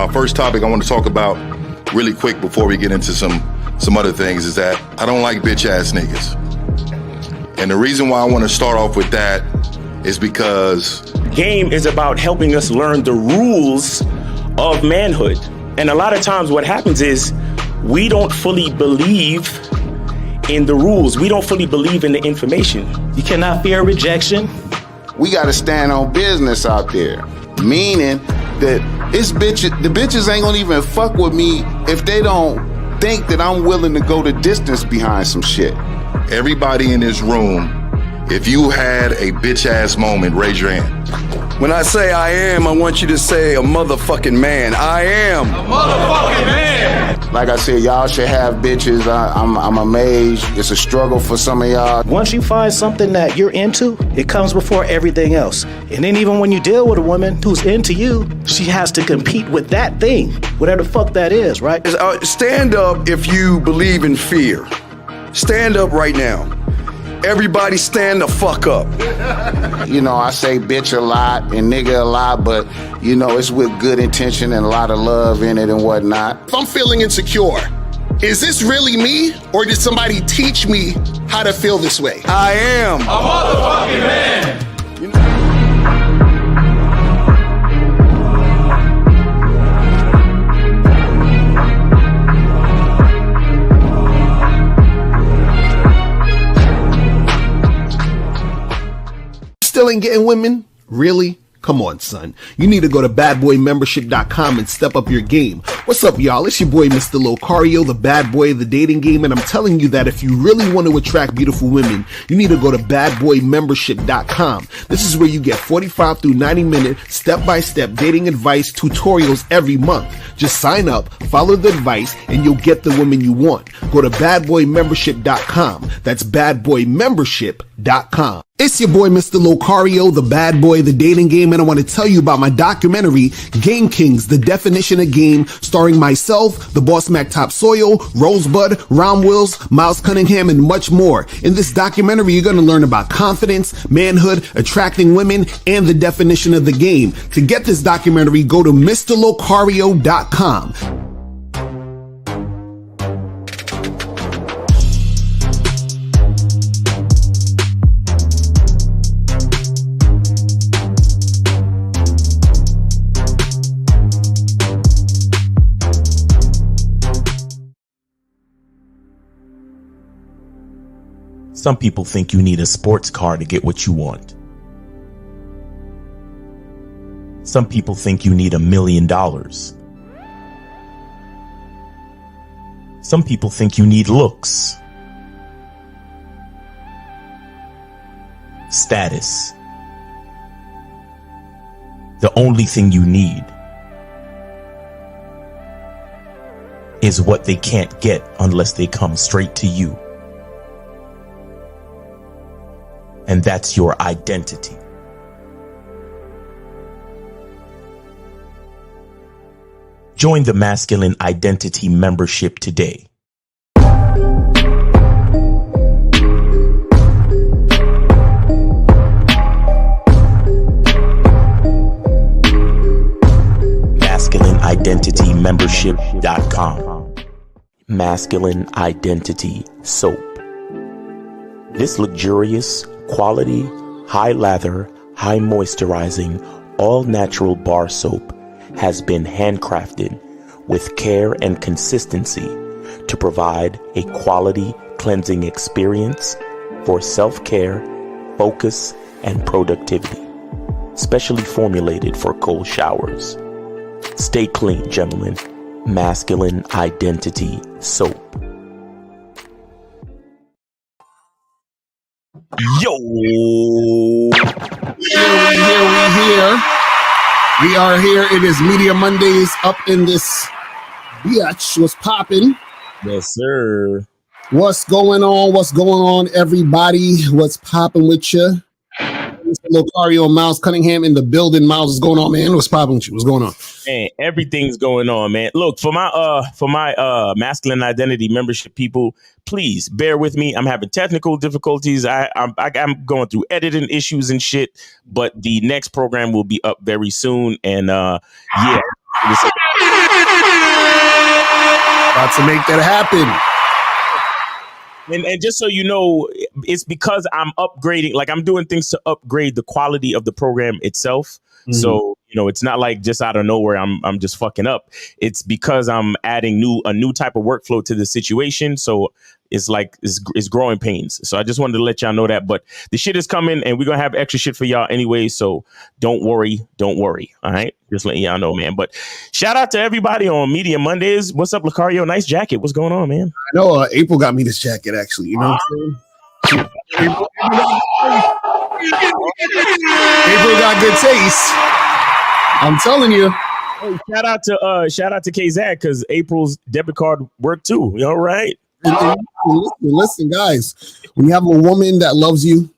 my first topic I want to talk about really quick before we get into some other things is that I don't like bitch ass niggas. And the reason why I want to start off with that is because game is about helping us learn the rules of manhood. And a lot of times what happens is we don't fully believe in the rules. We don't fully believe in the information. You cannot fear rejection. We got to stand on business out there, meaning that the bitches ain't gonna even fuck with me if they don't think that I'm willing to go the distance behind some shit. Everybody in this room, if you had a bitch ass moment, raise your hand. When I say I am, I want you to say a motherfucking man. I am a motherfucking man. Like I said, y'all should have bitches. I'm amazed. It's a struggle for some of y'all. Once you find something that you're into, it comes before everything else. And then even when you deal with a woman who's into you, she has to compete with that thing, whatever the fuck that is, right? Stand up if you believe in fear. Stand up right now. Everybody stand the fuck up. You know, I say bitch a lot and nigga a lot, but, you know, it's with good intention and a lot of love in it and whatnot. If I'm feeling insecure, is this really me, or did somebody teach me how to feel this way? I am a motherfucking man. Still ain't getting women? Really? Come on, son. You need to go to badboymembership.com and step up your game. What's up, y'all? It's your boy, Mr. Locario, the bad boy of the dating game, and I'm telling you that if you really want to attract beautiful women, you need to go to badboymembership.com. This is where you get 45 through 90-minute step-by-step dating advice tutorials every month. Just sign up, follow the advice, and you'll get the woman you want. Go to badboymembership.com. That's badboymembership.com. It's your boy, Mr. Locario, the bad boy of the dating game, and I want to tell you about my documentary, Game Kings, The Definition of Game, starring myself, the Boss Mac Top Soil, Rosebud, Ron Wills, Miles Cunningham, and much more. In this documentary, you're going to learn about confidence, manhood, attracting women, and the definition of the game. To get this documentary, go to MrLocario.com. Some people think you need a sports car to get what you want. Some people think you need $1 million. Some people think you need looks, status. The only thing you need is what they can't get unless they come straight to you. And that's your identity. Join the Masculine Identity membership today. MasculineIdentityMembership.com. Masculine Identity Soap. This luxurious, quality, high lather, high moisturizing, all natural bar soap has been handcrafted with care and consistency to provide a quality cleansing experience for self-care, focus, and productivity. Specially formulated for cold showers. Stay clean, gentlemen. Masculine Identity Soap. Yo! We are here. It is Media Mondays up in this bitch. What's popping? Yes, sir. What's going on? What's going on, everybody? What's popping with you? Mr. Locario and Miles Cunningham in the building. Miles, what's going on, man? What's popping with you? What's going on? Man, everything's going on, man. Look, for my Masculine Identity membership people, please bear with me. I'm having technical difficulties. I'm going through editing issues and shit, but the next program will be up very soon. And yeah. About to make that happen. And just so you know, it's because I'm upgrading, like I'm doing things to upgrade the quality of the program itself. Mm-hmm. So, you know, it's not like just out of nowhere I'm just fucking up. It's because I'm adding a new type of workflow to the situation. So it's like it's growing pains. So I just wanted to let y'all know that. But the shit is coming and we're going to have extra shit for y'all anyway. So don't worry. All right. Just letting y'all know, man. But shout out to everybody on Media Mondays. What's up, Lucario? Nice jacket. What's going on, man? I know April got me this jacket, actually. You know what I'm saying? April got good taste. I'm telling you. Hey, shout out to K-Zad because April's debit card worked too. You all right? Listen, guys, when you have a woman that loves you,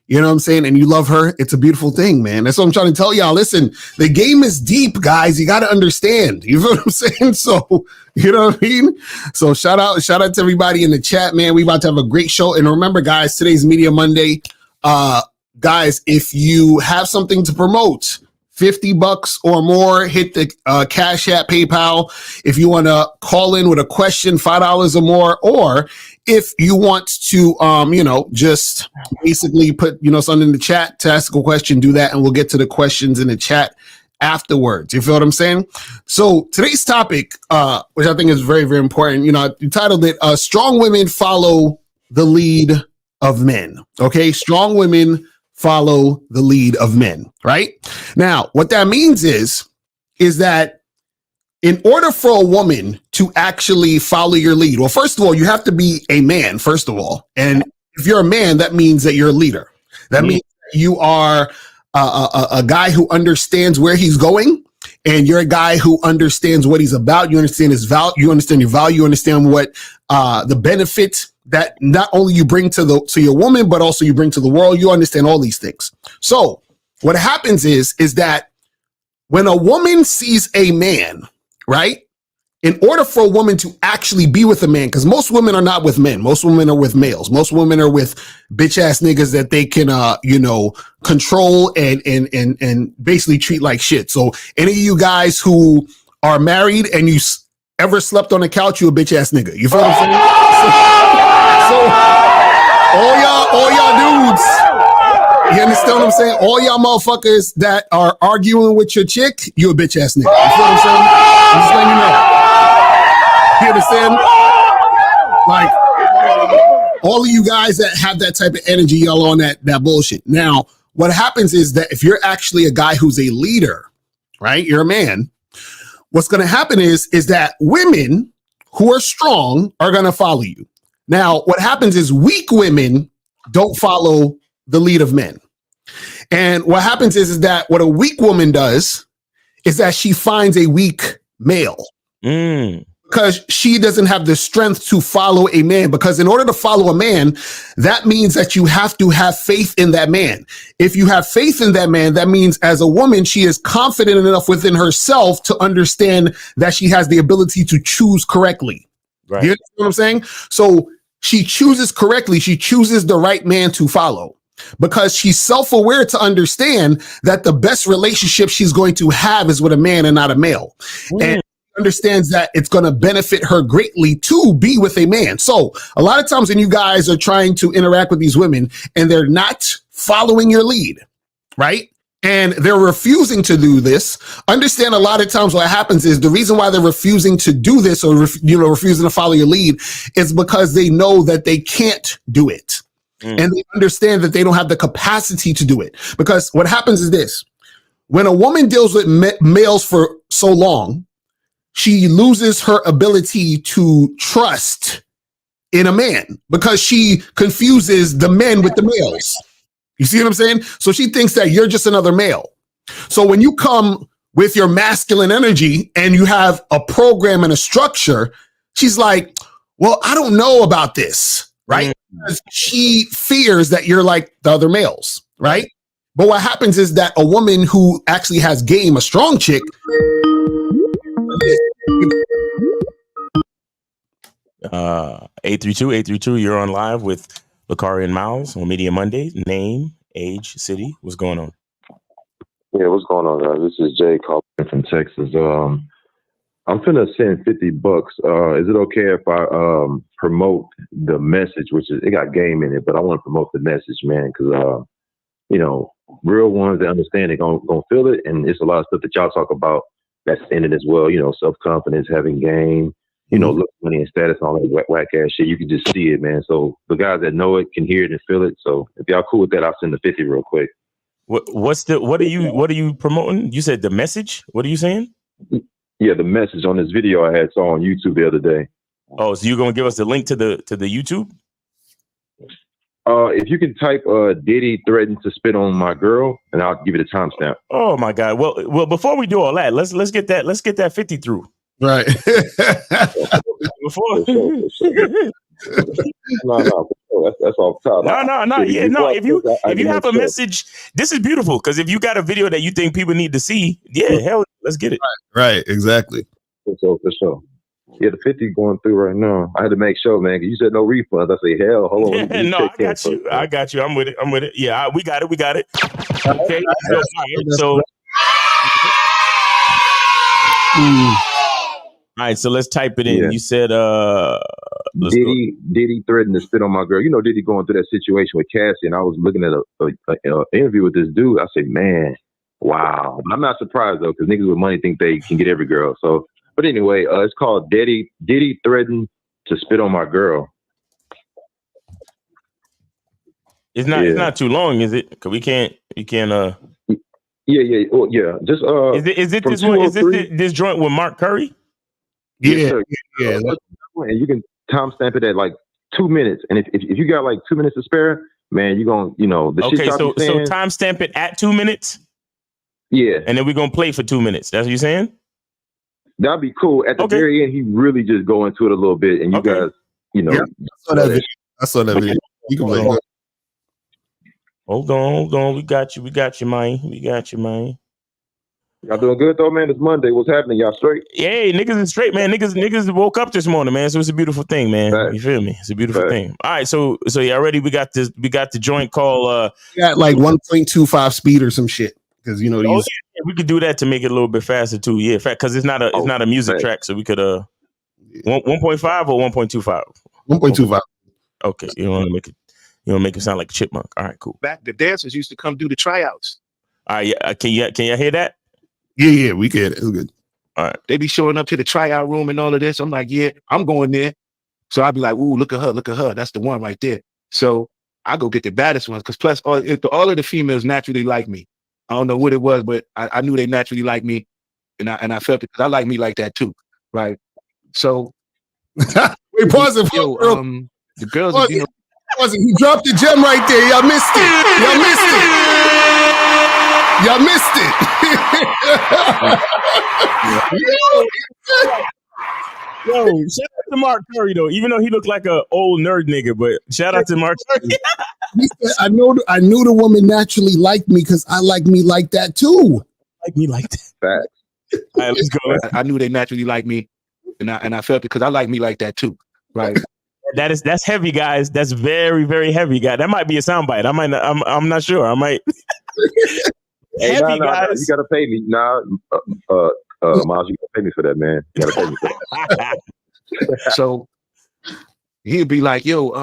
you know what I'm saying, and you love her, it's a beautiful thing, man. That's what I'm trying to tell y'all. Listen, the game is deep, guys. You got to understand. You know what I'm saying? So, you know what I mean? So shout out to everybody in the chat, man. We about to have a great show. And remember, guys, today's Media Monday. Guys, if you have something to promote, $50 or more, hit the Cash App, PayPal. If you want to call in with a question, $5 or more, or if you want to, just basically put, something in the chat to ask a question, do that, and we'll get to the questions in the chat afterwards. You feel what I'm saying? So today's topic, which I think is very, very important, you titled it, Strong Women Follow the Lead of Men. Okay, strong women follow the lead of men, right? Now, what that means is that in order for a woman to actually follow your lead, well, first of all, you have to be a man, first of all. And if you're a man, that means that you're a leader. That means you are a guy who understands where he's going, and you're a guy who understands what he's about. You understand his value, you understand your value, you understand what the benefits that not only you bring to your woman, but also you bring to the world. You understand all these things. So what happens is that when a woman sees a man, right, in order for a woman to actually be with a man, because most women are not with men, most women are with males, most women are with bitch ass niggas that they can, control and basically treat like shit. So any of you guys who are married and you ever slept on a couch, you a bitch ass nigga. You feel what I'm saying? So all y'all dudes, you understand what I'm saying? All y'all motherfuckers that are arguing with your chick, you a bitch ass nigga. You feel what I'm saying? I'm just letting you know. You understand? Like, all of you guys that have that type of energy, y'all on that bullshit. Now, what happens is that if you're actually a guy who's a leader, right? You're a man. What's going to happen is that women who are strong are going to follow you. Now, what happens is weak women don't follow the lead of men. And what happens is that what a weak woman does is that she finds a weak male because she doesn't have the strength to follow a man. Because in order to follow a man, that means that you have to have faith in that man. If you have faith in that man, that means as a woman, she is confident enough within herself to understand that she has the ability to choose correctly. Right. You understand what I'm saying? So she chooses correctly. She chooses the right man to follow because she's self-aware to understand that the best relationship she's going to have is with a man and not a male. And understands that it's going to benefit her greatly to be with a man. So a lot of times when you guys are trying to interact with these women and they're not following your lead, right? And they're refusing to do this. Understand a lot of times what happens is the reason why they're refusing to do this or, refusing to follow your lead is because they know that they can't do it. And they understand that they don't have the capacity to do it. Because what happens is this. When a woman deals with males for so long, she loses her ability to trust in a man because she confuses the men with the males. You see what I'm saying? So she thinks that you're just another male. So when you come with your masculine energy and you have a program and a structure, she's like, well, I don't know about this, right? Because she fears that you're like the other males, right? But what happens is that a woman who actually has game, a strong chick, 832, you're on live with Lucario and Miles on Media Monday. Name, age, city. What's going on? Yeah, what's going on, guys? This is Jay calling from Texas. I'm finna send $50. Is it okay if I promote the message, which is it got game in it, but I want to promote the message, man, because you know, real ones that understand it gonna feel it, and it's a lot of stuff that y'all talk about that's in it as well. You know, self-confidence, having game, you know, look, money and status, and all that whack ass shit. You can just see it, man. So the guys that know it can hear it and feel it. So if y'all cool with that, I'll send the 50 real quick. What are you promoting? You said the message. What are you saying? Yeah, the message on this video I saw on YouTube the other day. Oh, so you're gonna give us the link to the YouTube? If you can type Diddy threatened to spit on my girl, and I'll give it a timestamp. Oh my God. Well, before we do all that, let's get that 50 through. Right. Before No, that's off top. No. Yeah, no. If you have a message, this is beautiful, because if you got a video that you think people need to see, yeah, hell, let's get it. Right. Exactly. For sure. Yeah, the 50 going through right now. I had to make sure, man, because you said no refunds. I say, hell, hold on. No, I got you. I'm with it. Yeah, we got it. Okay. So, all right, so let's type it in. Yeah. You said Diddy threatened to spit on my girl. You know, Diddy going through that situation with Cassie, and I was looking at an interview with this dude. I said, man, wow. I'm not surprised though, because niggas with money think they can get every girl. So, but anyway, it's called Diddy threatened to spit on my girl. It's not too long, is it? Because we can't. Yeah. Oh, yeah. Just Is it this one? Is this joint with Mark Curry? Yeah. And you can timestamp it at like 2 minutes. And if you got like 2 minutes to spare, man, you're gonna, the shit. Okay, so timestamp it at 2 minutes. Yeah. And then we're gonna play for 2 minutes. That's what you're saying? That'd be cool. At the very end, he really just go into it a little bit, and you guys, Yeah, I saw that video. You can play. Hold on. We got you, man. Y'all doing good though, man? It's Monday. What's happening? Y'all straight? Hey, niggas is straight, man. Niggas woke up this morning, man. So it's a beautiful thing, man. Right. You feel me? It's a beautiful thing. All right, so y'all ready? We got the joint called got like 1.25 speed or some shit. Because we could do that to make it a little bit faster too. Yeah, because it's not a music track, so we could 1.5 or 1.25. 1.25. Okay, you don't want to make it sound like a chipmunk. All right, cool. Back the dancers used to come do the tryouts. All right, yeah. Can y'all hear that? Yeah, we get it. It's good. All right. They be showing up to the tryout room and all of this. I'm like, yeah, I'm going there. So I'd be like, ooh, look at her. That's the one right there. So I go get the baddest ones, because plus all of the females naturally like me. I don't know what it was, but I knew they naturally like me, and I felt it because I like me like that too, right? So wait, pause it. The girls, pause it. He dropped the gem right there. Y'all missed it. Yo, shout out to Mark Curry though, even though he looked like an old nerd nigga, but shout out to Mark Curry. He said, I knew the woman naturally liked me because I like me like that too. Like me like that. Facts. All right, let's go. I knew they naturally like me, and I felt it because I like me like that too, right? That's heavy, guys. That's very, very heavy, guy. That might be a soundbite. I'm not sure. I might. Hey, heavy, guys. You gotta pay me. Miles, you gotta pay me for that, man. You gotta pay me for that. So he'd be like, yo,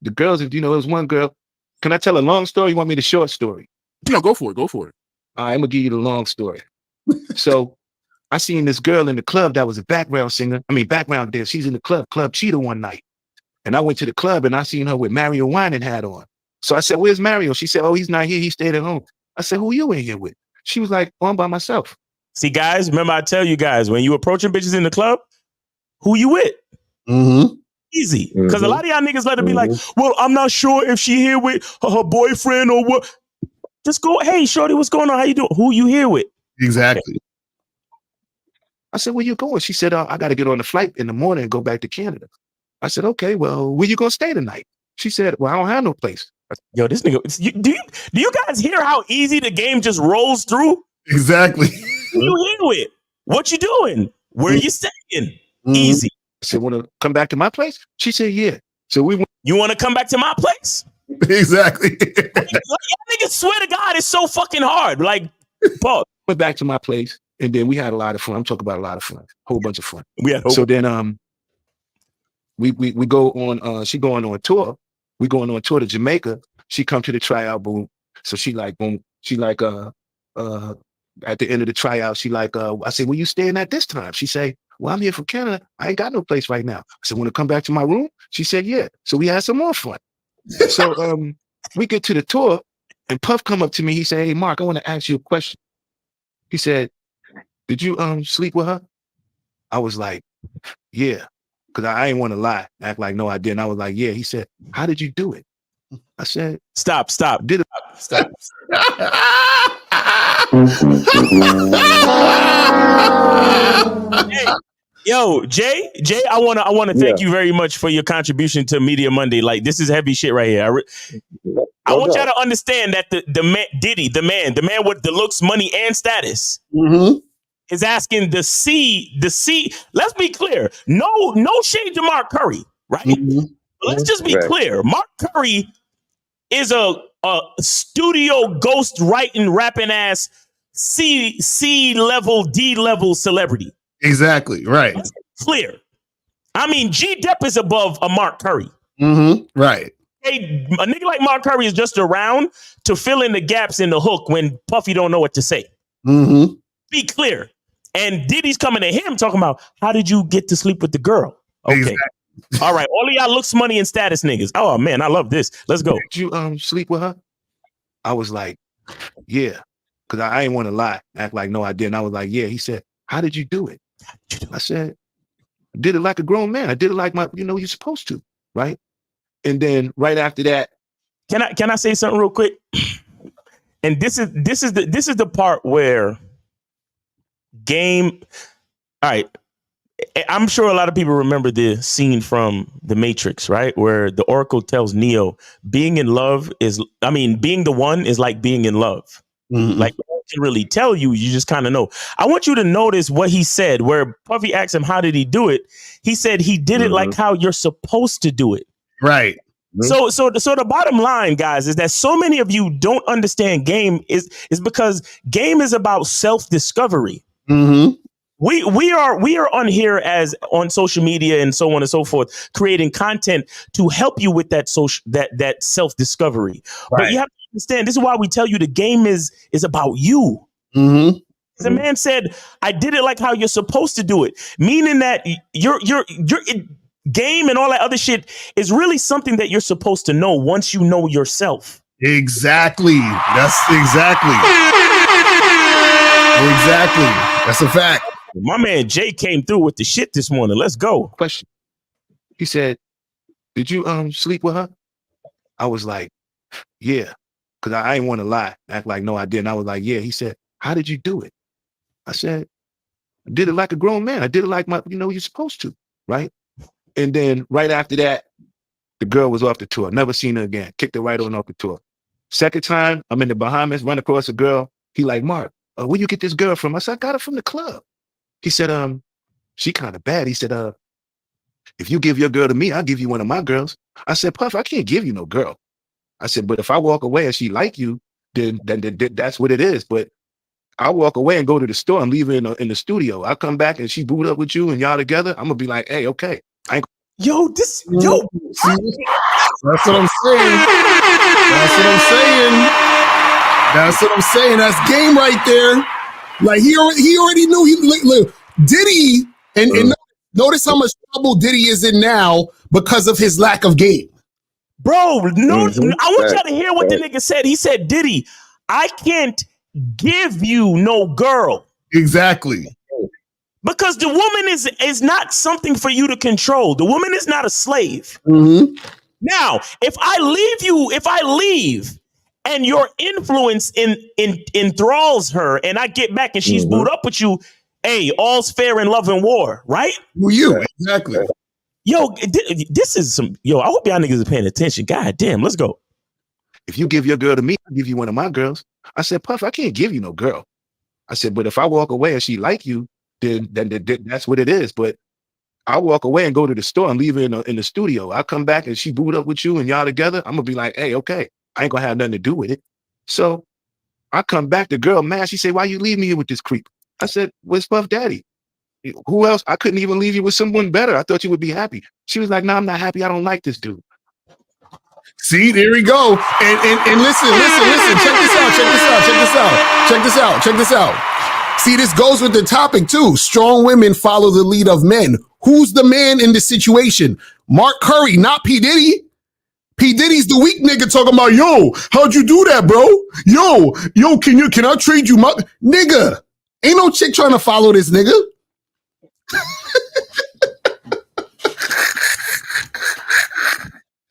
the girls, it was one girl. Can I tell a long story? You want me the short story? No, go for it. All right, I'm gonna give you the long story. So I seen this girl in the club that was a background dancer. She's in the Club Cheetah one night. And I went to the club and I seen her with Mario Winan hat on. So I said, where's Mario? She said, oh, he's not here. He stayed at home. I said, who you in here with? She was like, oh, I'm by myself. See, guys, remember I tell you guys, when you approaching bitches in the club, who you with? Mm-hmm. Easy. Because a lot of y'all niggas let it be like, well, I'm not sure if she here with her boyfriend or what. Just go, hey, shorty, what's going on? How you doing? Who you here with? Exactly. I said, where you going? She said, I got to get on the flight in the morning and go back to Canada. I said, okay, well, where you going to stay tonight? She said, well, I don't have no place. Yo, this nigga, do you guys hear how easy the game just rolls through? Exactly. Who you here with? What you doing? Where you staying? Mm-hmm. Easy. I said, want to come back to my place? She said, yeah. So we went. You want to come back to my place? Exactly. Y'all niggas swear to God, it's so fucking hard. Like, Paul. Went back to my place. And then we had a lot of fun. I'm talking about a lot of fun, whole bunch of fun. We had So then we go on she going on tour. We going on tour to Jamaica. She come to the tryout, boom. So she like boom. She like at the end of the tryout, she like I said, where you staying at this time? She say, well, I'm here from Canada. I ain't got no place right now. I said, want to come back to my room? She said, yeah. So we had some more fun. So we get to the tour and Puff come up to me. He said, hey Mark, I want to ask you a question. He said, did you sleep with her? I was like, yeah. Because I ain't want to lie, act like no, I didn't. I was like, yeah. He said, how did you do it? I said, Stop. did it. Stop. Hey, yo, Jay, I wanna thank you very much for your contribution to Media Monday. Like, this is heavy shit right here. I want y'all to understand that the man, Diddy, the man with the looks, money, and status, is asking the C. Let's be clear. No shade to Mark Curry, right? Let's just be clear. Mark Curry is a studio ghost writing, rapping ass C level, D level celebrity. Exactly. Right. Let's be clear. I mean, G Dep is above a Mark Curry. Right. Hey, a nigga like Mark Curry is just around to fill in the gaps in the hook when Puffy don't know what to say. Be clear. And Diddy's coming at him talking about, how did you get to sleep with the girl? Okay. Exactly. All right. All of y'all looks, money, and status niggas. Oh, man, I love this. Let's go. Did you sleep with her? I was like, yeah. Because I ain't want to lie, act like no, I didn't. I was like, yeah. He said, how did you do it? I said, I did it like a grown man. I did it like you're supposed to, right? And then right after that, can I say something real quick? And this is the part where Game. All right, I'm sure a lot of people remember the scene from The Matrix, right, where the Oracle tells Neo, being the one is like being in love. Like, I can really tell you, you just kind of know. I want you to notice what he said, where Puffy asked him, how did he do it? He said he did it like how you're supposed to do it. Right. So the bottom line, guys, is that so many of you don't understand Game is because Game is about self-discovery. We are on here as on social media and so on and so forth, creating content to help you with that that self-discovery. Right. But you have to understand, this is why we tell you the game is about you. The man said, I did it like how you're supposed to do it, meaning that your game and all that other shit is really something that you're supposed to know once you know yourself. Exactly. That's exactly. That's a fact. My man Jay came through with the shit this morning. Let's go. Question. He said, did you sleep with her? I was like, yeah. Because I ain't want to lie, act like no, I didn't. I was like, yeah. He said, how did you do it? I said, I did it like a grown man. I did it like you're supposed to, right? And then right after that, the girl was off the tour. Never seen her again. Kicked her right on off the tour. Second time, I'm in the Bahamas, run across a girl. He like, Mark, where you get this girl from? I said, I got her from the club. He said, she kind of bad. He said, if you give your girl to me, I'll give you one of my girls. I said, Puff, I can't give you no girl. I said, but if I walk away and she like you, then that's what it is. But I'll walk away and go to the store and leave her in the studio. I'll come back and she boot up with you and y'all together. I'm gonna be like, hey, okay. That's what I'm saying. That's Game right there. Like he already knew. Look, Diddy, and notice how much trouble Diddy is in now because of his lack of game. Bro, I want y'all to hear what the nigga said. He said, Diddy, I can't give you no girl. Exactly. Because the woman is not something for you to control. The woman is not a slave. Now, if I leave and your influence enthralls her and I get back and she's booed up with you, hey, all's fair in love and war, right? Exactly. Yo, this is I hope y'all niggas are paying attention. God damn, let's go. If you give your girl to me, I'll give you one of my girls. I said, Puff, I can't give you no girl. I said, but if I walk away and she like you, then that's what it is. But I'll walk away and go to the store and leave her in the studio. I'll come back and she boot up with you and y'all together. I'm gonna be like, hey, okay. I ain't gonna have nothing to do with it. So I come back, the girl mad. She say, why you leave me here with this creep? I said, where's Puff Daddy? Who else? I couldn't even leave you with someone better. I thought you would be happy. She was like, no, I'm not happy. I don't like this dude. See, there we go. And listen. Check this out. See, this goes with the topic too. Strong women follow the lead of men. Who's the man in this situation? Mark Curry, not P. Diddy. P. Diddy's the weak nigga talking about, yo, how'd you do that, bro? Yo, can I trade you my nigga? Ain't no chick trying to follow this nigga.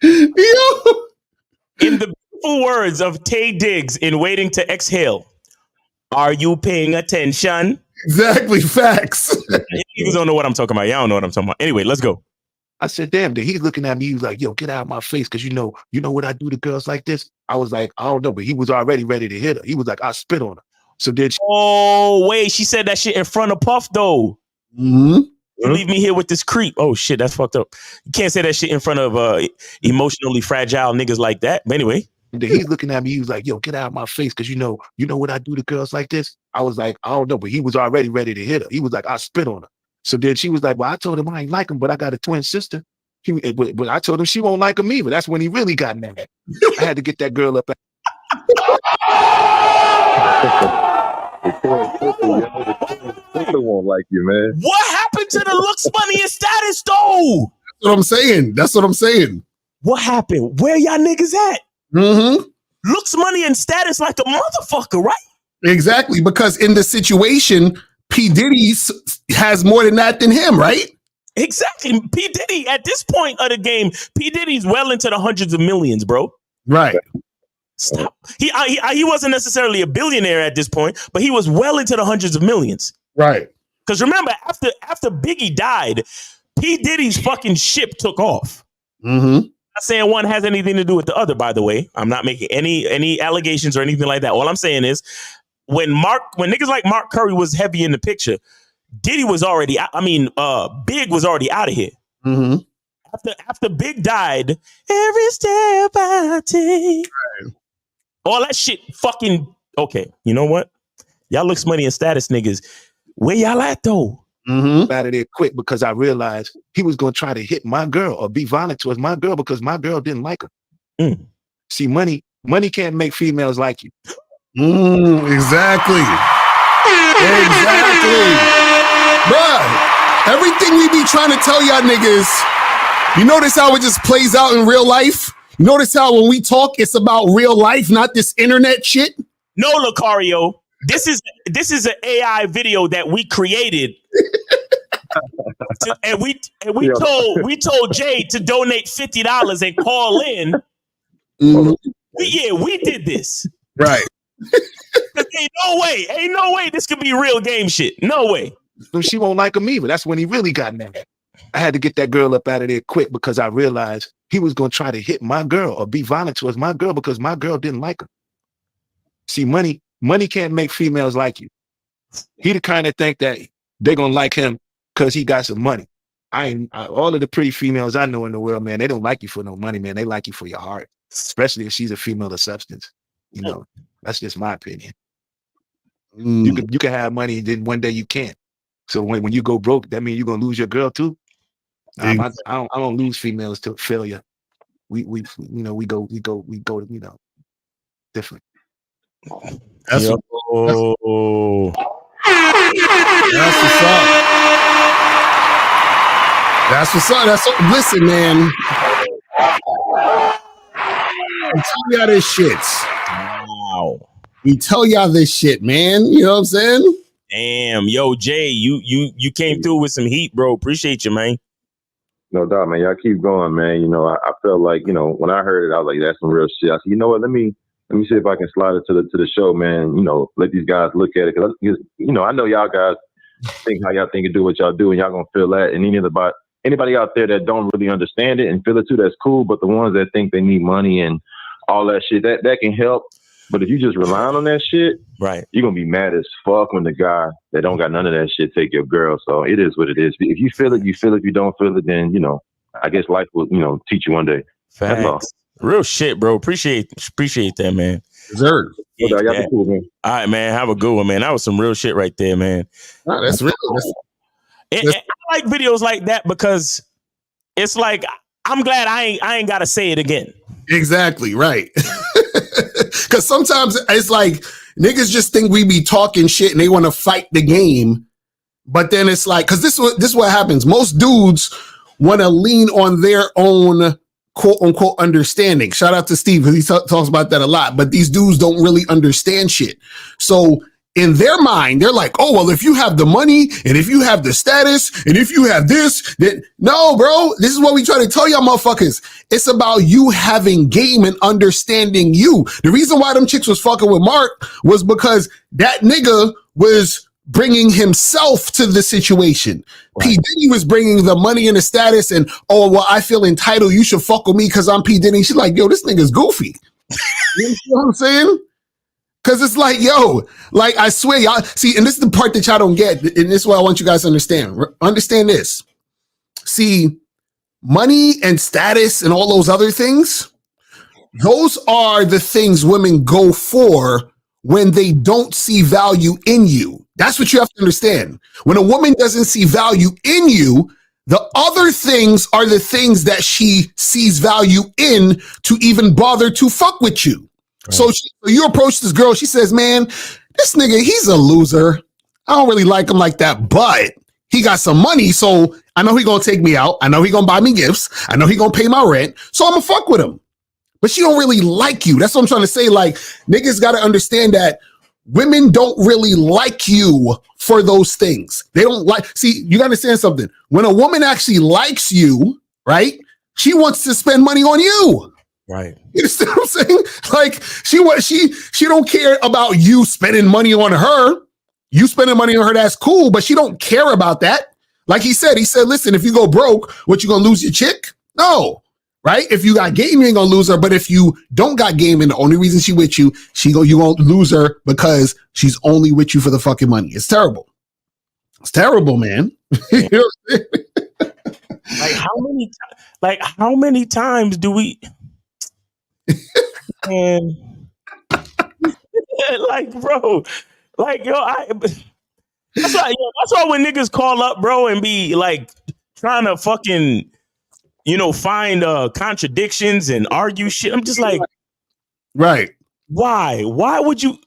Yo. In the beautiful words of Tay Diggs in Waiting to Exhale, are you paying attention? Exactly, facts. You don't know what I'm talking about. Y'all don't know what I'm talking about. Anyway, let's go. I said, damn, dude. He's looking at me. He was like, yo, get out of my face. Cause you know what I do to girls like this? I was like, I don't know, but he was already ready to hit her. He was like, I spit on her. So did she? Oh, wait, she said that shit in front of Puff though. Mm-hmm. You leave me here with this creep. Oh shit, that's fucked up. You can't say that shit in front of emotionally fragile niggas like that. But anyway. He's looking at me. He was like, yo, get out of my face. Cause you know what I do to girls like this? I was like, I don't know, but he was already ready to hit her. He was like, I spit on her. So then she was like, well, I told him I ain't like him, but I got a twin sister. But I told him she won't like him either. That's when he really got mad. I had to get that girl up. Sister won't like you, man. What happened to the looks, money, and status though? That's what I'm saying. What happened? Where y'all niggas at? Mm-hmm. Looks, money, and status like a motherfucker, right? Exactly, because in the situation, P. Diddy has more than that than him, right? Exactly. P. Diddy, at this point of the game, P. Diddy's well into the hundreds of millions, bro. Right. Stop. He wasn't necessarily a billionaire at this point, but he was well into the hundreds of millions. Right. Because remember, after Biggie died, P. Diddy's fucking ship took off. Mm-hmm. Not saying one has anything to do with the other, by the way. I'm not making any allegations or anything like that. All I'm saying is when niggas like Mark Curry was heavy in the picture, Diddy was already, Big was already out of here. Mm-hmm. After Big died, every step I take, all that shit fucking, okay, you know what? Y'all looks, money, and status niggas. Where y'all at though? Mm-hmm. Out of there quick because I realized he was going to try to hit my girl or be violent towards my girl because my girl didn't like him. See, money can't make females like you. Exactly. Bruh, everything we be trying to tell y'all niggas, you notice how it just plays out in real life? You notice how when we talk, it's about real life, not this internet shit? No, Lucario. This is an AI video that we created. and we told Jay to donate $50 and call in. We did this. Right. Ain't no way this could be real game shit. No way. So she won't like him either. That's when he really got mad. I had to get that girl up out of there quick because I realized he was going to try to hit my girl or be violent towards my girl because my girl didn't like him. See, money can't make females like you. He the kind of think that they're going to like him because he got some money. All of the pretty females I know in the world, man, they don't like you for no money, man. They like you for your heart, especially if she's a female of substance. You know, that's just my opinion. You can have money, then one day you can't. So when you go broke, that means you're gonna lose your girl too. I don't lose females to failure. We go different. That's what's up. Listen, man. I'm telling y'all this shit. Wow. We tell y'all this shit, man. You know what I'm saying? Damn, yo, Jay, you came through with some heat, bro. Appreciate you, man. No doubt, man. Y'all keep going, man. You know, I felt like, you know, when I heard it, I was like, that's some real shit. I said, you know what? Let me see if I can slide it to the show, man. You know, let these guys look at it. Cause, you know, I know y'all guys think how y'all think and do what y'all do, and y'all gonna feel that. And anybody out there that don't really understand it and feel it too, that's cool. But the ones that think they need money and all that shit, that can help. But if you just relying on that shit, right, you're gonna be mad as fuck when the guy that don't got none of that shit take your girl. So it is what it is. If you feel it, you feel it. If you don't feel it, then, you know, I guess life will, you know, teach you one day. Facts. That's all. Real shit, bro. Appreciate that, man. Deserved. Y'all be cool, man. All right, man. Have a good one, man. That was some real shit right there, man. No, that's real. And I like videos like that because it's like I'm glad I ain't gotta say it again. Exactly, right. Because sometimes it's like niggas just think we be talking shit and they want to fight the game. But then it's like, because this is what happens. Most dudes want to lean on their own quote unquote understanding. Shout out to Steve because he talks about that a lot. But these dudes don't really understand shit. So in their mind, they're like, oh, well, if you have the money and if you have the status and if you have this, then no, bro, this is what we try to tell y'all motherfuckers. It's about you having game and understanding you. The reason why them chicks was fucking with Mark was because that nigga was bringing himself to the situation. Right. P. Diddy was bringing the money and the status and, oh, well, I feel entitled. You should fuck with me because I'm P. Diddy. She's like, yo, this nigga's goofy. You know what I'm saying? Because it's like, yo, like, I swear, y'all, see, and this is the part that y'all don't get, and this is what I want you guys to understand. Understand this. See, money and status and all those other things, those are the things women go for when they don't see value in you. That's what you have to understand. When a woman doesn't see value in you, the other things are the things that she sees value in to even bother to fuck with you. Right. So you approach this girl, she says, man, this nigga, he's a loser. I don't really like him like that, but he got some money, so I know he gonna take me out. I know he gonna buy me gifts. I know he gonna pay my rent, so I'm gonna fuck with him. But she don't really like you. That's what I'm trying to say. Like, niggas gotta understand that women don't really like you for those things. They don't like, see, you gotta understand something. When a woman actually likes you, right, she wants to spend money on you. Right. You understand what I'm saying? Like she don't care about you spending money on her. You spending money on her, that's cool, but she don't care about that. Like he said, listen, if you go broke, what, you gonna lose your chick? No. Right? If you got game, you ain't gonna lose her. But if you don't got game and the only reason she with you, you won't lose her because she's only with you for the fucking money. It's terrible. It's terrible, man. You know what I'm saying? How many times do we and like, bro, like, yo, that's why when niggas call up, bro, and be like trying to fucking, find contradictions and argue shit, I'm just like, right. Why would you?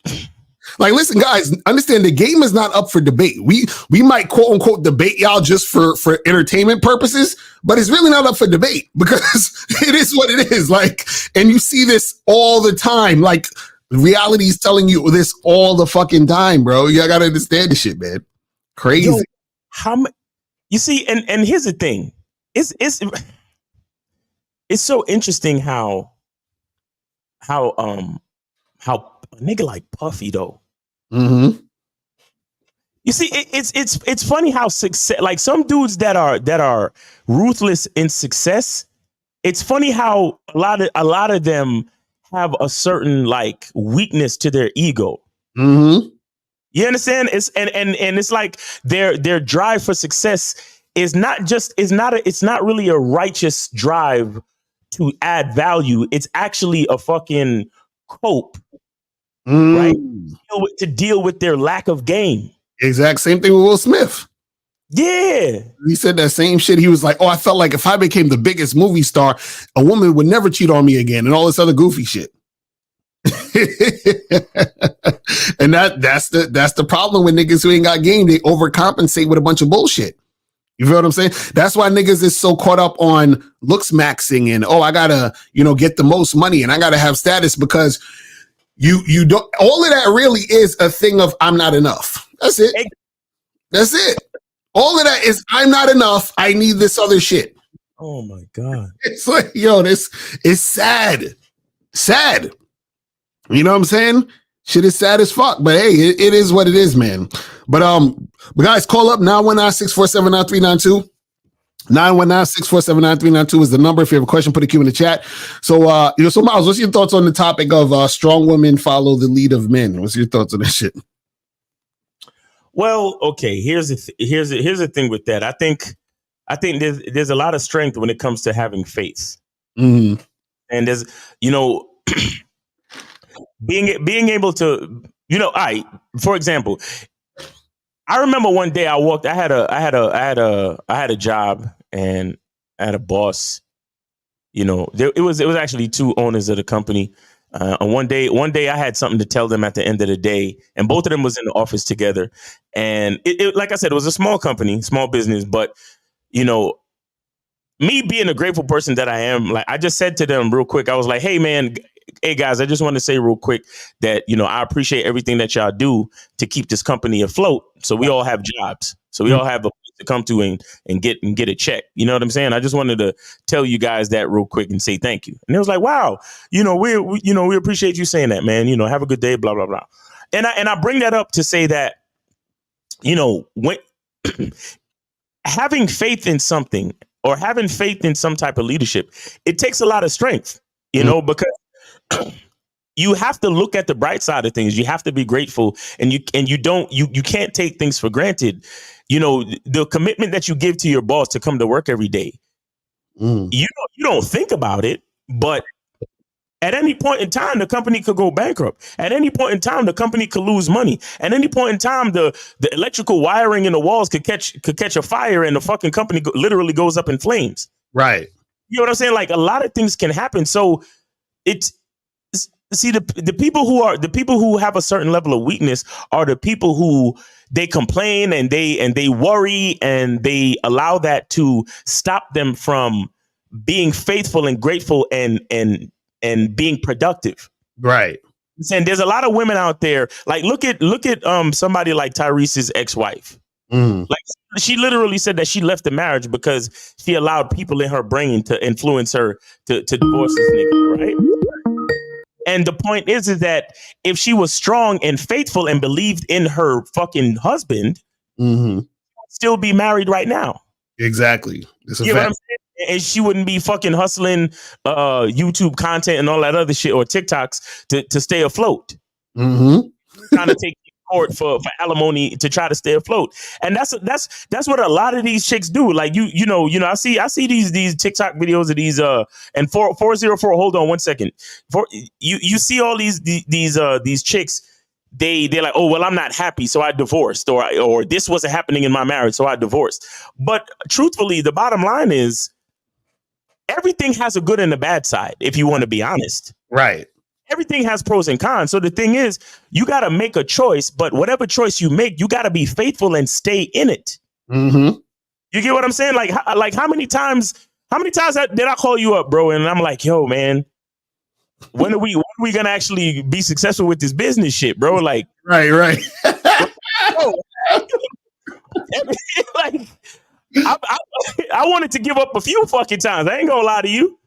Like, listen, guys, understand the game is not up for debate. We might quote unquote debate y'all just for entertainment purposes, but it's really not up for debate because it is what it is. Like, and you see this all the time. Like, reality is telling you this all the fucking time, bro. You gotta understand this shit, man. Crazy. Yo, you see, and here's the thing. It's so interesting how a nigga like Puffy though. Mm-hmm. You see, it's funny how success, like some dudes that are ruthless in success. It's funny how a lot of them have a certain like weakness to their ego. Mm-hmm. You understand? It's and it's like their drive for success is it's not really a righteous drive to add value. It's actually a fucking cope. Right? To deal with their lack of game. Exact same thing with Will Smith. Yeah. He said that same shit. He was like, oh, I felt like if I became the biggest movie star, a woman would never cheat on me again and all this other goofy shit. And that's the problem with niggas who ain't got game. They overcompensate with a bunch of bullshit. You feel what I'm saying? That's why niggas is so caught up on looks maxing and, oh, I gotta, get the most money and I gotta have status because you don't, all of that really is a thing of I'm not enough. That's it. That's it. All of that is I'm not enough. I need this other shit. Oh my God. It's like, yo, this is sad. Sad. You know what I'm saying? Shit is sad as fuck. But hey, it is what it is, man. But guys, call up 919-647-9392. 919-647-9392 is the number. If you have a question, put a Q in the chat. So, so Miles, what's your thoughts on the topic of strong women follow the lead of men? What's your thoughts on this shit? Well, okay. Here's the thing with that. I think there's a lot of strength when it comes to having faith, mm-hmm. and there's being able to, for example, I remember one day I had a job and I had a boss. It was actually two owners of the company. And one day I had something to tell them at the end of the day, and both of them was in the office together. And it like I said, it was a small company, small business, but me being a grateful person that I am, like I just said to them real quick, I was like, hey guys, I just want to say real quick that, I appreciate everything that y'all do to keep this company afloat. So we all have jobs. So we all have a place to come to and get a check. You know what I'm saying? I just wanted to tell you guys that real quick and say thank you. And it was like, wow, we appreciate you saying that, man. Have a good day, blah, blah, blah. And I bring that up to say that, when having faith in something or having faith in some type of leadership, it takes a lot of strength, because you have to look at the bright side of things. You have to be grateful, and you can't take things for granted. The commitment that you give to your boss to come to work every day, you don't think about it, but at any point in time, the company could go bankrupt. At any point in time, the company could lose money. At any point in time, the electrical wiring in the walls could catch a fire, and the fucking company literally goes up in flames. Right. You know what I'm saying? Like, a lot of things can happen. So the people who have a certain level of weakness are the people who they complain and they worry, and they allow that to stop them from being faithful and grateful and being productive. Right. And there's a lot of women out there. Like, look at somebody like Tyrese's ex-wife. Like, she literally said that she left the marriage because she allowed people in her brain to influence her to divorce this nigga, right? And the point is that if she was strong and faithful and believed in her fucking husband, she'd still be married right now. Exactly. It's a You know what fact. I'm saying? And she wouldn't be fucking hustling YouTube content and all that other shit, or TikToks to stay afloat. Trying to take court for alimony to try to stay afloat. And that's what a lot of these chicks do. Like, I see these TikTok videos of these and 404. Hold on 1 second. You see all these chicks. They're like, oh, well, I'm not happy, so I divorced, or this wasn't happening in my marriage, so I divorced. But truthfully, the bottom line is everything has a good and a bad side, if you want to be honest. Right. Everything has pros and cons. So the thing is, you got to make a choice, but whatever choice you make, you got to be faithful and stay in it. You get what I'm saying? Like how many times did I call you up, bro? And I'm like, yo, man, when are we gonna actually be successful with this business shit, bro? Like, right. Bro, like, I wanted to give up a few fucking times. I ain't gonna lie to you,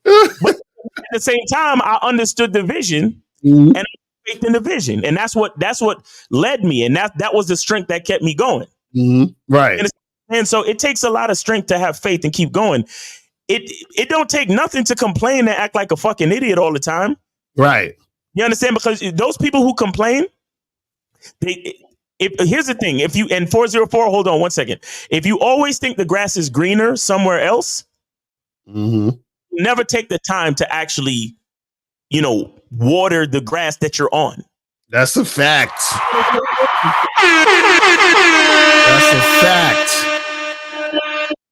but at the same time, I understood the vision and I faith in the vision, and that's what led me, and that was the strength that kept me going. Right. And so it takes a lot of strength to have faith and keep going. It don't take nothing to complain and act like a fucking idiot all the time. Right. You understand? Because those people who complain, here's the thing. If you, and 404, hold on 1 second. If you always think the grass is greener somewhere else, never take the time to actually, water the grass that you're on. That's a fact. That's a fact.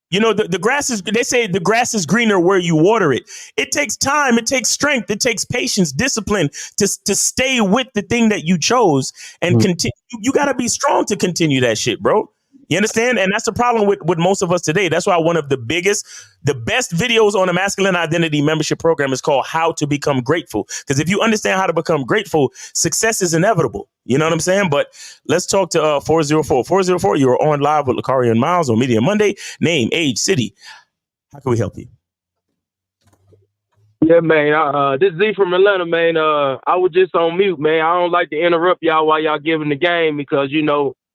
The grass is, they say the grass is greener where you water it. It takes time. It takes strength. It takes patience, discipline to stay with the thing that you chose and continue. You got to be strong to continue that shit, bro. You understand? And that's the problem with most of us today. That's why one of the best videos on the Masculine Identity Membership Program is called How to Become Grateful. Because if you understand how to become grateful, success is inevitable. You know what I'm saying? But let's talk to 404. 404, you're on live with Lucario and Miles on Media Monday. Name, age, city. How can we help you? Yeah, man. This is Z from Atlanta, man. I was just on mute, man. I don't like to interrupt y'all while y'all giving the game because,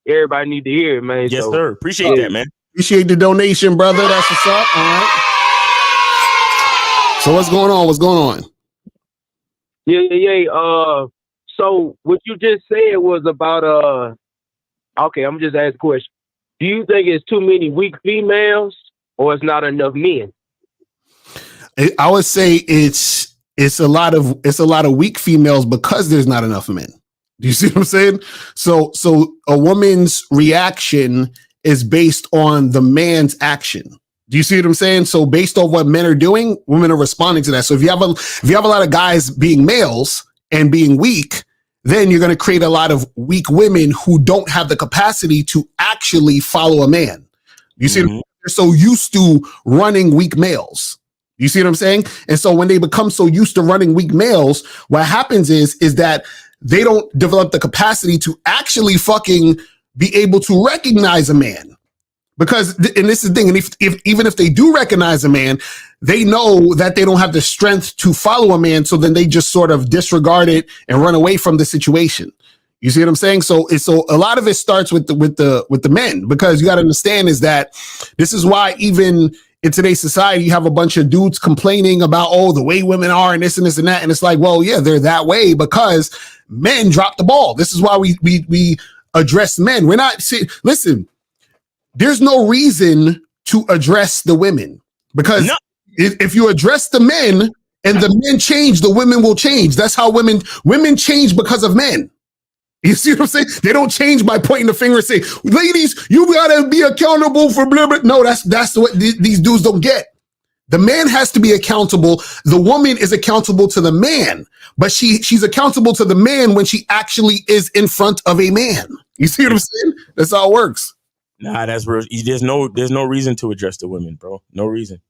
everybody need to hear it, man. Yes, sir. Appreciate that, man. Appreciate the donation, brother. That's what's up. All right. So what's going on? Yeah. So what you just said was about okay, I'm just asking a question. Do you think it's too many weak females or it's not enough men? I would say it's it's a lot of weak females because there's not enough men. Do you see what I'm saying? So a woman's reaction is based on the man's action. Do you see what I'm saying? So based on what men are doing, women are responding to that. So if you have a lot of guys being males and being weak, then you're going to create a lot of weak women who don't have the capacity to actually follow a man. You see, they're so used to running weak males. You see what I'm saying? And so when they become so used to running weak males, what happens is that they don't develop the capacity to actually fucking be able to recognize a man. Because, and this is the thing, and if even if they do recognize a man, they know that they don't have the strength to follow a man, so then they just sort of disregard it and run away from the situation. You see what I'm saying? So a lot of it starts with the men, because you got to understand is that this is why even in today's society you have a bunch of dudes complaining about, oh, the way women are and this and this and that, and it's like, well, yeah, they're that way because men drop the ball. This is why we address men. We're not listen. There's no reason to address the women, because if you address the men and the men change, the women will change. That's how women change because of men. You see what I'm saying? They don't change by pointing the finger and say, ladies, you gotta be accountable for blah, blah. No, that's what these dudes don't get. The man has to be accountable. The woman is accountable to the man, but she's accountable to the man when she actually is in front of a man. You see what I'm saying? That's how it works. Nah, that's real. There's no reason to address the women, bro. No reason.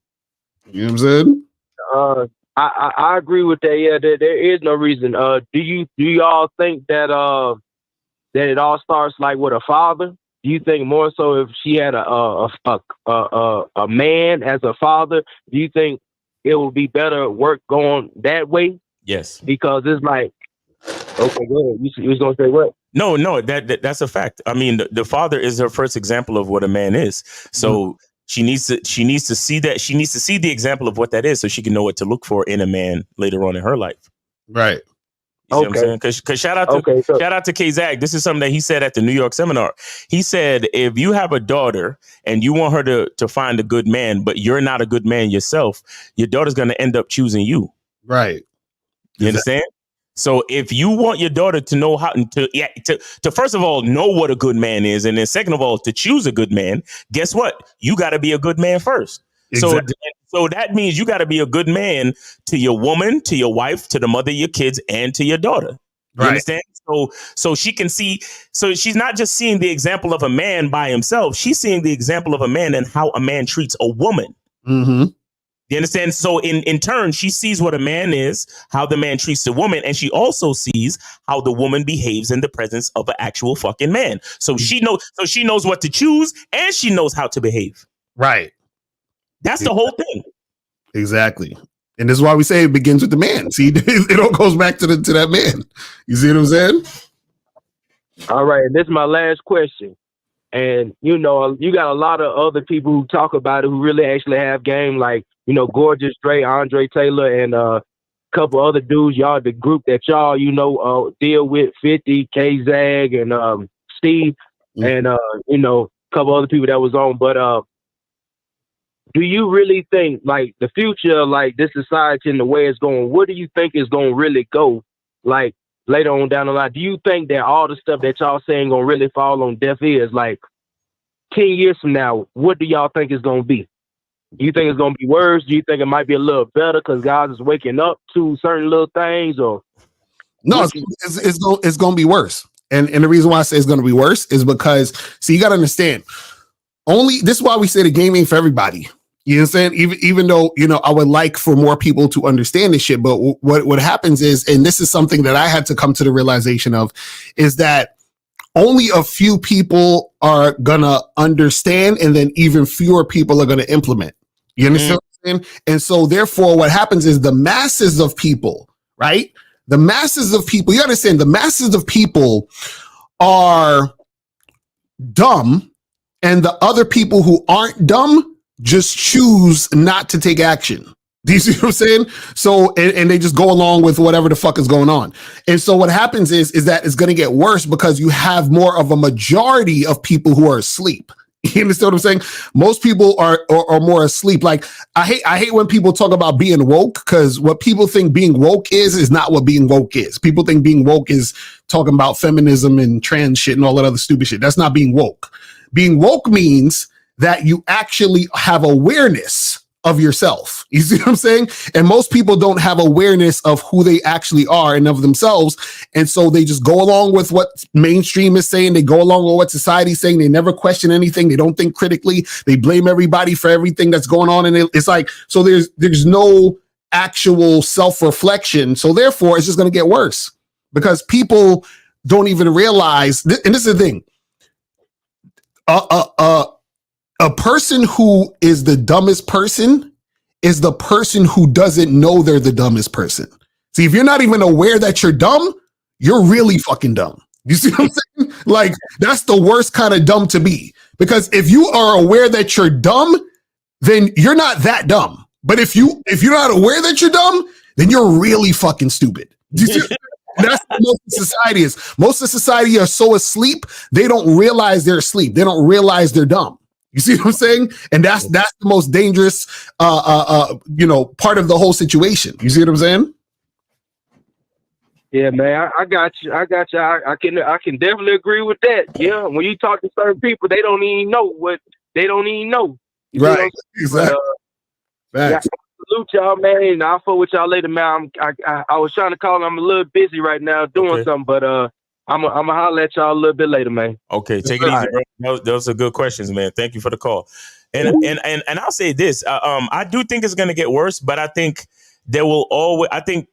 You know what I'm saying? I agree with that. Yeah, there is no reason. Do y'all think that it all starts like with a father? Do you think more so if she had a man as a father? Do you think it would be better work going that way? Yes, because it's like, okay, go ahead. You was gonna say what? No, that's a fact. I mean, the father is her first example of what a man is. So she needs to see that. She needs to see the example of what that is, so she can know what to look for in a man later on in her life. Right. You see what I'm saying? Because shout out to K-Zag. This is something that he said at the New York seminar. He said, if you have a daughter and you want her to find a good man, but you're not a good man yourself, your daughter's going to end up choosing you. Right. You understand? So if you want your daughter to know how to first of all know what a good man is, and then second of all to choose a good man, guess what? You got to be a good man first. Exactly. So that means you got to be a good man to your woman, to your wife, to the mother of your kids, and to your daughter. You understand? So she can see. So she's not just seeing the example of a man by himself. She's seeing the example of a man and how a man treats a woman. Mm-hmm. You understand? So in turn, she sees what a man is, how the man treats the woman, and she also sees how the woman behaves in the presence of an actual fucking man. So she knows what to choose, and she knows how to behave. Right. That's the whole thing. Exactly. And this is why we say it begins with the man. See, it all goes back to that man. You see what I'm saying? All right. And this is my last question. And, you know, you got a lot of other people who talk about it who really actually have game, like, you know, Gorgeous Dre, Andre Taylor, and a couple other dudes. Y'all, the group that y'all, you know, deal with, 50, K-Zag, and Steve, and, you know, a couple other people that was on. But do you really think, like, the future, like, this society and the way it's going, what do you think is going to really go, like, later on down the line? Do you think that all the stuff that y'all saying gonna really fall on deaf ears? Like 10 years from now, what do y'all think is gonna be? Do you think it's gonna be worse? Do you think it might be a little better because guys is waking up to certain little things? Or no, it's gonna be worse. And the reason why I say it's gonna be worse is because, see, you gotta understand. This is why we say the game ain't for everybody. You understand? Even though, you know, I would like for more people to understand this shit, but what happens is, and this is something that I had to come to the realization of, is that only a few people are gonna understand, and then even fewer people are gonna implement. You understand what I'm saying? And so therefore what happens is the masses of people, right? The masses of people, you understand, the masses of people are dumb, and the other people who aren't dumb just choose not to take action. Do you see what I'm saying? So, and they just go along with whatever the fuck is going on. And so what happens is that it's going to get worse because you have more of a majority of people who are asleep. You understand what I'm saying? Most people are more asleep. Like I hate when people talk about being woke, because what people think being woke is not what being woke is. People think being woke is talking about feminism and trans shit and all that other stupid shit. That's not being woke. Being woke means that you actually have awareness of yourself. You see what I'm saying? And most people don't have awareness of who they actually are and of themselves. And so they just go along with what mainstream is saying. They go along with what society's saying. They never question anything. They don't think critically. They blame everybody for everything that's going on. And it's like, so there's no actual self-reflection. So therefore it's just going to get worse, because people don't even realize, and this is the thing, a person who is the dumbest person is the person who doesn't know they're the dumbest person. See, if you're not even aware that you're dumb, you're really fucking dumb. You see what I'm saying? Like, that's the worst kind of dumb to be. Because if you are aware that you're dumb, then you're not that dumb. But if you're not aware that you're dumb, then you're really fucking stupid. You see? That's what most of society is. Most of society are so asleep, they don't realize they're asleep. They don't realize they're dumb. You see what I'm saying? And that's the most dangerous, part of the whole situation. You see what I'm saying? Yeah, man, I got you. I can definitely agree with that. Yeah, when you talk to certain people, they don't even know what they don't even know. You right? Exactly. Yeah, salute y'all, man. I'll fuck with y'all later, man. I was trying to call. I'm a little busy right now doing something, but I'm gonna holler at y'all a little bit later, man. Okay, take it easy, bro. Those are good questions, man. Thank you for the call. And I'll say this: I do think it's gonna get worse, but I think there will always. I think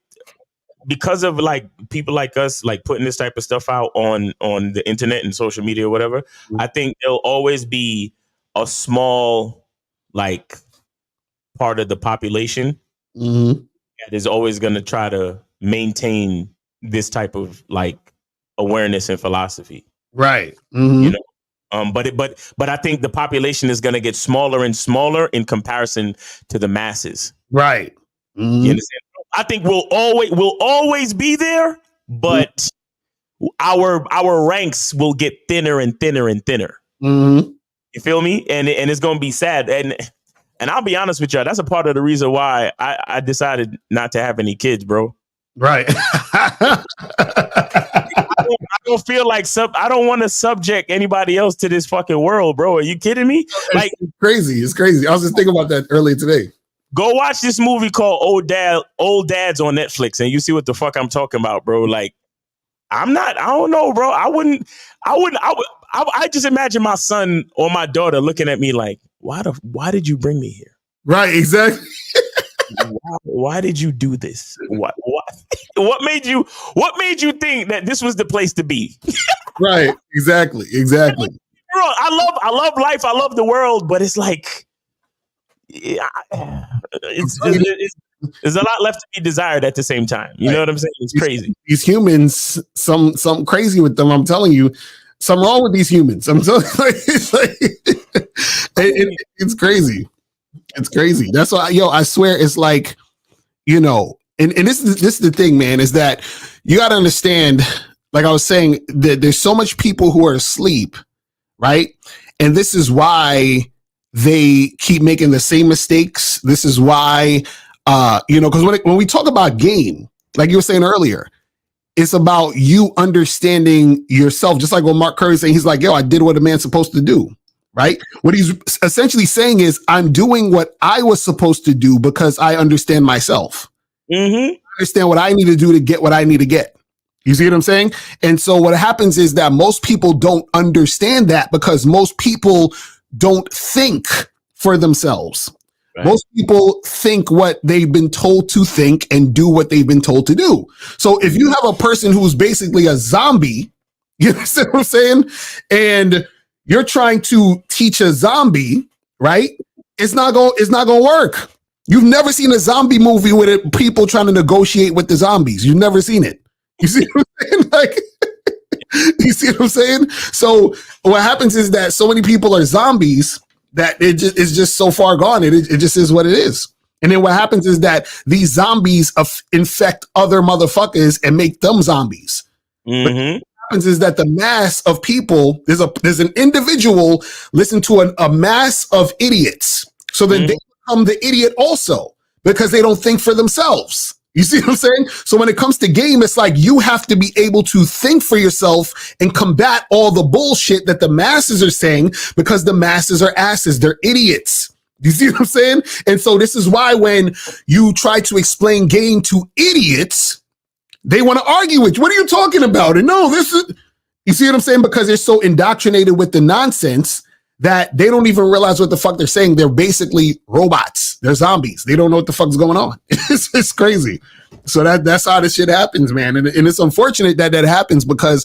because of like people like us, like putting this type of stuff out on the internet and social media or whatever, I think there'll always be a small like part of the population that is always gonna try to maintain this type of like awareness and philosophy, right? You know, but I think the population is going to get smaller and smaller in comparison to the masses, right? You understand? I think we'll always be there, but our ranks will get thinner and thinner and thinner. You feel me? And it's going to be sad. And I'll be honest with y'all, that's a part of the reason why I decided not to have any kids, bro. Right. I don't feel like I don't want to subject anybody else to this fucking world, bro. Are you kidding me? Like, it's crazy. It's crazy. I was just thinking about that earlier today. Go watch this movie called Old Dads on Netflix, and you see what the fuck I'm talking about, bro. Like, I don't know, bro. I just imagine my son or my daughter looking at me like, why did you bring me here? Right. Exactly. Why did you do this? What made you think that this was the place to be? Right. Exactly. Bro, I love life. I love the world, but it's like there's a lot left to be desired at the same time. You know what I'm saying? It's crazy. These humans, some crazy with them. I'm telling you, something wrong with these humans. I'm telling you, it's crazy. It's crazy. That's why, I swear it's like, and this is the thing, man, is that you got to understand, like I was saying, that there's so much people who are asleep, right? And this is why they keep making the same mistakes. This is why, because when we talk about game, like you were saying earlier, it's about you understanding yourself. Just like what Mark Curry saying, he's like, I did what a man's supposed to do. Right? What he's essentially saying is, I'm doing what I was supposed to do because I understand myself. I understand what I need to do to get what I need to get. You see what I'm saying? And so what happens is that most people don't understand that because most people don't think for themselves. Right. Most people think what they've been told to think and do what they've been told to do. So if you have a person who's basically a zombie, you understand what I'm saying? And you're trying to teach a zombie, right? It's not going to work. You've never seen a zombie movie with people trying to negotiate with the zombies. You've never seen it. You see what I'm saying? Like, you see what I'm saying? So what happens is that so many people are zombies that it's just so far gone. It just is what it is. And then what happens is that these zombies infect other motherfuckers and make them zombies. But happens is that the mass of people, there's an individual listen to a mass of idiots. So then they become the idiot also because they don't think for themselves. You see what I'm saying? So when it comes to game, it's like you have to be able to think for yourself and combat all the bullshit that the masses are saying because the masses are asses. They're idiots. You see what I'm saying? And so this is why when you try to explain game to idiots, they want to argue with you. What are you talking about? And no, this is, you see what I'm saying? Because they're so indoctrinated with the nonsense that they don't even realize what the fuck they're saying. They're basically robots. They're zombies. They don't know what the fuck's going on. It's crazy. So that's how this shit happens, man. And it's unfortunate that happens because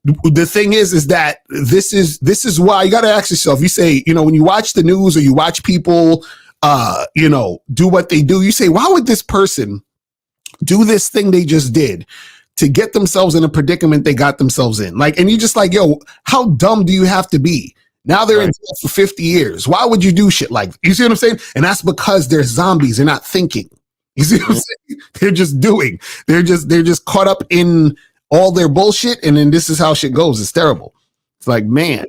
the thing is that this is why you got to ask yourself. You say, when you watch the news or you watch people, do what they do, you say, why would this person do this thing they just did to get themselves in a predicament they got themselves in? Like, and you just like, yo, how dumb do you have to be? Now they're in jail for 50 years. Why would you do shit like, you see what I'm saying? And that's because they're zombies. They're not thinking. You see what I'm saying? They're just doing. They're just caught up in all their bullshit. And then this is how shit goes. It's terrible. It's like, man.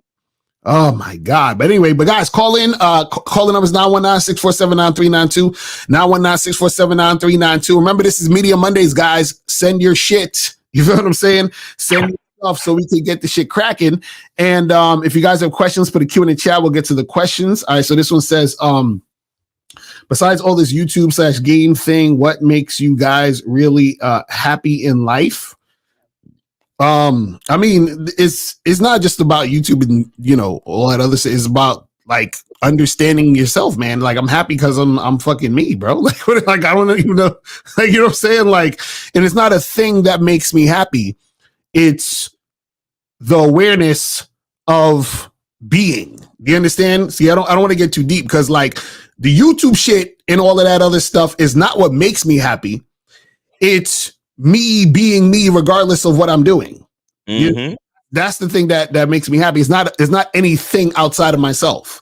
Oh my God. But anyway, guys, call in. Calling number is 919-647-9392. 919-647-9392. Remember, this is Media Mondays, guys. Send your shit. You feel what I'm saying? Send your stuff so we can get the shit cracking. And if you guys have questions, put a Q in the chat. We'll get to the questions. All right. So this one says, besides all this YouTube / game thing, what makes you guys really happy in life? I mean, it's not just about YouTube and all that other shit. It's about like understanding yourself, man. Like I'm happy because I'm fucking me, bro. Like I don't even know, like you know what I'm saying? Like, and it's not a thing that makes me happy. It's the awareness of being. Do you understand? See, I don't want to get too deep because like the YouTube shit and all of that other stuff is not what makes me happy. It's me being me regardless of what I'm doing. That's the thing that makes me happy. It's not anything outside of myself.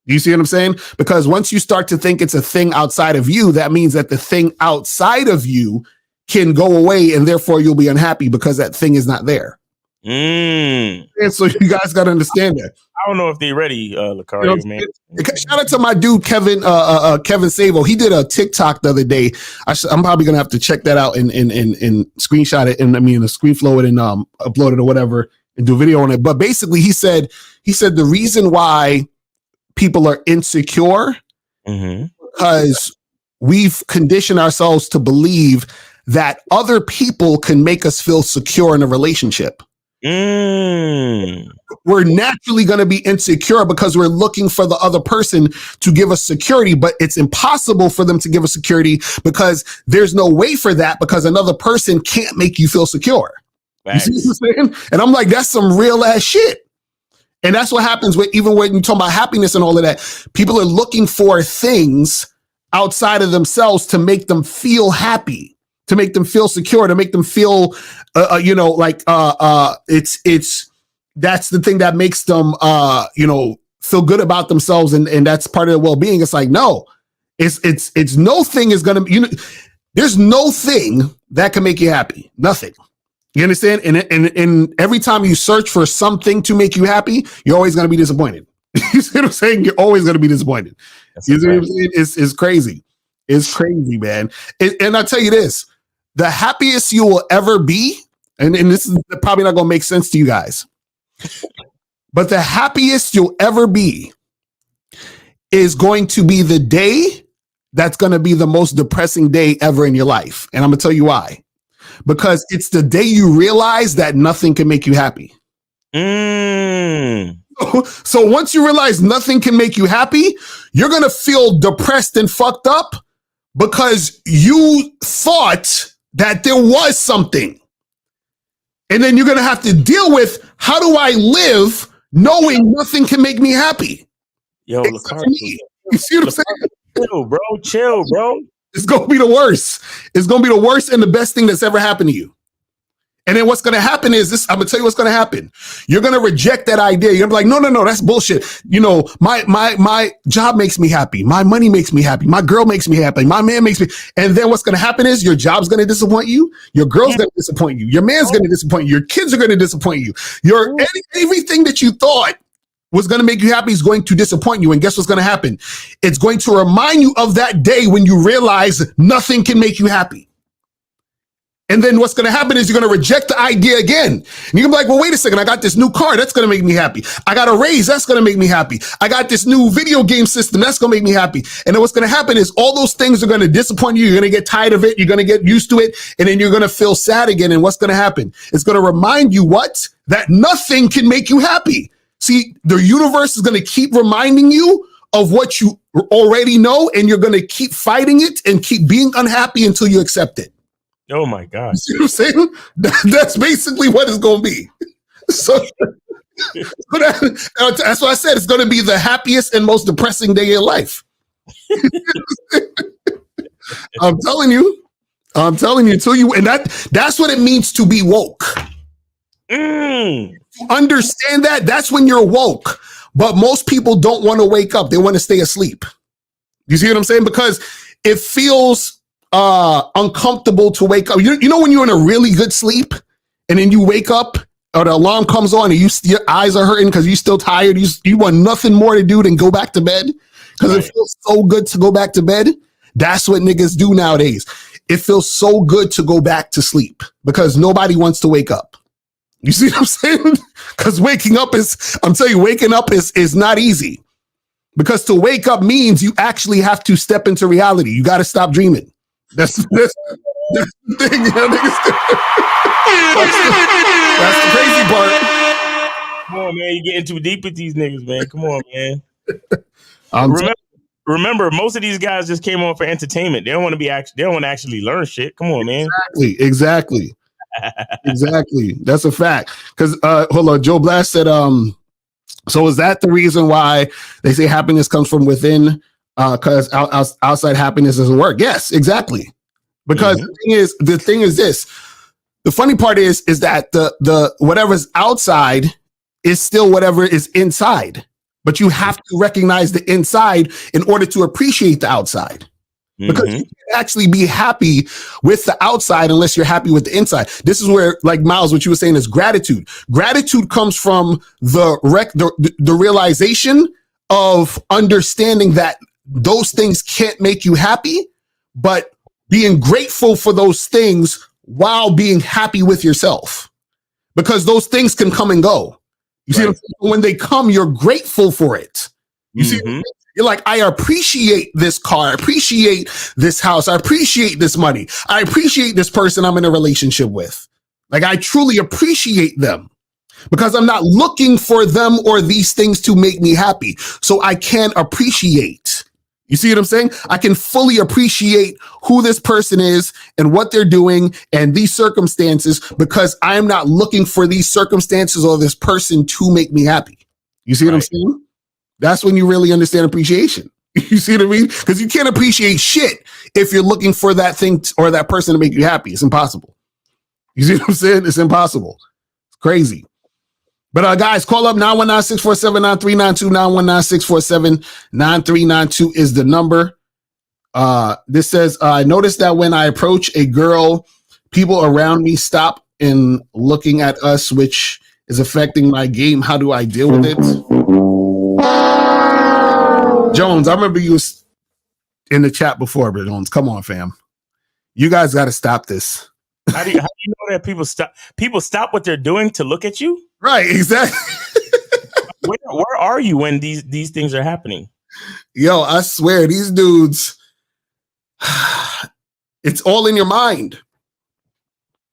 You see what I'm saying? Because once you start to think it's a thing outside of you, that means that the thing outside of you can go away and therefore you'll be unhappy because that thing is not there. And so you guys got to understand that. I don't know if they're ready, Lucario, man. Shout out to my dude, Kevin Savo. He did a TikTok the other day. I'm probably going to have to check that out and screenshot it. And a screen flow it and upload it or whatever and do a video on it. But basically he said the reason why people are insecure because we've conditioned ourselves to believe that other people can make us feel secure in a relationship. We're naturally going to be insecure because we're looking for the other person to give us security, but it's impossible for them to give us security because there's no way for that because another person can't make you feel secure. Thanks. You see what I'm saying? And I'm like, that's some real ass shit. And that's what happens even when you talk about happiness and all of that. People are looking for things outside of themselves to make them feel happy, to make them feel secure, to make them feel, it's that's the thing that makes them, feel good about themselves. And that's part of their well-being. It's like, no, it's no thing is going to, there's no thing that can make you happy. Nothing. You understand? And every time you search for something to make you happy, you're always going to be disappointed. You see what I'm saying? You're always going to be disappointed. You see what I'm saying? It's crazy. It's crazy, man. And I'll tell you this, the happiest you will ever be, and this is probably not going to make sense to you guys, but the happiest you'll ever be is going to be the day that's going to be the most depressing day ever in your life. And I'm going to tell you why. Because it's the day you realize that nothing can make you happy. So once you realize nothing can make you happy, you're going to feel depressed and fucked up because you thought that there was something. And then you're going to have to deal with, how do I live knowing nothing can make me happy? Yo, you see what I'm saying? Chill, bro. It's going to be the worst. It's going to be the worst and the best thing that's ever happened to you. And then what's going to happen is this. I'm going to tell you what's going to happen. You're going to reject that idea. You're going to be like, no, that's bullshit. You know, my job makes me happy. My money makes me happy. My girl makes me happy. My man makes me. And then what's going to happen is your job's going to disappoint you. Your girl's going to disappoint you. Your man's going to disappoint you. Your kids are going to disappoint you. Everything that you thought was going to make you happy is going to disappoint you. And guess what's going to happen? It's going to remind you of that day when you realize nothing can make you happy. And then what's going to happen is you're going to reject the idea again. And you're going to be like, well, wait a second. I got this new car. That's going to make me happy. I got a raise. That's going to make me happy. I got this new video game system. That's going to make me happy. And then what's going to happen is all those things are going to disappoint you. You're going to get tired of it. You're going to get used to it. And then you're going to feel sad again. And what's going to happen? It's going to remind you what? That nothing can make you happy. See, the universe is going to keep reminding you of what you already know. And you're going to keep fighting it and keep being unhappy until you accept it. Oh my God. You see what I'm saying? That's basically what it's going to be. So that's why I said it's going to be the happiest and most depressing day of your life. I'm telling you until you, and that's what it means to be woke. To understand that's when you're woke. But most people don't want to wake up. They want to stay asleep. You see what I'm saying? Because it feels uncomfortable to wake up. You know when you're in a really good sleep and then you wake up or the alarm comes on and your eyes are hurting because you're still tired. You want nothing more to do than go back to bed because it feels so good to go back to bed. That's what niggas do nowadays. It feels so good to go back to sleep because nobody wants to wake up. You see what I'm saying? Because waking up is not easy. Because to wake up means you actually have to step into reality. You got to stop dreaming. That's the thing. That's the crazy part. Come on, man. You're getting too deep with these niggas, man. Come on, man. Remember, most of these guys just came on for entertainment. They don't want to they don't want to actually learn shit. Come on, man. Exactly. That's a fact. Because hold on, Joe Blast said, so is that the reason why they say happiness comes from within? Because outside happiness doesn't work. Yes, exactly. Because the thing is this. The funny part is that the whatever's outside is still whatever is inside. But you have to recognize the inside in order to appreciate the outside. Because you can't actually be happy with the outside unless you're happy with the inside. This is where, like Miles, what you were saying is gratitude. Gratitude comes from the realization of understanding that those things can't make you happy, but being grateful for those things while being happy with yourself. Because those things can come and go. You see what I'm saying? When they come, you're grateful for it. You see what I'm saying? You're like, I appreciate this car. I appreciate this house. I appreciate this money. I appreciate this person I'm in a relationship with. Like, I truly appreciate them because I'm not looking for them or these things to make me happy. So I can appreciate. You see what I'm saying? I can fully appreciate who this person is and what they're doing and these circumstances because I am not looking for these circumstances or this person to make me happy. You see what I'm saying? That's when you really understand appreciation. You see what I mean? Because you can't appreciate shit if you're looking for that thing or that person to make you happy. It's impossible. You see what I'm saying? It's impossible. It's crazy. But guys, call up 919-647-9392, 919-647-9392 is the number. This says, I noticed that when I approach a girl, people around me stop and looking at us, which is affecting my game. How do I deal with it? Jones, I remember you was in the chat before, but Jones, come on, fam. You guys got to stop this. How do you know that people stop what they're doing to look at you? Right, exactly. Where are you when these things are happening? Yo, I swear, these dudes, it's all in your mind.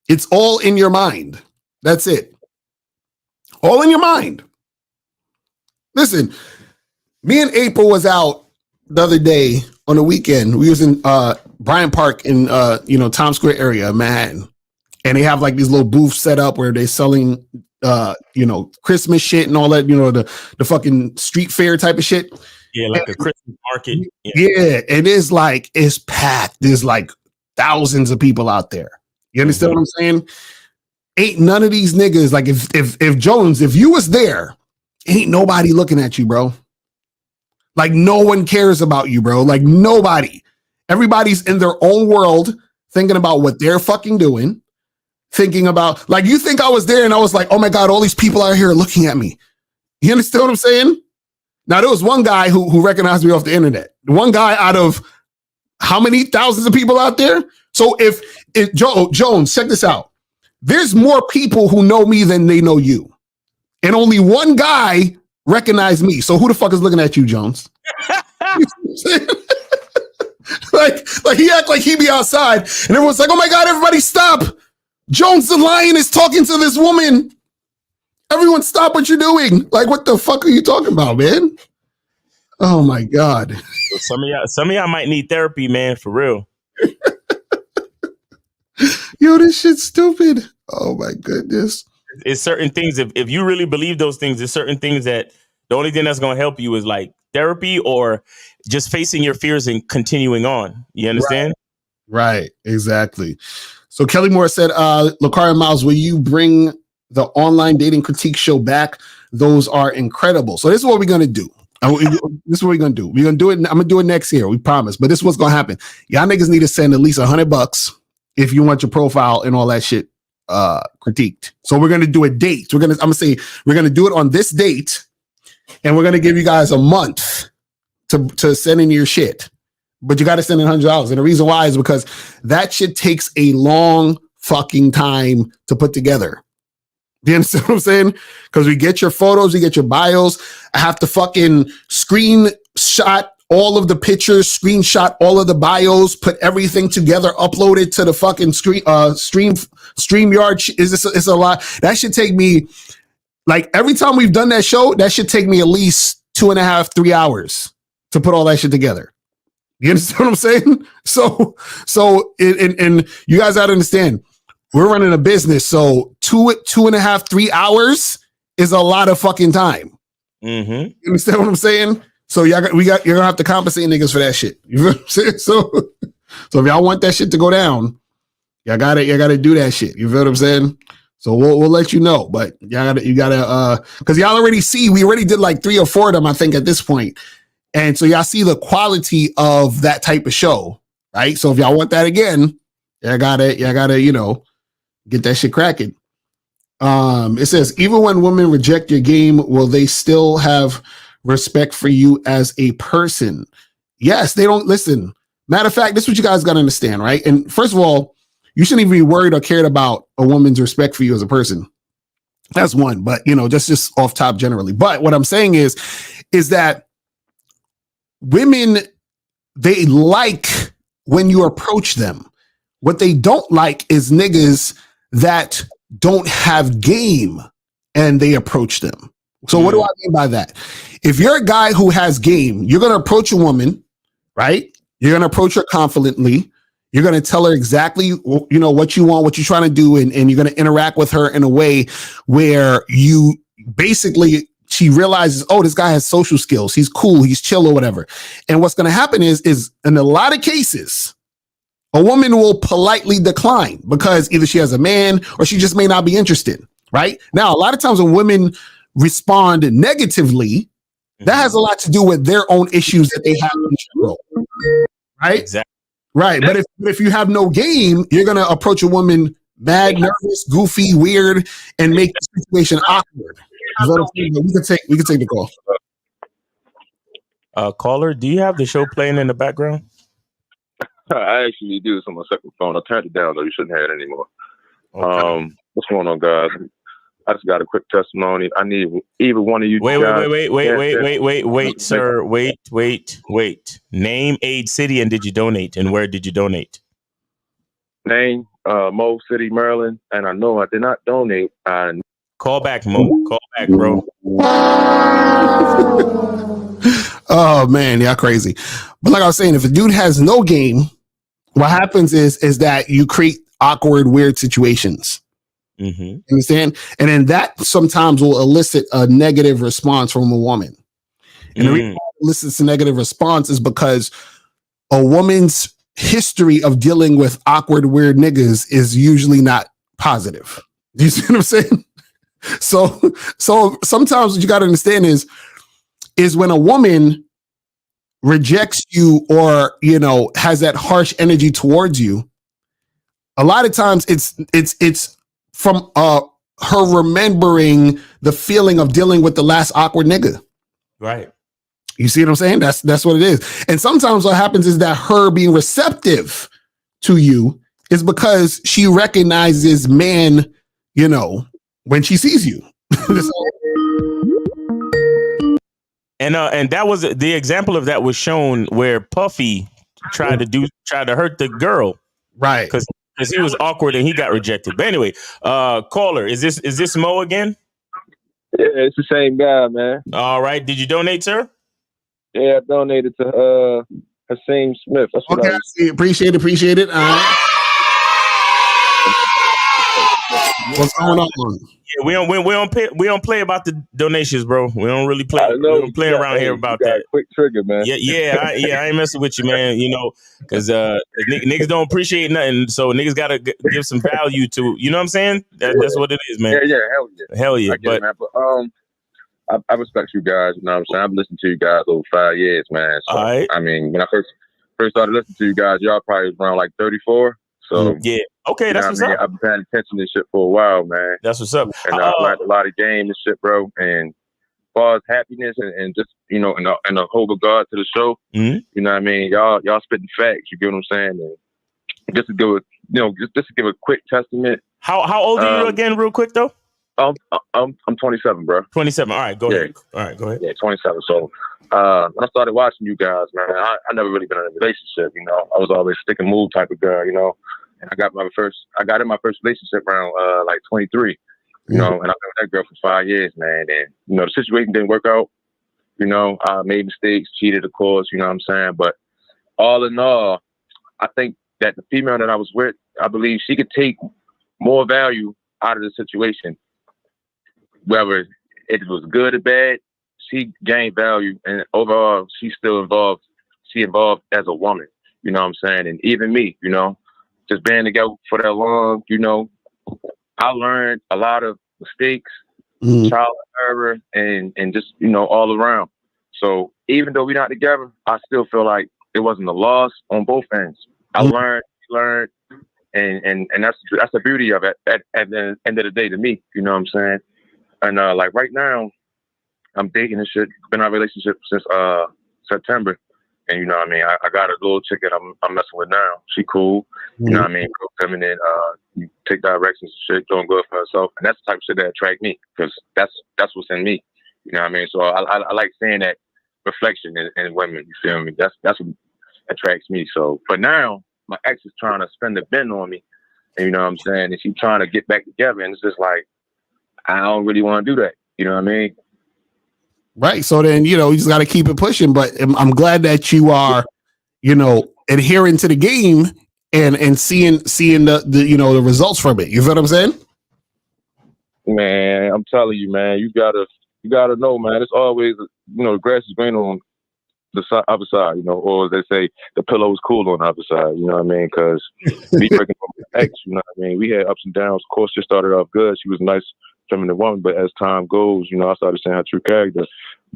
It's all in your mind. That's it. All in your mind. Listen, me and April was out the other day on the weekend. We was in Bryant Park in Times Square area, Manhattan. And they have like these little booths set up where they're selling Christmas shit and all that, the fucking street fair type of shit. Yeah, like a Christmas market. Yeah, it's packed. There's like thousands of people out there. You understand what I'm saying? ain't none of these niggas, like if Jones, if you was there, ain't nobody looking at you, bro. Like no one cares about you, bro. Like nobody. Everybody's in their own world thinking about what they're fucking doing, thinking about, like, you think I was there and I was like, oh my God, all these people out here are looking at me. You understand what I'm saying? Now, there was one guy who recognized me off the internet. One guy out of how many thousands of people out there? So if Jones, check this out. There's more people who know me than they know you. And only one guy recognized me. So who the fuck is looking at you, Jones? like he act like he be outside and everyone's like, oh my God, everybody stop. Jones the Lion is talking to this woman. Everyone stop what you're doing. Like, what the fuck are you talking about, man? Oh my God. Some of y'all might need therapy, man, for real. Yo, this shit's stupid. Oh my goodness. It's certain things. If you really believe those things, there's certain things that the only thing that's going to help you is like therapy or just facing your fears and continuing on. You understand? Right. Exactly. So Kelly Moore said, Lakaria Miles, will you bring the online dating critique show back? Those are incredible. So this is what we're going to do. This is what we're going to do. We're going to do it. I'm going to do it next year. We promise. But this is what's going to happen. Y'all niggas need to send at least $100 if you want your profile and all that shit critiqued. So we're going to do a date. I'm going to say we're going to do it on this date, and we're going to give you guys a month to send in your shit. But you got to send in $100. And the reason why is because that shit takes a long fucking time to put together. Do you understand what I'm saying? Because we get your photos, we get your bios. I have to fucking screenshot all of the pictures, screenshot all of the bios, put everything together, upload it to the fucking StreamYard. It's a lot. That should take me, like, every time we've done that show, that should take me at least 2.5, 3 hours to put all that shit together. You understand what I'm saying? So and you guys gotta understand, we're running a business, so 2.5, 3 hours is a lot of fucking time. Mm-hmm. You understand what I'm saying? So you're gonna have to compensate niggas for that shit. You know what I'm saying? So if y'all want that shit to go down, y'all gotta do that shit. You feel what I'm saying? So we'll let you know, but you gotta because y'all already see, we already did like 3 or 4 of them, I think, at this point. And so y'all see the quality of that type of show, right? So if y'all want that again, y'all gotta, get that shit cracking. It says, even when women reject your game, will they still have respect for you as a person? Yes, they don't. Listen, matter of fact, this is what you guys gotta understand, right? And first of all, you shouldn't even be worried or cared about a woman's respect for you as a person. That's one, but just off top generally. But what I'm saying is that women, they like when you approach them. What they don't like is niggas that don't have game and they approach them. So what do I mean by that? If you're a guy who has game, you're going to approach a woman, right? You're going to approach her confidently. You're going to tell her exactly, what you want, what you're trying to do. And you're going to interact with her in a way where you basically, she realizes, oh, this guy has social skills. He's cool. He's chill or whatever. And what's going to happen is in a lot of cases, a woman will politely decline because either she has a man or she just may not be interested, right? Now, a lot of times when women respond negatively, that has a lot to do with their own issues that they have in general, right? Exactly. Right. But if you have no game, you're going to approach a woman mad, nervous, goofy, weird, and make the situation awkward. We can take the call. Caller, do you have the show playing in the background? I actually do. It's on my second phone. I turned it down though. You shouldn't have it anymore. Okay. What's going on, guys? I just got a quick testimony. I need either one of you. Wait, sir. Wait. Name, age, city, and did you donate? And where did you donate? Name, Mo City, Maryland. And I know I did not donate. Call back, Mo. Call back, bro. Oh man, y'all crazy. But like I was saying, if a dude has no game, what happens is that you create awkward, weird situations. Mm-hmm. You understand? And then that sometimes will elicit a negative response from a woman. And the reason why it elicits a negative response is because a woman's history of dealing with awkward, weird niggas is usually not positive. Do you see what I'm saying? So sometimes what you got to understand is when a woman rejects you or, has that harsh energy towards you, a lot of times it's from her remembering the feeling of dealing with the last awkward nigga. Right. You see what I'm saying? That's what it is. And sometimes what happens is that her being receptive to you is because she recognizes man, when she sees you. And that was the example of that was shown where Puffy tried to hurt the girl. Right. Because he was awkward and he got rejected. But anyway, caller, is this Mo again? Yeah, it's the same guy, man. All right. Did you donate, sir? Yeah, I donated to Hakeem Smith. That's what okay, I see. Appreciate it. What's going on? Yeah, we don't play about the donations, bro. We don't really play. We don't play around here about that. Quick trigger, man. I ain't messing with you, man. Because niggas don't appreciate nothing, so niggas gotta give some value to. You know what I'm saying? That's what it is, man. Yeah, hell yeah. I get it, man. But I respect you guys. You know what I'm saying? I've listened to you guys over 5 years, man. So, all right. I mean, when I first started listening to you guys, y'all probably was around like 34. So yeah, okay, that's what's up. I've been paying attention to this shit for a while, man. That's what's up. And I learned a lot of game and shit, bro. And as far as happiness and just and the whole regard to the show, mm-hmm. You know what I mean? Y'all spitting facts. You get what I'm saying? And just to give a quick testament. How old are you again, real quick though? I'm 27, bro. 27. All right, go ahead. All right, go ahead. Yeah, 27. So when I started watching you guys, man, I never really been in a relationship. I was always stick and move type of guy. And I got in my first relationship around like 23. And I've been with that girl for 5 years, man. And the situation didn't work out. I made mistakes, cheated, of course. You know what I'm saying? But all in all, I think that the female that I was with, I believe she could take more value out of the situation. Whether it was good or bad, she gained value, and overall, she's still involved. She involved as a woman, you know what I'm saying? And even me, just being together for that long, I learned a lot of mistakes, trial and error, and just, all around. So even though we're not together, I still feel like it wasn't a loss on both ends. I learned, and that's the beauty of it at the end of the day to me, you know what I'm saying? And like right now, I'm dating and shit. Been in a relationship since September, and you know what I mean. I got a little chick that I'm messing with now. She cool, you know what I mean. Real feminine, take directions and shit, doing good for herself, and that's the type of shit that attract me because that's what's in me. You know what I mean. So I like seeing that reflection in women. You feel me? That's what attracts me. So, but now my ex is trying to spend the bin on me, and you know what I'm saying. And she's trying to get back together, and it's just like, I don't really want to do that. You know what I mean? Right. So then, you just got to keep it pushing. But I'm glad that you are, adhering to the game and seeing the the results from it. You feel what I'm saying? Man, I'm telling you, man, you gotta know, man. It's always, the grass is green on the other side, or as they say, the pillow is cool on the other side. You know what I mean? Because me breaking up with my ex, you know what I mean? We had ups and downs. Of course, she started off good. She was a nice feminine woman, but as time goes, I started seeing her true character,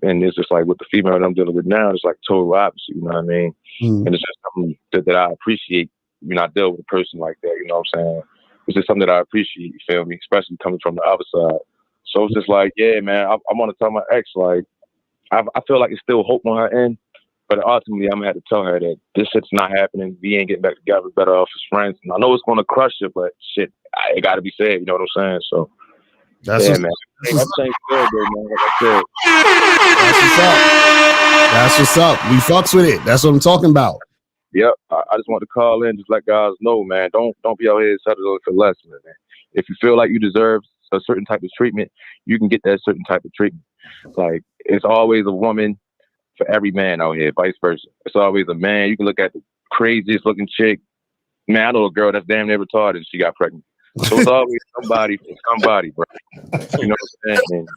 and it's just like with the female that I'm dealing with now, it's like total opposite. You know what I mean? And it's just something that I appreciate when I deal with a person like that. You know what I'm saying? It's just something that I appreciate. You feel me? Especially coming from the other side. So it's just like, yeah, man, I want to tell my ex, like, I feel like it's still hope on her end, but ultimately I'm gonna have to tell her that this shit's not happening. We ain't getting back together. Better off as friends. And I know it's gonna crush her, but shit, it got to be said. You know what I'm saying? So. That's man. Everything's good, though, man. Like I said. That's what's up. We fucks with it. That's what I'm talking about. Yep. I just want to call in, just let guys know, man. Don't be out here settling for less, man. If you feel like you deserve a certain type of treatment, you can get that certain type of treatment. Like, it's always a woman for every man out here, vice versa. It's always a man. You can look at the craziest looking chick. Man, I know a girl that's damn near retarded and she got pregnant. So it's always somebody for somebody, bro. You know what I'm saying?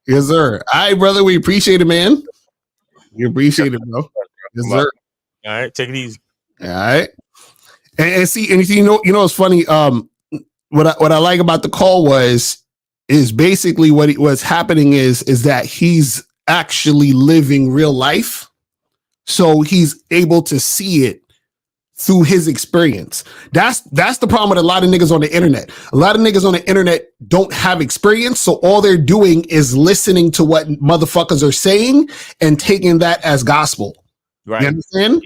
Yes, sir. All right, brother. We appreciate it, man. We appreciate it, bro. Yes, sir. All right, take it easy. All right. And see, and you know, it's funny. what I like about the call is basically what's happening is that he's actually living real life. So he's able to see it through his experience. That's the problem with a lot of niggas on the internet. A lot of niggas on the internet don't have experience, so all they're doing is listening to what motherfuckers are saying and taking that as gospel. Right. You understand?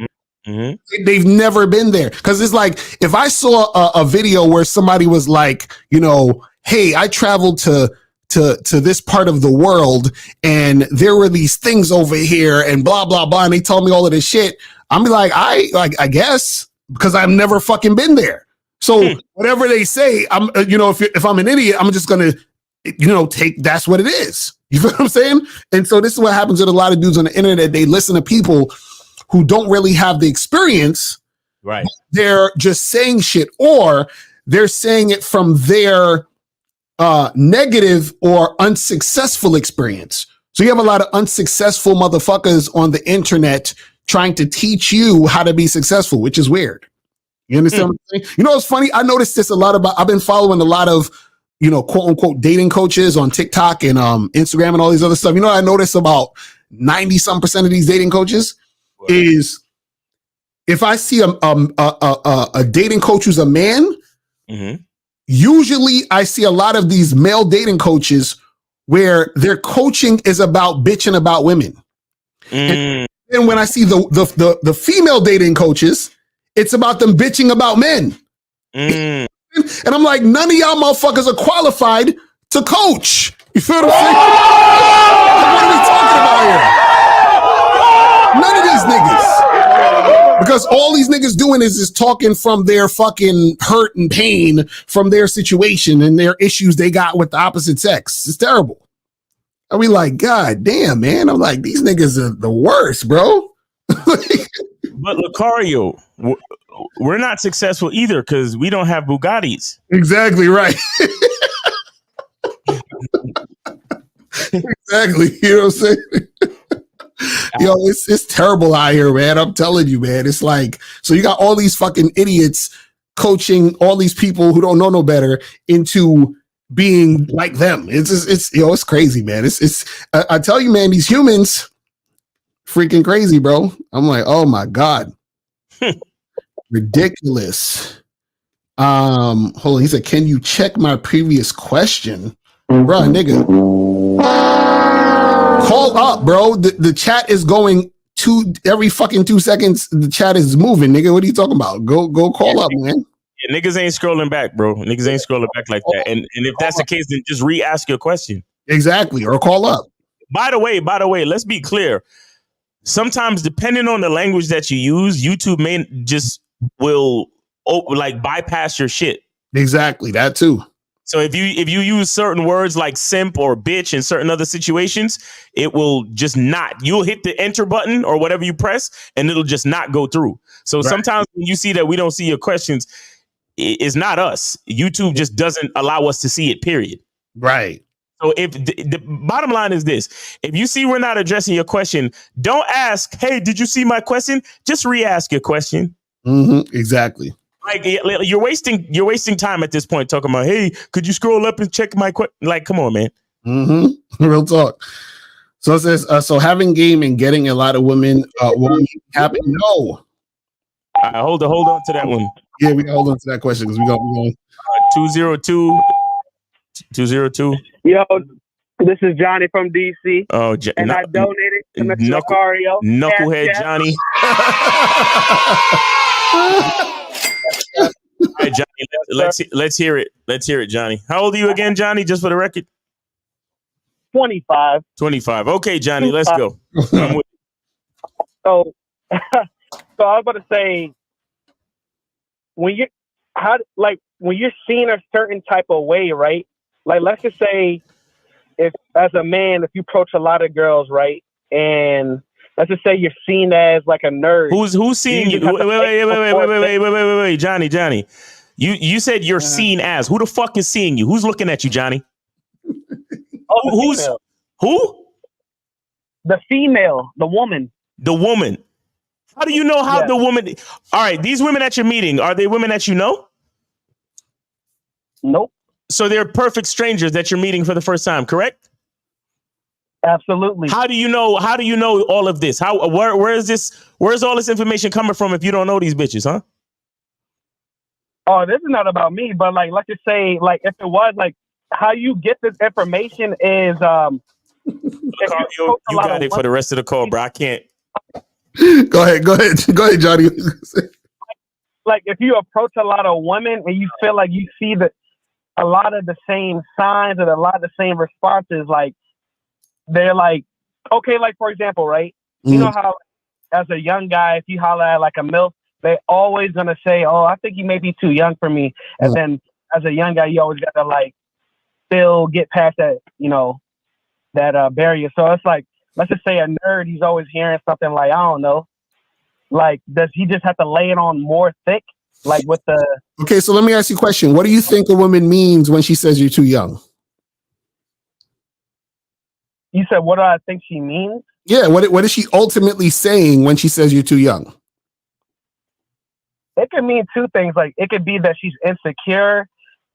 Mm-hmm. They've never been there. Because it's like, if I saw a video where somebody was like, you know, hey, I traveled to this part of the world and there were these things over here and blah, blah, blah, and they told me all of this shit, I'm be like, I guess, because I've never fucking been there. So whatever they say, I'm, if I'm an idiot, I'm just gonna, take, that's what it is. You feel what I'm saying? And so this is what happens with a lot of dudes on the internet. They listen to people who don't really have the experience. Right. They're just saying shit, or they're saying it from their negative or unsuccessful experience. So you have a lot of unsuccessful motherfuckers on the internet trying to teach you how to be successful, which is weird. You understand what I'm saying? You know what's funny? I noticed this a lot I've been following a lot of, quote unquote dating coaches on TikTok and Instagram and all these other stuff. You know what I noticed about 90% of these dating coaches is if I see a dating coach who's a man, usually I see a lot of these male dating coaches where their coaching is about bitching about women. And when I see the female dating coaches, it's about them bitching about men. And I'm like, none of y'all motherfuckers are qualified to coach. You feel what I'm saying? What are we talking about here? None of these niggas. Because all these niggas doing is talking from their fucking hurt and pain from their situation and their issues they got with the opposite sex. It's terrible. I mean, like, God damn, man. I'm like, these niggas are the worst, bro. But Lucario, we're not successful either because we don't have Bugattis. Exactly right. Exactly. You know what I'm saying? Yo, it's terrible out here, man. I'm telling you, man. It's like, so you got all these fucking idiots coaching all these people who don't know no better into being like them. It's crazy, man. I tell you, man, these humans freaking crazy, bro. I'm like, oh my God. Ridiculous. Hold on. He said, can you check my previous question? Bro, nigga. Call up, bro. The chat is going every fucking 2 seconds. The chat is moving, nigga. What are you talking about? Go call up, man. Yeah, niggas ain't scrolling back, bro. Niggas ain't scrolling back like that. And if that's the case, then just re-ask your question. Exactly. Or call up. By the way, let's be clear. Sometimes, depending on the language that you use, YouTube will bypass your shit. Exactly. That too. So if you use certain words like simp or bitch in certain other situations, it will just not. You'll hit the enter button or whatever you press, and it'll just not go through. So sometimes when you see that we don't see your questions, it's not us. YouTube just doesn't allow us to see it, period. Right. So if the bottom line is this, if you see we're not addressing your question, don't ask, hey, did you see my question? Just re-ask your question. Exactly. Like you're wasting time at this point talking about, hey, could you scroll up and check my question? Like, come on, man. Real talk. So it says, so having game and getting a lot of women won't happen. No. Hold on to that one. Yeah, we can hold on to that question because we going 202. Yo, this is Johnny from DC. Oh, and I donated to Mr. Lucario. Knucklehead Johnny. All right, Johnny, let's hear it. Let's hear it, Johnny. How old are you again, Johnny? Just for the record. 25. 25. Okay, Johnny, let's go. So I was about to say, when you're seen a certain type of way, right? Like, let's just say, if as a man, if you approach a lot of girls, right, and let's just say you're seen as like a nerd. Who's seeing you? Wait, Johnny. You said you're seen as. Who the fuck is seeing you? Who's looking at you, Johnny? Who? The female, the woman. The woman. How do you know how the woman? All right, these women that you're meeting, are they women that you know? Nope. So they're perfect strangers that you're meeting for the first time, correct? Absolutely. How do you know all of this? Where's all this information coming from if you don't know these bitches, huh? Oh, this is not about me, but like, let's just say, like, if it was, like, how you get this information is, you got it for the rest of the call, bro. I can't. Go ahead, Johnny. Like, if you approach a lot of women and you feel like you see a lot of the same signs and a lot of the same responses, like, they're like, okay, like, for example, right? You know how, as a young guy, if you holler at like a MILF, they always gonna say, "Oh, I think you may be too young for me." And then, as a young guy, you always gotta like still get past that, that barrier. So it's like, let's just say a nerd, he's always hearing something like, I don't know, like, does he just have to lay it on more thick, like with the? Okay, so let me ask you a question. What do you think a woman means when she says you're too young? You said, what do I think she means? Yeah, what is she ultimately saying when she says you're too young? It could mean two things. Like, it could be that she's insecure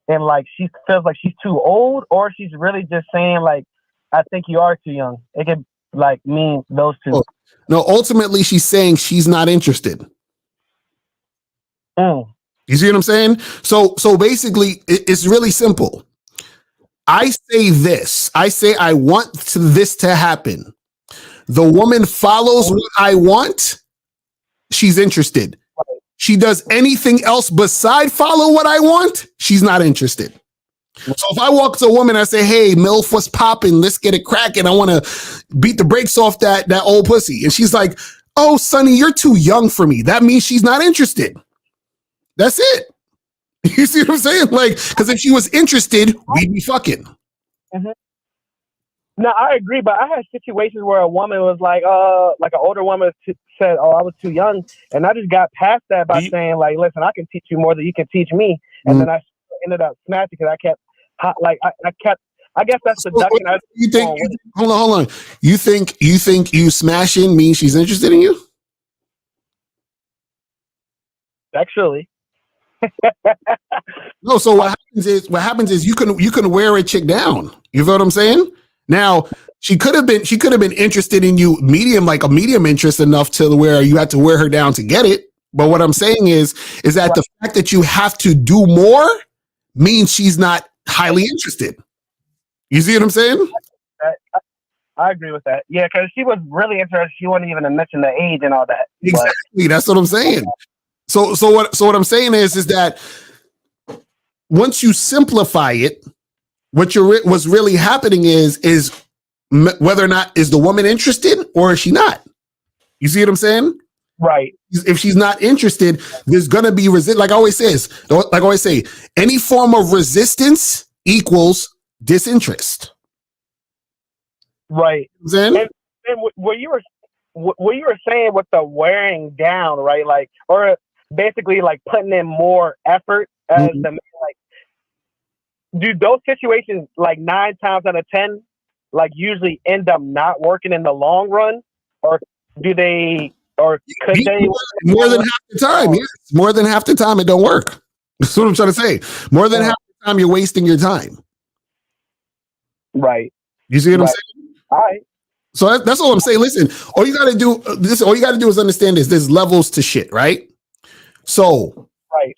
and like she feels like she's too old, or she's really just saying like, I think you are too young. It could like mean those two. No, ultimately she's saying she's not interested. You see what I'm saying? So basically it's really simple. I say this. I say I want this to happen. The woman follows what I want. She's interested. She does anything else beside follow what I want. She's not interested. So if I walk to a woman and I say, "Hey, MILF, what's popping? Let's get it cracking. I want to beat the brakes off that old pussy." And she's like, "Oh, Sonny, you're too young for me." That means she's not interested. That's it. You see what I'm saying? Like, because if she was interested, we'd be fucking. No, I agree, but I had situations where a woman was like an older woman said, "Oh, I was too young," and I just got past that by saying, like, "Listen, I can teach you more than you can teach me," and then I ended up smashing because I kept, I guess that's seduction. You think? Hold on. You think you smashing means she's interested in you? Sexually. No. So what happens is you can wear a chick down. You feel what I'm saying? Now she could have been interested in you like a medium interest enough to where you had to wear her down to get it. But what I'm saying is that the fact that you have to do more means she's not highly interested. You see what I'm saying? I agree with that. Yeah, because she was really interested. She wouldn't even mention the age and all that. Exactly. That's what I'm saying. So what I'm saying is that once you simplify it, what's really happening is whether or not is the woman interested or is she not? You see what I'm saying? Right. If she's not interested, there's gonna be like I always say, any form of resistance equals disinterest. Right. And what you were saying with the wearing down, right? Like, or basically like putting in more effort as the man, like, do those situations like 9 times out of 10 like usually end up not working in the long run, or do they? Or could they? More than half the time, yes. More than half the time, it don't work. That's what I'm trying to say. More than half the time, you're wasting your time. Right. You see what I'm saying? All right. So that's all I'm saying. Listen, all you got to do is understand this. There's levels to shit, right? So, right.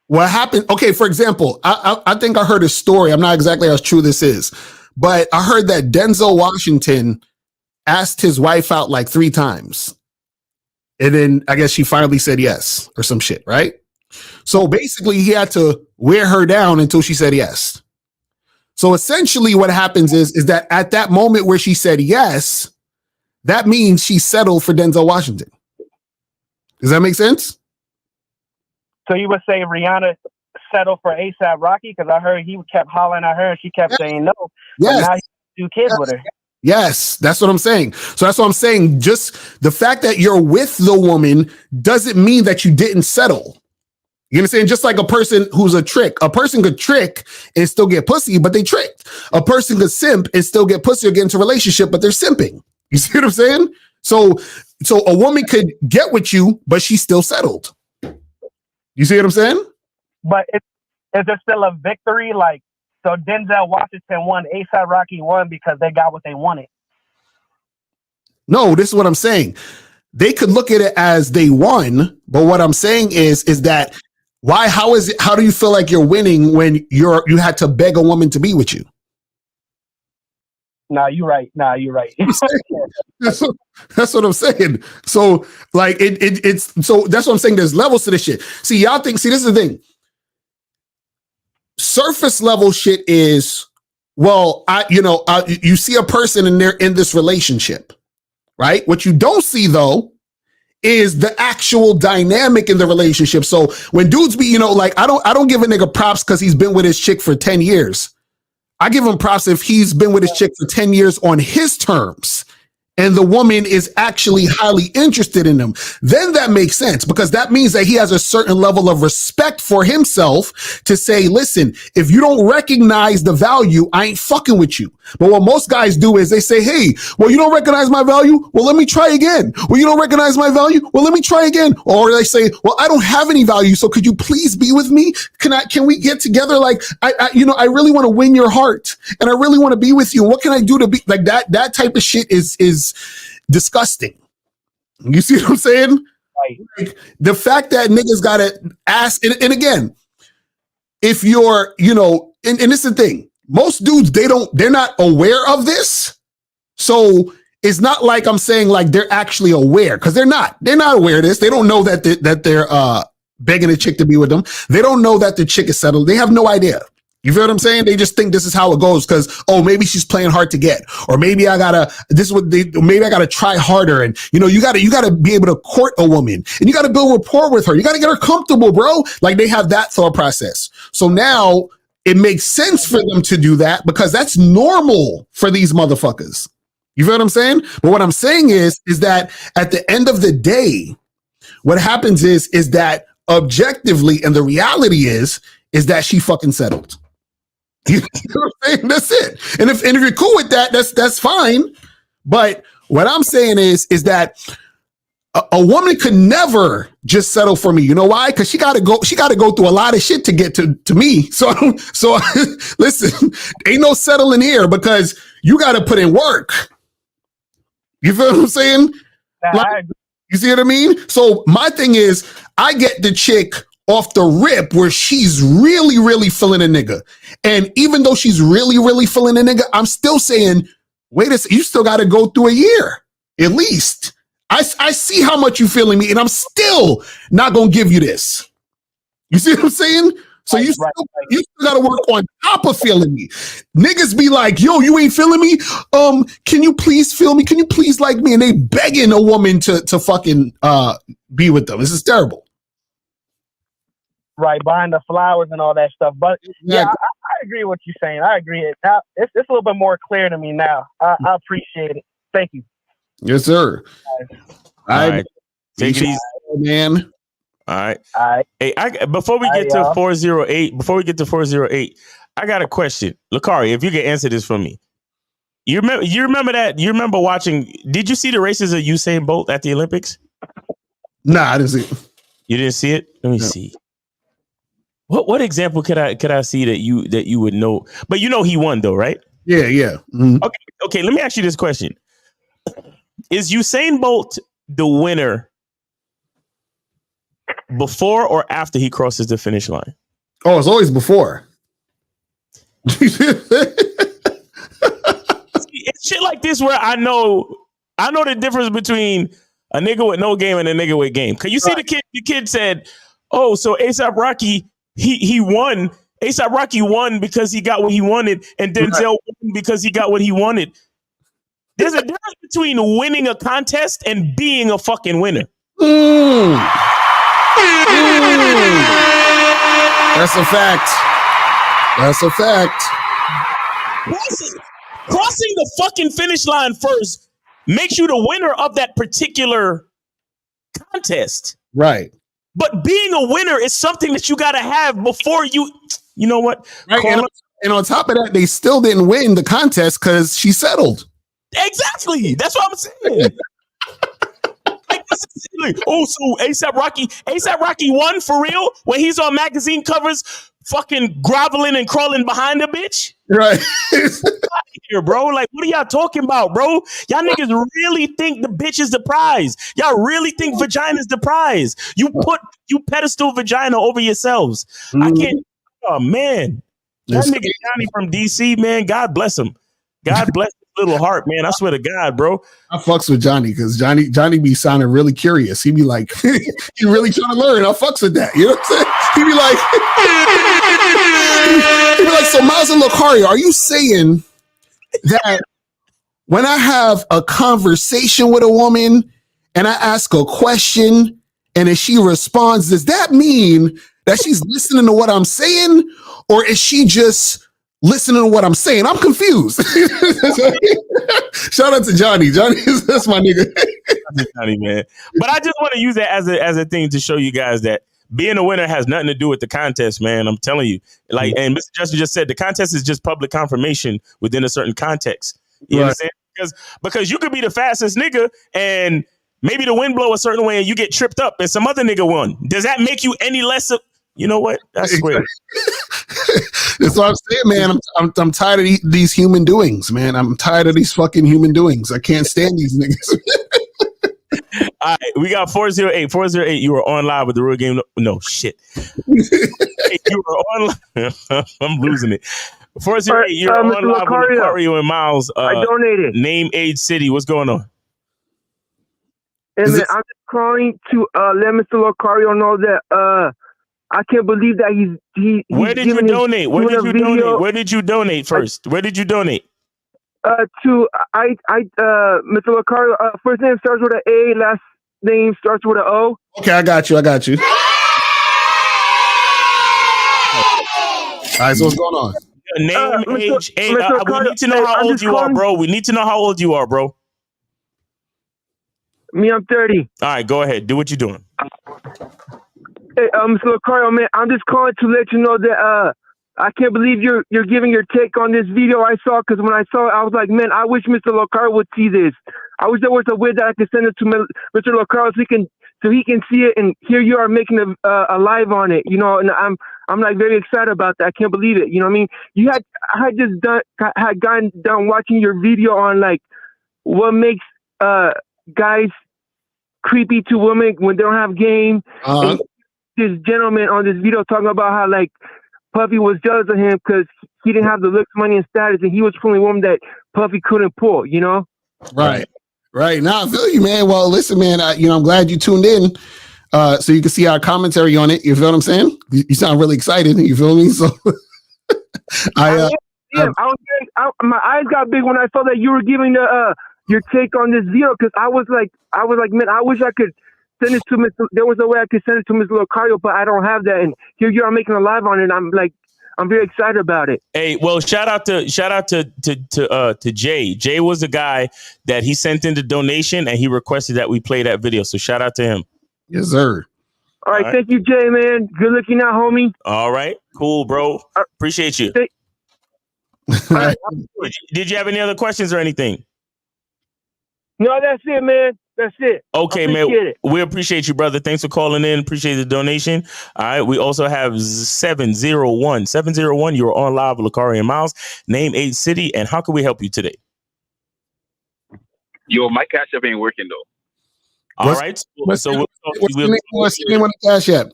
What happened? Okay, for example, I think I heard a story. I'm not exactly how true this is, but I heard that Denzel Washington asked his wife out like 3 times. And then I guess she finally said yes or some shit, right? So basically he had to wear her down until she said yes. So essentially what happens is that at that moment where she said yes, that means she settled for Denzel Washington. Does that make sense? So you would say Rihanna settled for A$AP Rocky? Because I heard he kept hollering at her and she kept saying no. Yes. But now he has 2 kids with her. Yes, that's what I'm saying. So that's what I'm saying. Just the fact that you're with the woman doesn't mean that you didn't settle. You understand? Just like a person who's a person could trick and still get pussy, but they tricked. A person could simp and still get pussy or get into a relationship, but they're simping. You see what I'm saying? So a woman could get with you, but she still settled. You see what I'm saying? But is there still a victory? Like, so Denzel Washington won, A$AP Rocky won because they got what they wanted. No, this is what I'm saying. They could look at it as they won, but what I'm saying is that why? How do you feel like you're winning when you had to beg a woman to be with you? Nah, you're right. That's what I'm saying. So like it's so that's what I'm saying. There's levels to this shit. See, y'all think. See, this is the thing. Surface level shit is, well, you see a person and they're in this relationship, right? What you don't see though is the actual dynamic in the relationship. So when dudes be, like, I don't give a nigga props because he's been with his chick for 10 years. I give him props if he's been with his chick for 10 years on his terms and the woman is actually highly interested in him. Then that makes sense because that means that he has a certain level of respect for himself to say, listen, if you don't recognize the value, I ain't fucking with you. But what most guys do is they say, hey, well, you don't recognize my value? Well, let me try again. Well, you don't recognize my value? Well, let me try again. Or they say, well, I don't have any value. So could you please be with me? Can we get together? Like, I really want to win your heart and I really want to be with you. What can I do to be like that? That type of shit is disgusting. You see what I'm saying? Right. Like, the fact that niggas got to ask, and again, if you're, and this is the thing, most dudes, they're not aware of this. So it's not like I'm saying like they're actually aware because they're not aware of this. They don't know that they're begging a chick to be with them. They don't know that the chick is settled. They have no idea. You feel what I'm saying? They just think this is how it goes because, maybe she's playing hard to get, or maybe I gotta try harder. And you gotta be able to court a woman and you gotta build rapport with her. You gotta get her comfortable, bro. Like they have that thought process. So now it makes sense for them to do that because that's normal for these motherfuckers. You feel what I'm saying? But what I'm saying is that at the end of the day, what happens is that objectively, and the reality is that she fucking settled. You know what I'm saying? That's it. And if you're cool with that, that's fine. But what I'm saying is that a woman could never just settle for me. You know why? Because she got to go through a lot of shit to get to me. So listen, ain't no settling here because you got to put in work. You feel what I'm saying? Like, you see what I mean? So my thing is, I get the chick off the rip where she's really, really feeling a nigga. And even though she's really, really feeling a nigga, I'm still saying, wait a second, you still got to go through a year, at least. I see how much you feeling me, and I'm still not going to give you this. You see what I'm saying? So you still got to work on top of feeling me. Niggas be like, yo, you ain't feeling me? Can you please feel me? Can you please like me? And they begging a woman to fucking be with them. This is terrible. Right, buying the flowers and all that stuff. But yeah, I agree with what you're saying. I agree. It's a little bit more clear to me now. I appreciate it. Thank you. Yes, sir. All right. Take it easy, man. All right. Hey, before we get to 408, I got a question. Lakari, if you can answer this for me. You remember that? You remember watching, did you see the races of Usain Bolt at the Olympics? Nah, I didn't see it. You didn't see it? Let me see. What example could I see that you would know? But he won though, right? Yeah. Mm-hmm. Okay. Let me ask you this question: is Usain Bolt the winner before or after he crosses the finish line? Oh, it's always before. It's shit like this where I know the difference between a nigga with no game and a nigga with game. Cause you see the kid said, "Oh, so A$AP Rocky." He won. A$AP Rocky won because he got what he wanted, and Denzel won because he got what he wanted. There's a difference between winning a contest and being a fucking winner. That's a fact. Crossing the fucking finish line first makes you the winner of that particular contest. Right. But being a winner is something that you got to have before you know what? Right. And on top of that, they still didn't win the contest because she settled. Exactly. That's what I'm saying. Like, like, oh, so ASAP Rocky won for real when he's on magazine covers, fucking groveling and crawling behind a bitch. Right. Here, bro. Like, what are y'all talking about, bro? Y'all niggas really think the bitch is the prize. Y'all really think vagina is the prize. You pedestal vagina over yourselves. I can't. Oh man, that nigga Johnny from DC, man. God bless him. God bless his little heart, man. I swear to God, bro. I fucks with Johnny because Johnny be sounding really curious. He be like, he really trying to learn. I fucks with that. You know what I'm saying? He be like, so Miles and Lucario, are you saying that when I have a conversation with a woman and I ask a question and then she responds, does that mean that she's listening to what I'm saying, or is she just listening to what I'm saying? I'm confused. Shout out to Johnny. That's my nigga. Johnny, man. But I just want to use that as a thing to show you guys that being a winner has nothing to do with the contest, man. I'm telling you. Like, and Mr. Justin just said, the contest is just public confirmation within a certain context. You understand? Because you could be the fastest nigga and maybe the wind blow a certain way and you get tripped up and some other nigga won. Does that make you any less of, you know what? I swear. That's what I'm saying, man. I'm tired of these human doings, man. I'm tired of these fucking human doings. I can't stand these niggas. All right, we got 408. 408, you were on live with the Real Game. No, shit. Hey, you were on live. I'm losing it. 408, you're on live with Lucario and Miles. I donated. Name, age, city. What's going on? And man, I'm just calling to let Mr. Lucario know that I can't believe that he's Where did you donate? Where did you donate? Where did you donate first? Where did you donate? To Mr. Lucario, first name starts with an A, last name starts with an O. Okay, I got you. All right, so what's going on? Name, age, age. We need to know how old you are, bro. We need to know how old you are, bro. Me, I'm 30. All right, go ahead. Do what you're doing. Hey, Mr. Lucario, man, I'm just calling to let you know that I can't believe you're giving your take on this video I saw, because when I saw it, I was like, man, I wish Mr. Lucario would see this. I wish there was a way that I could send it to Mr. Lucario so he can see it, and here you are making a live on it, you know, and I'm like very excited about that. I can't believe it. You know what I mean? I had gotten done watching your video on like what makes guys creepy to women when they don't have game. And this gentleman on this video talking about how like Puffy was jealous of him because he didn't have the looks, money, and status, and he was pulling a woman that Puffy couldn't pull, you know? Right. Now I feel you, man. Well, listen, man, I'm glad you tuned in so you can see our commentary on it. You feel what I'm saying? You sound really excited. You feel me? So my eyes got big when I saw that you were giving your take on this video, because I was like, man, I wish I could send it to Mr. There was a way I could send it to Mr. Lucario, but I don't have that. And here you are making a live on it. I'm very excited about it. Hey, well, shout out to Jay. Jay was the guy that he sent in the donation and he requested that we play that video. So shout out to him. Yes, sir. All right. Thank you, Jay, man. Good looking out, homie. All right. Cool, bro. Appreciate you. Did you have any other questions or anything? No, that's it, man. That's it. Okay, man. We appreciate you, brother. Thanks for calling in. Appreciate the donation. All right. We also have 701. 701. You're on live with Lucario and Miles. Name, age, city, and how can we help you today? Yo, my Cash App ain't working though. All right. What's the name on the Cash App?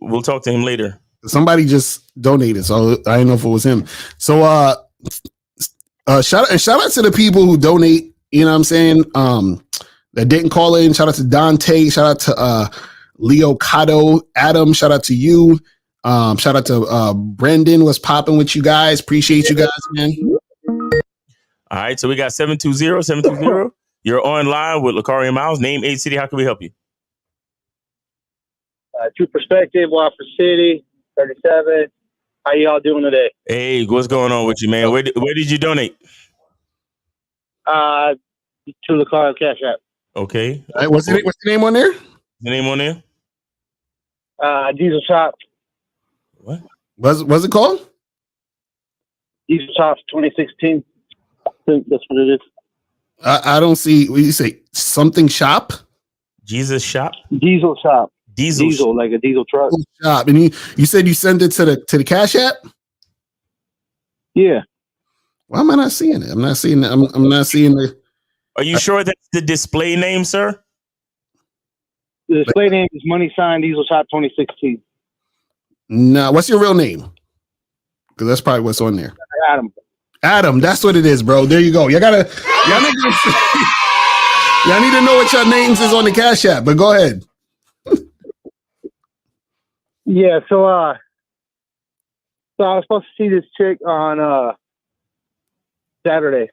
We'll talk to him later. Somebody just donated, so I didn't know if it was him. So shout out to the people who donate. You know what I'm saying? That didn't call in. Shout out to Dante. Shout out to Leo Cotto. Adam, shout out to you. Shout out to Brendan. What's popping with you guys? Appreciate you guys, man. All right, so we got 720. You're online with Lucario and Miles. Name, age, city. How can we help you? True Perspective, Wofford City, 37. How y'all doing today? Hey, what's going on with you, man? Where did you donate? To Lucario Cash App. Okay. All right, what's the name on there? The name on there? Diesel Shop. What? What's it called? Diesel Shop 2016. I think that's what it is. I don't see. What you say? Something shop? Jesus shop? Diesel shop. Diesel like a diesel truck. Shop. And you said you sent it to the Cash App? Yeah. Why am I not seeing it? I'm not seeing it. I'm not seeing it. Are you sure that's the display name, sir? The display name is Money Sign Diesel Shop 2016. No, what's your real name? Because that's probably what's on there. Adam, that's what it is, bro. There you go. Y'all need to know what your names is on the Cash App, but go ahead. Yeah, so I was supposed to see this chick on Saturday,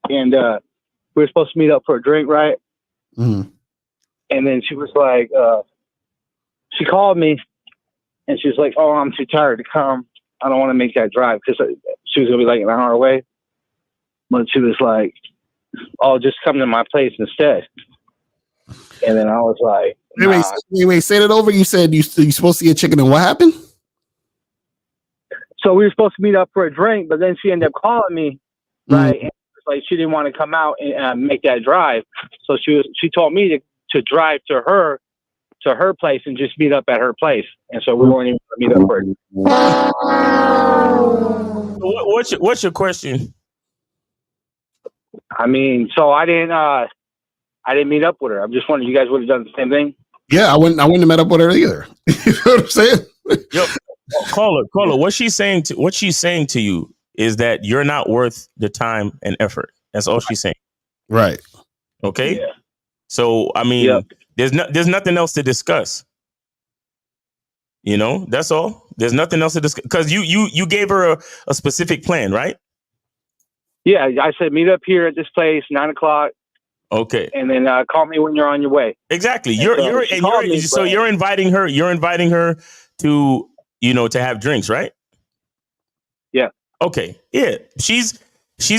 and we were supposed to meet up for a drink, right? Mm-hmm. And then she was like, she called me, and she was like, "Oh, I'm too tired to come. I don't want to make that drive," because she was gonna be like an hour away. But she was like, "Oh, just come to my place instead." And then I was like, nah. Wait, say that over. You said you supposed to get chicken, and what happened? So we were supposed to meet up for a drink, but then she ended up calling me, right? And like she didn't want to come out and make that drive, so she told me to drive to her place and just meet up at her place, and so we weren't even going to meet up for it. What's your question? I mean, so I didn't meet up with her. I'm just wondering, you guys would have done the same thing? Yeah, I wouldn't have met up with her either. You know what I'm saying? Yo, caller, what she's saying to you is that you're not worth the time and effort. That's all she's saying. Right. Okay. Yeah. So I mean, there's nothing else to discuss. You know, that's all. There's nothing else to discuss because you gave her a specific plan, right? Yeah, I said meet up here at this place 9:00. Okay. And then call me when you're on your way. Exactly. And You're inviting her. You're inviting her to to have drinks, right? Yeah. Okay. Yeah. She's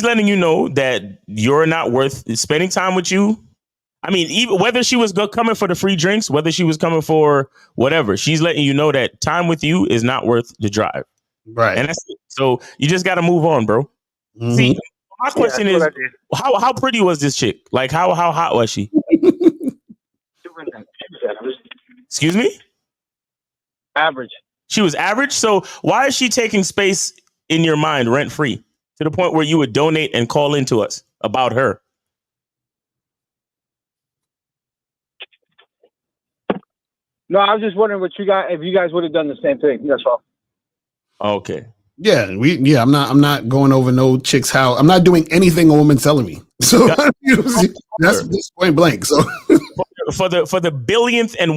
letting you know that you're not worth spending time with you. I mean, even whether she was coming for the free drinks, whether she was coming for whatever, she's letting you know that time with you is not worth the drive. Right. And that's it. So you just got to move on, bro. Mm-hmm. See, my question is, how pretty was this chick? Like, how hot was she? Excuse me? Average. She was average. So why is she taking space in your mind rent free to the point where you would donate and call into us about her? No, I was just wondering if you guys would have done the same thing. That's all. Okay. Yeah, I'm not going over no chick's house. I'm not doing anything a woman's telling me. So that's point blank. So for the billionth and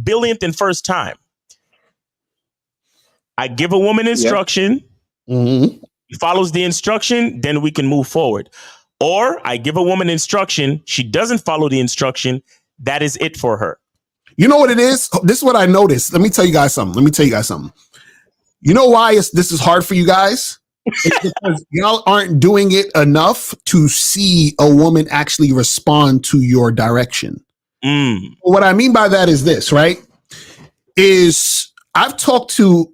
billionth and first time, I give a woman instruction. Mm-hmm. She follows the instruction, then we can move forward. Or I give a woman instruction, she doesn't follow the instruction. That is it for her. You know what it is? This is what I noticed. Let me tell you guys something. You know why this is hard for you guys? It's because y'all aren't doing it enough to see a woman actually respond to your direction. What I mean by that is this, right? Is I've talked to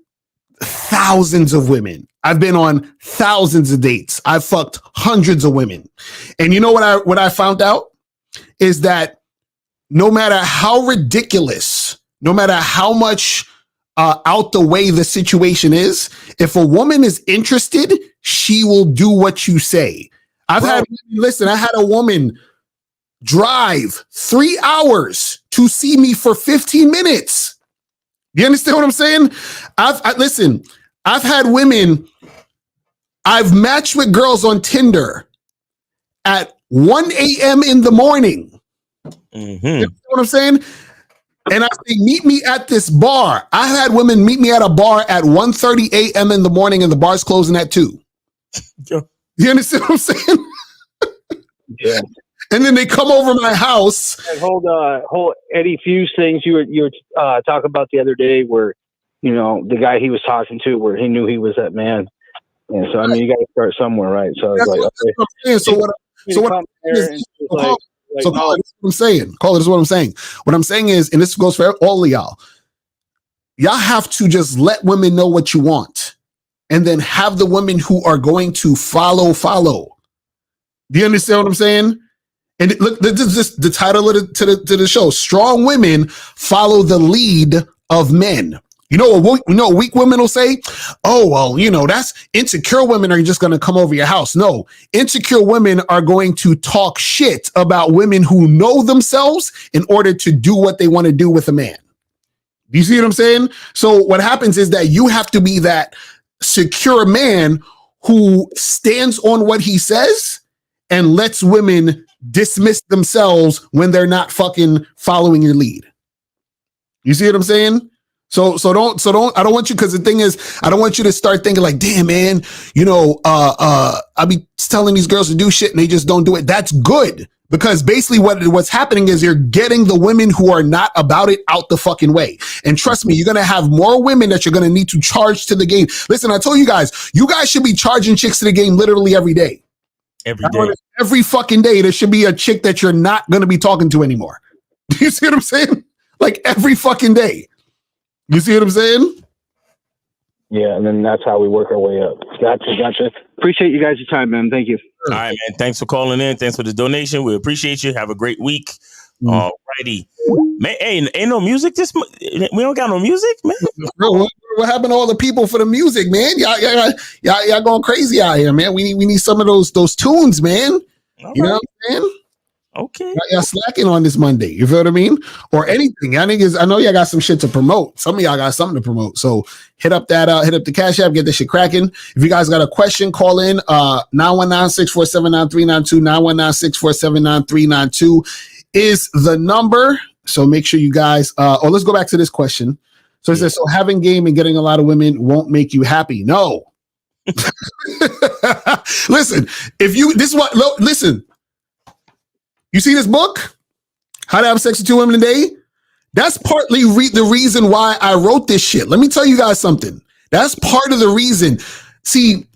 thousands of women. I've been on thousands of dates. I've fucked hundreds of women. And you know what I found out? Is that no matter how ridiculous, no matter how much out the way the situation is, if a woman is interested, she will do what you say. I had a woman drive 3 hours to see me for 15 minutes. You understand what I'm saying? I've had women, I've matched with girls on Tinder at 1 a.m. in the morning. Mm-hmm. You know what I'm saying? And I say, meet me at this bar. I had women meet me at a bar at 1:30 a.m. in the morning and the bar's closing at 2. You understand what I'm saying? Yeah. And then they come over my house. That whole Eddie Fuse things you were talking about the other day, where the guy he was talking to, where he knew he was that man, and so I mean you got to start somewhere, right? So I was like, okay. So what I'm saying. Call it is what I'm saying. What I'm saying is, and this goes for all of y'all. Y'all have to just let women know what you want, and then have the women who are going to follow. Do you understand what I'm saying? And look, this is just the title of the show. Strong women follow the lead of men. You know what weak women will say? Oh, well, that's insecure women are just going to come over your house. No, insecure women are going to talk shit about women who know themselves in order to do what they want to do with a man. Do you see what I'm saying? So what happens is that you have to be that secure man who stands on what he says and lets women dismiss themselves when they're not fucking following your lead. You see what I'm saying? So don't, I don't want you, because the thing is, I don't want you to start thinking like, damn, man, I be telling these girls to do shit and they just don't do it. That's good. Because basically what's happening is you're getting the women who are not about it out the fucking way. And trust me, you're going to have more women that you're going to need to charge to the game. Listen, I told you guys should be charging chicks to the game literally every day. Every day. Every fucking day, there should be a chick that you're not going to be talking to anymore. Do you see what I'm saying? Like every fucking day. You see what I'm saying? Yeah, and then that's how we work our way up. Gotcha. Appreciate you guys' time, man. Thank you. All right, man. Thanks for calling in. Thanks for the donation. We appreciate you. Have a great week. All righty. Man, ain't no music we don't got no music, man. Bro, what happened to all the people for the music, man? Y'all going crazy out here, man. We need some of those tunes, man. You know what I'm saying? Okay. Y'all slacking on this Monday. You feel what I mean? Or anything. I know y'all got some shit to promote. Some of y'all got something to promote. So hit up the Cash App, get this shit cracking. If you guys got a question, call in 919-647-9392. 919-647-9392 is the number. So make sure you guys let's go back to this question. So it says, so having game and getting a lot of women won't make you happy. No. Listen, listen. You see this book, How to Have Sex with 2 Women a Day? That's partly the reason why I wrote this shit. Let me tell you guys something. That's part of the reason. See,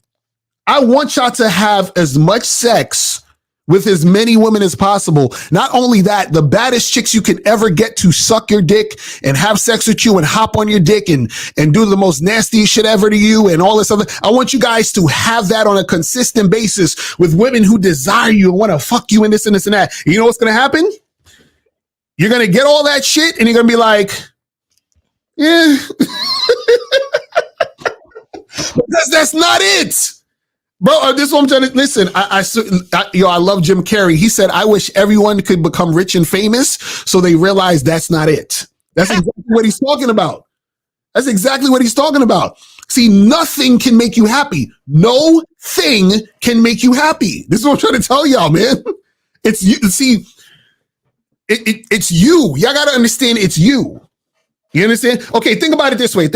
I want y'all to have as much sex with as many women as possible. Not only that, the baddest chicks you can ever get to suck your dick and have sex with you and hop on your dick and do the most nastiest shit ever to you and all this other. I want you guys to have that on a consistent basis with women who desire you and want to fuck you and this and this and that. And you know what's going to happen? You're going to get all that shit and you're going to be like, yeah. That's not it. Bro, this is what I'm trying to listen. I love Jim Carrey. He said, I wish everyone could become rich and famous so they realize that's not it. That's exactly what he's talking about. That's exactly what he's talking about. See, nothing can make you happy. No thing can make you happy. This is what I'm trying to tell y'all, man. It's you. See, it's you. Y'all got to understand it's you. You understand? Okay, think about it this way,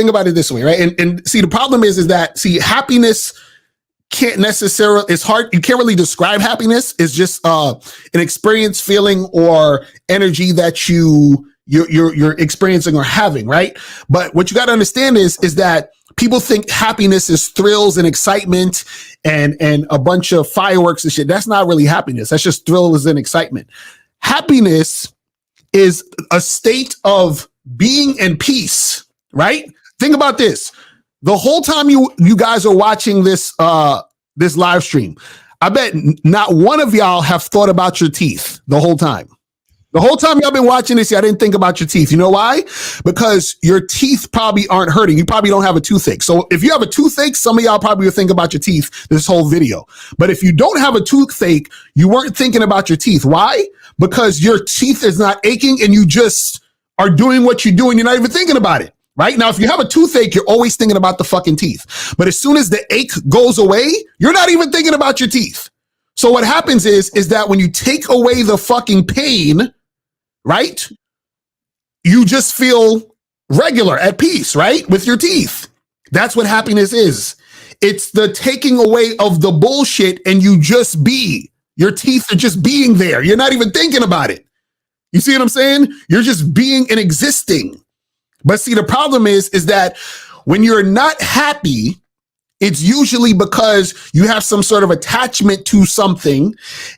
right? And see, the problem is that, see, happiness can't necessarily, it's hard, you can't really describe happiness. It's just an experience, feeling, or energy that you're experiencing or having, right? But what you got to understand is that people think happiness is thrills and excitement and a bunch of fireworks and shit. That's not really happiness. That's just thrills and excitement. Happiness is a state of being in peace, right? Think about this. The whole time you guys are watching this live stream, I bet not one of y'all have thought about your teeth the whole time. The whole time y'all been watching this, y'all didn't think about your teeth. You know why? Because your teeth probably aren't hurting. You probably don't have a toothache. So if you have a toothache, some of y'all probably will think about your teeth this whole video. But if you don't have a toothache, you weren't thinking about your teeth. Why? Because your teeth is not aching and you just are doing what you do and you're not even thinking about it. Right now, if you have a toothache, you're always thinking about the fucking teeth. But as soon as the ache goes away, you're not even thinking about your teeth. So what happens is that when you take away the fucking pain, right, you just feel regular, at peace, right, with your teeth. That's what happiness is. It's the taking away of the bullshit and you just be. Your teeth are just being there. You're not even thinking about it. You see what I'm saying? You're just being and existing. But see, the problem is that when you're not happy, it's usually because you have some sort of attachment to something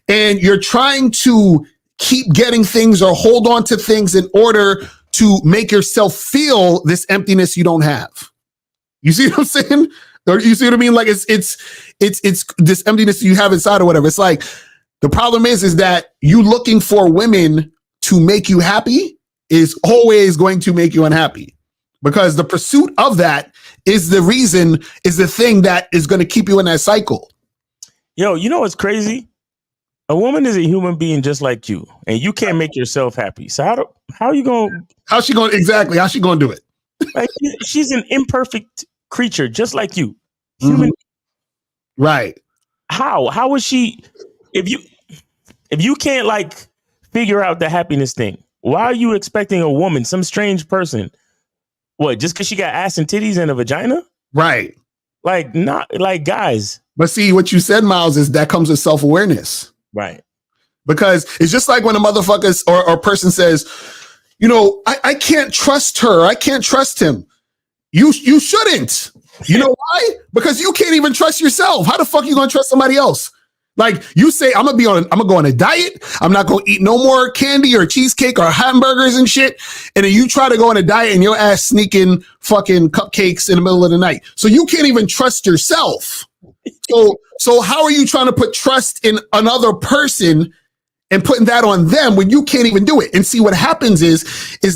and you're trying to keep getting things or hold on to things in order to make yourself feel this emptiness you don't have. You see what I'm saying? Or you see what I mean? Like it's this emptiness you have inside or whatever. It's like The problem is that you looking for women to make you happy is always going to make you unhappy, because the pursuit of that is the thing that is going to keep you in that cycle. Yo, you know what's crazy? A woman is a human being just like you, and you can't make yourself happy. So how are you going? How's she going to do it? Like, she's an imperfect creature, just like you. Human. Right. How is she? If you can't like figure out the happiness thing, why are you expecting a woman, some strange person? What? Just because she got ass and titties and a vagina? Right. Like, not like, guys. But see, what you said, Miles, is that comes with self-awareness. Right. Because it's just like when a motherfucker or person says, I can't trust her. I can't trust him. You shouldn't. You know why? Because you can't even trust yourself. How the fuck are you going to trust somebody else? Like, you say, I'm going to go on a diet. I'm not going to eat no more candy or cheesecake or hamburgers and shit. And then you try to go on a diet and your ass sneaking fucking cupcakes in the middle of the night. So you can't even trust yourself. So how are you trying to put trust in another person and putting that on them when you can't even do it? And see, what happens is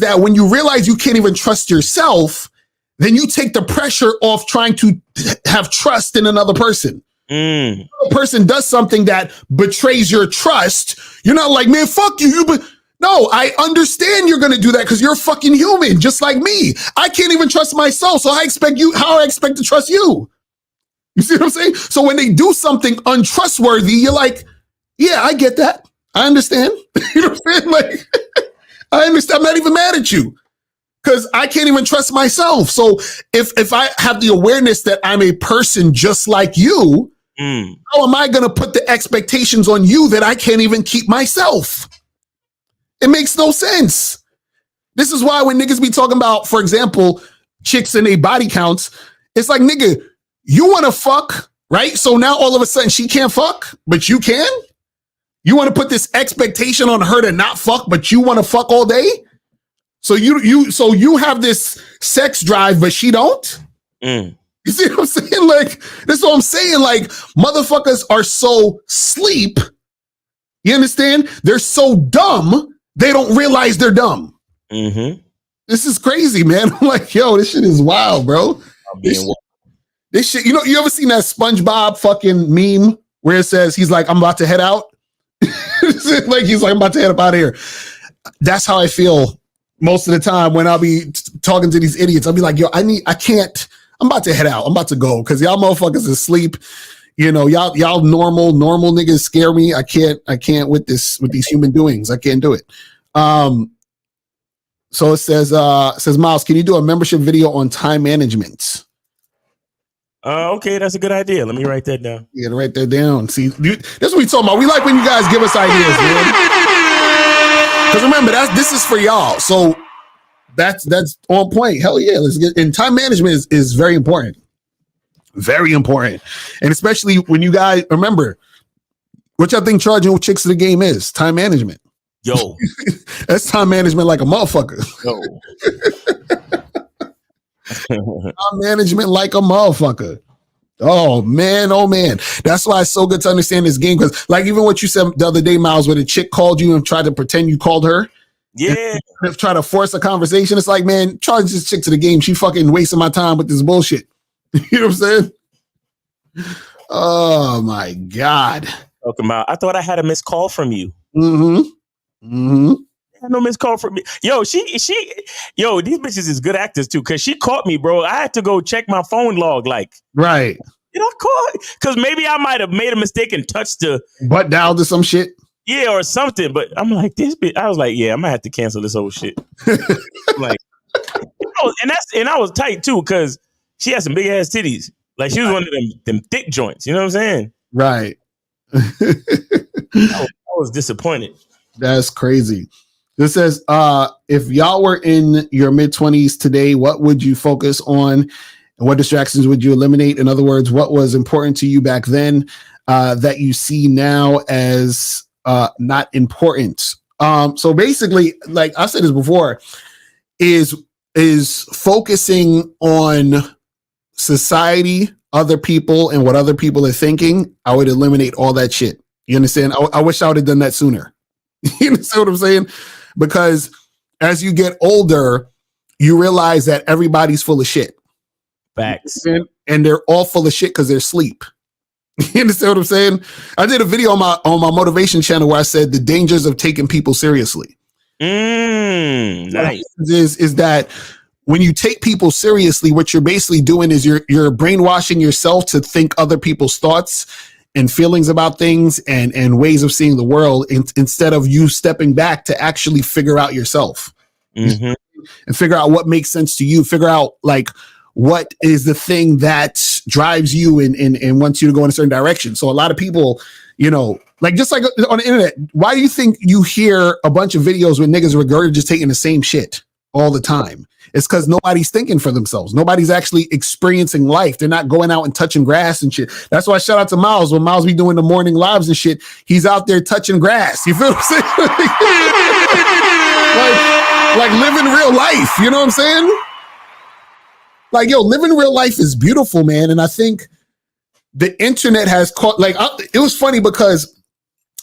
that when you realize you can't even trust yourself, then you take the pressure off trying to have trust in another person. A person does something that betrays your trust. You're not like, man, fuck you. No, I understand you're going to do that because you're fucking human, just like me. I can't even trust myself. So how I expect to trust you? You see what I'm saying? So when they do something untrustworthy, you're like, yeah, I get that. I understand. You know what I'm saying? Like, I understand. I'm not even mad at you because I can't even trust myself. So if I have the awareness that I'm a person just like you, how am I going to put the expectations on you that I can't even keep myself? It makes no sense. This is why when niggas be talking about, for example, chicks and their body counts, it's like, nigga, you want to fuck, right? So now all of a sudden she can't fuck, but you can? You want to put this expectation on her to not fuck, but you want to fuck all day? So you have this sex drive, but she don't? You see what I'm saying? Like, that's what I'm saying. Like, motherfuckers are so sleep. You understand? They're so dumb, they don't realize they're dumb. This is crazy, man. I'm like, yo, this shit is wild, bro. This shit, you ever seen that SpongeBob fucking meme where it says he's like, I'm about to head out? Like, he's like, I'm about to head up out of here. That's how I feel most of the time when I'll be talking to these idiots. I'll be like, yo, I'm about to head out. I'm about to go because y'all motherfuckers is asleep. Y'all normal niggas scare me. I can't with these human doings. I can't do it. So it says, Miles, can you do a membership video on time management? Okay, that's a good idea. Let me write that down. Yeah, write that down. See, that's what we talking about. We like when you guys give us ideas, man. Because remember, this is for y'all. So that's on point. Hell yeah, let's get. And time management is very important. Very important. And especially when you guys remember, what y'all think charging chicks to the game is? Time management. Yo. That's time management like a motherfucker. Time management like a motherfucker. Oh man. That's why it's so good to understand this game. Because like even what you said the other day, Miles, where the chick called you and tried to pretend you called her. Yeah. Try to force a conversation. It's like, man, charge this chick to the game. She fucking wasting my time with this bullshit. You know what I'm saying? Oh my God. Talking about, I thought I had a missed call from you. I had no missed call from me. Yo, these bitches is good actors too. Cause she caught me, bro. I had to go check my phone log. Like, right. Cause maybe I might have made a mistake and touched the butt dial to some shit. Yeah, or something. But I'm like, this bitch. I was like, yeah, I might have to cancel this whole shit. I'm like, and I was tight too, cause she had some big ass titties. Like she was one of them thick joints. You know what I'm saying? Right. I was disappointed. That's crazy. This says, if y'all were in your mid-20s today, what would you focus on and what distractions would you eliminate? In other words, what was important to you back then that you see now as not important? So basically, like I said this before, is focusing on society, other people, and what other people are thinking. I would eliminate all that shit. You understand? I wish I would have done that sooner. You understand what I'm saying? Because as you get older, you realize that everybody's full of shit. Facts. And they're all full of shit because they're asleep. You understand what I'm saying? I did a video on my motivation channel where I said the dangers of taking people seriously. Nice. Is that when you take people seriously, what you're basically doing is you're brainwashing yourself to think other people's thoughts and feelings about things and ways of seeing the world instead of you stepping back to actually figure out yourself and figure out what makes sense to you. Figure out like what is the thing that drives you and wants you to go in a certain direction. So a lot of people, you know, like just like on the internet, why do you think you hear a bunch of videos with niggas regurgitating the same shit all the time? It's because nobody's thinking for themselves. Nobody's actually experiencing life. They're not going out and touching grass and shit. That's why shout out to Miles. When Miles be doing the morning lives and shit, he's out there touching grass. You feel what I'm saying? like living real life. You know what I'm saying? Like, yo, living real life is beautiful, man. And I think the internet has caught, like, it was funny because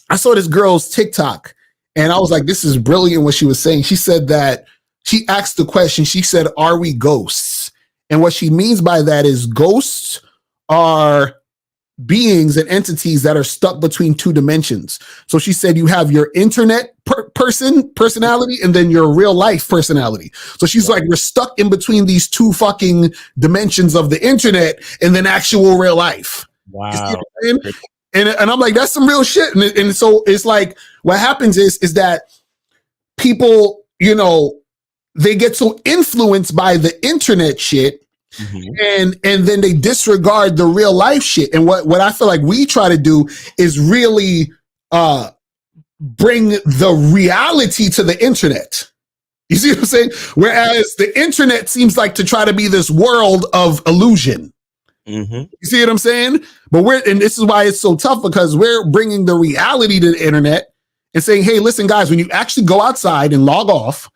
I saw this girl's TikTok and I was like, this is brilliant what she was saying. She said that she asked the question, she said, are we ghosts? And what she means by that is ghosts are beings and entities that are stuck between two dimensions. So she said you have your internet personality and then your real life personality. So she's like, we're stuck in between these two fucking dimensions of the internet and then actual real life. Wow. You see what I'm saying? And I'm like, that's some real shit. And so it's like, what happens is that people, you know, they get so influenced by the internet shit and then they disregard the real life shit. And what I feel like we try to do is really bring the reality to the internet. You see what I'm saying? Whereas the internet seems like to try to be this world of illusion. You see what I'm saying? But and this is why it's so tough, because we're bringing the reality to the internet and saying, hey, listen, guys, when you actually go outside and log off,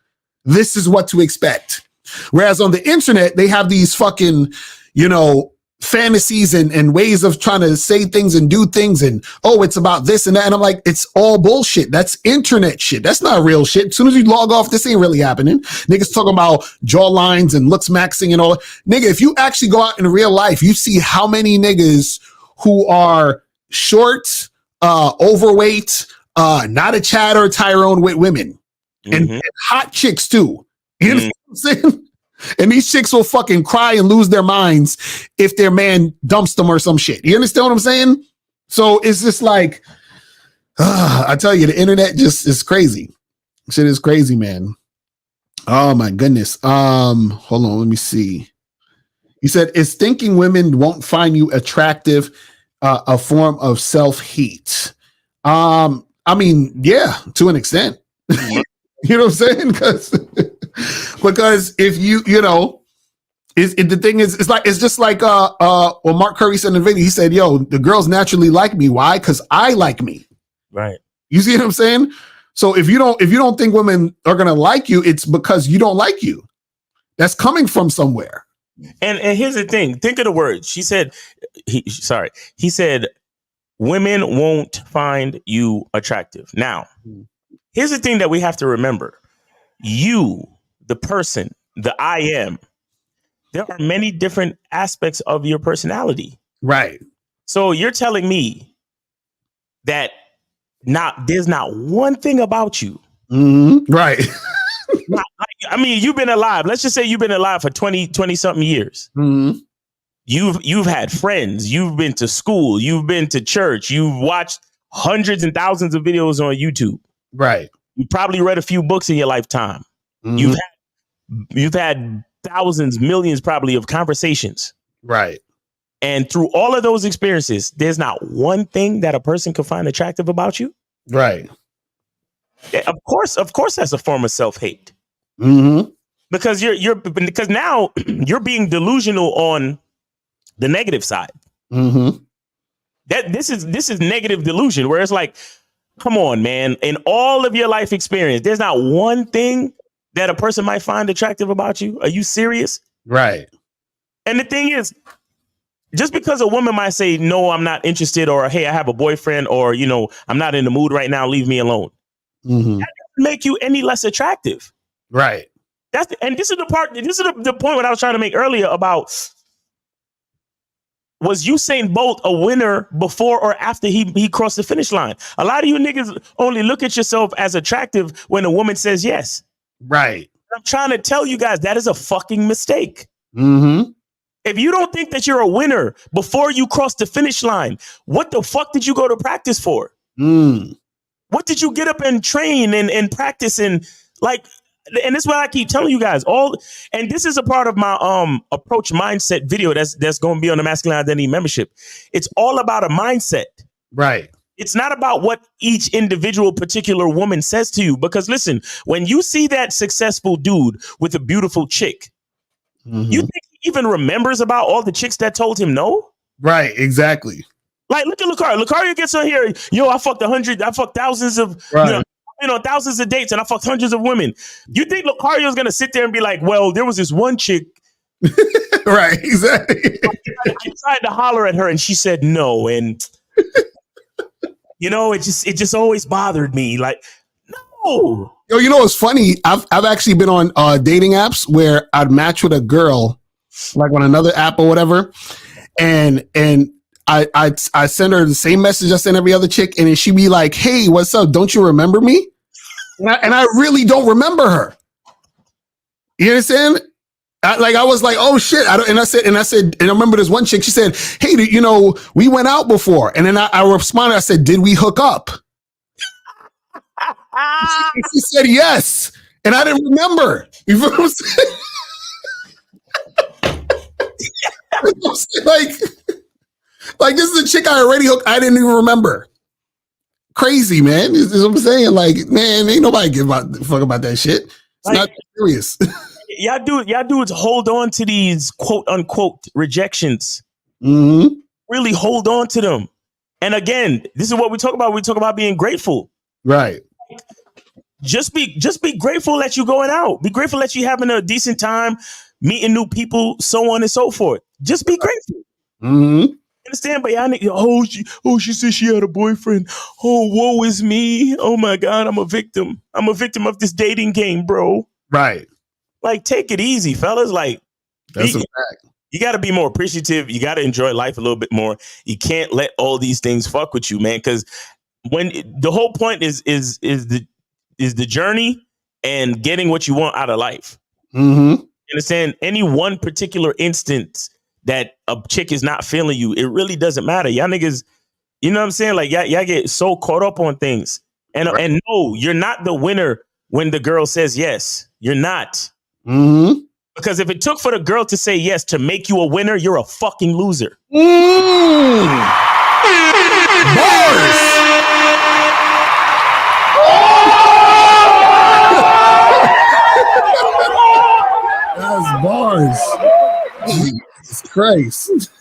this is what to expect. Whereas on the internet, they have these fucking, you know, fantasies and ways of trying to say things and do things. And, oh, it's about this and that. And I'm like, it's all bullshit. That's internet shit. That's not real shit. As soon as you log off, this ain't really happening. Niggas talking about jaw lines and looks maxing and all. Nigga, if you actually go out in real life, you see how many niggas who are short, overweight, not a Chad or a Tyrone with women. And hot chicks too. You know what I'm saying? And these chicks will fucking cry and lose their minds if their man dumps them or some shit. You understand what I'm saying? So it's just like, I tell you, the internet just is crazy. Shit is crazy, man. Oh my goodness. Hold on, let me see. You said, is thinking women won't find you attractive a form of self-hate? I mean, yeah, to an extent. You know what I'm saying? Because if you know, the thing is, it's just like well, Mark Curry said in the video, he said, yo, the girls naturally like me. Why? Because I like me. Right. You see what I'm saying? So if you don't think women are gonna like you, it's because you don't like you. That's coming from somewhere. And here's the thing. Think of the words. He said, women won't find you attractive. Now, here's the thing that we have to remember. You, the person, the I am, there are many different aspects of your personality. Right. So you're telling me that there's not one thing about you. Right. I mean, you've been alive. Let's just say you've been alive for 20 something years. You've had friends. You've been to school. You've been to church. You've watched hundreds and thousands of videos on YouTube. Right. You probably read a few books in your lifetime. You've had thousands, millions probably of conversations. Right. And through all of those experiences, there's not one thing that a person could find attractive about you. Right. Of course, that's a form of self-hate. Because because now you're being delusional on the negative side. That this is negative delusion, where it's like, come on, man. In all of your life experience, there's not one thing that a person might find attractive about you. Are you serious? Right. And the thing is, just because a woman might say, no, I'm not interested, or hey, I have a boyfriend, or I'm not in the mood right now, leave me alone. Mm-hmm. That doesn't make you any less attractive. Right. And this is the part, this is the point what I was trying to make earlier about, was Usain Bolt a winner before or after he crossed the finish line? A lot of you niggas only look at yourself as attractive when a woman says yes. Right. I'm trying to tell you guys that is a fucking mistake. Mm-hmm. If you don't think that you're a winner before you cross the finish line, what the fuck did you go to practice for? What did you get up and train and practice and like? And this is what I keep telling you guys. And this is a part of my approach mindset video that's going to be on the Masculine Identity membership. It's all about a mindset. Right. It's not about what each individual particular woman says to you. Because listen, when you see that successful dude with a beautiful chick, you think he even remembers about all the chicks that told him no? Right. Exactly. Like, look at Lucario. Lucario gets on here. I fucked thousands of, thousands of dates, and I fucked hundreds of women. You think Lucario's going to sit there and be like, well, there was this one chick. Right. Exactly. I tried to holler at her and she said no. And, it just always bothered me. Like, no. Yo, you know what's funny? I've actually been on dating apps where I'd match with a girl, like on another app or whatever, and I send her the same message I send every other chick, and then she'd be like, "Hey, what's up? Don't you remember me?" And I really don't remember her. You understand? I was like, "Oh shit!" And I said, and I remember this one chick. She said, "Hey, we went out before," and then I responded. I said, "Did we hook up?" She said yes, and I didn't remember. You feel what I'm saying? Like this is a chick I already hooked. I didn't even remember. Crazy, man. This is what I'm saying. Like, man, ain't nobody give a fuck about that shit. It's not serious. Y'all dudes hold on to these quote unquote rejections. Really hold on to them. And again, this is what we talk about. We talk about being grateful. Right. Just be grateful that you're going out. Be grateful that you're having a decent time, meeting new people, so on and so forth. Just be grateful. Understand? But y'all, she said she had a boyfriend. Oh, woe is me. Oh my God, I'm a victim. I'm a victim of this dating game, bro. Right. Like, take it easy, fellas. Like, that's a fact. You got to be more appreciative. You got to enjoy life a little bit more. You can't let all these things fuck with you, man. Because when the whole point is the journey and getting what you want out of life. You understand? Any one particular instance that a chick is not feeling you, it really doesn't matter. Y'all niggas, you know what I'm saying? Like, y'all get so caught up on things. And no, you're not the winner when the girl says yes. You're not. Because if it took for the girl to say yes to make you a winner, you're a fucking loser. That's bars. Jesus Christ.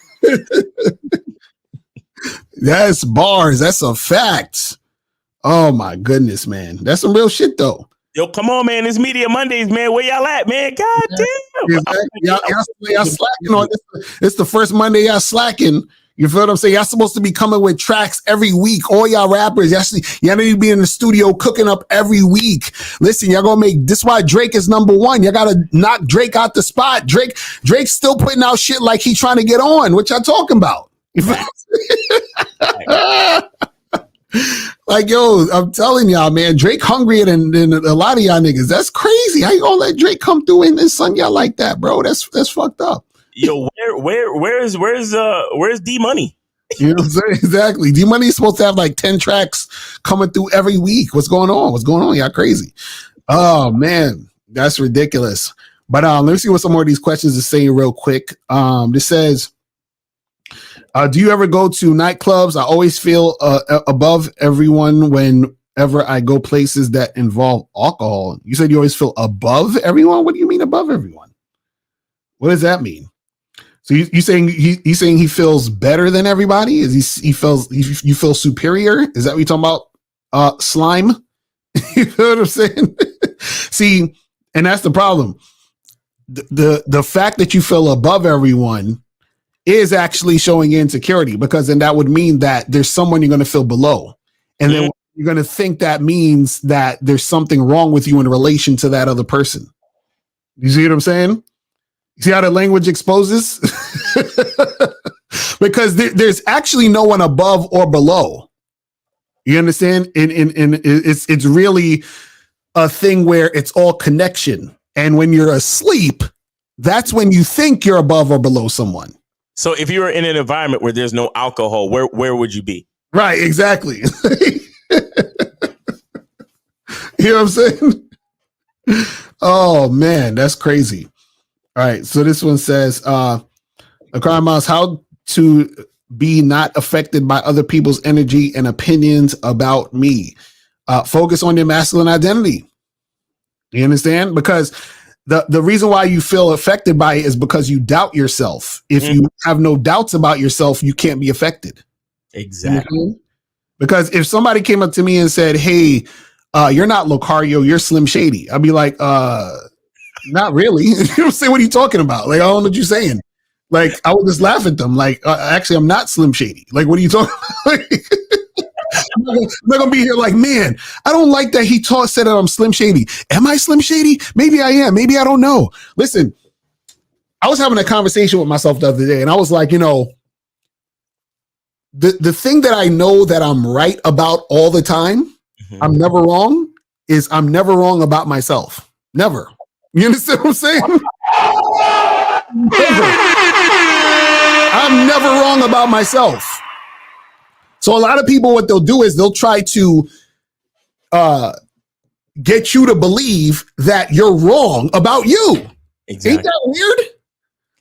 That's bars. That's a fact. Oh my goodness, man. That's some real shit though. Yo, come on, man. It's Media Mondays, man. Where y'all at, man? God damn. Exactly. Y'all slacking on this. It's the first Monday y'all slacking. You feel what I'm saying? Y'all supposed to be coming with tracks every week. All y'all rappers, y'all need to be in the studio cooking up every week. Listen, y'all gonna make this why Drake is number one. Y'all gotta knock Drake out the spot. Drake's still putting out shit like he trying to get on. What y'all talking about? You feel like, yo, I'm telling y'all, man, Drake hungrier than a lot of y'all niggas. That's crazy. How you gonna let Drake come through and son y'all like that, bro? That's fucked up. Yo, where's D Money? You know what I'm saying? Exactly. D Money is supposed to have like 10 tracks coming through every week. What's going on? Y'all crazy. Oh man, that's ridiculous. But let me see what some more of these questions are saying real quick. This says, do you ever go to nightclubs? I always feel above everyone whenever I go places that involve alcohol. You said you always feel above everyone? What do you mean above everyone? What does that mean? So you saying he's saying he feels better than everybody? Is you feel superior? Is that what you're talking about? Slime? You know what I'm saying? See, and that's the problem. The fact that you feel above everyone is actually showing insecurity, because then that would mean that there's someone you're going to feel below. And then you're going to think that means that there's something wrong with you in relation to that other person. You see what I'm saying? You see how the language exposes? Because there's actually no one above or below. You understand? And it's really a thing where it's all connection. And when you're asleep, that's when you think you're above or below someone. So if you were in an environment where there's no alcohol, where would you be? Right, exactly. You know what I'm saying? Oh man, that's crazy. All right, so this one says, Akram Mouse, how to be not affected by other people's energy and opinions about me. Focus on your masculine identity. You understand? Because the reason why you feel affected by it is because you doubt yourself. If you have no doubts about yourself, you can't be affected. Exactly. Because if somebody came up to me and said, hey, you're not Locario, you're Slim Shady, I'd be like, not really. You know what I'm saying? What are you talking about? Like, I don't know what you're saying. Like, I would just laugh at them. Like, actually, I'm not Slim Shady. Like, what are you talking about? I'm not gonna be here like, man, I don't like that he said that I'm Slim Shady. Am I Slim Shady? Maybe I am. Maybe I don't know. Listen, I was having a conversation with myself the other day, and I was like, you know, the thing that I know that I'm right about all the time, I'm never wrong, is I'm never wrong about myself. Never. You understand what I'm saying? Never. I'm never wrong about myself. So a lot of people, what they'll do is they'll try to get you to believe that you're wrong about you. Exactly. Ain't that weird?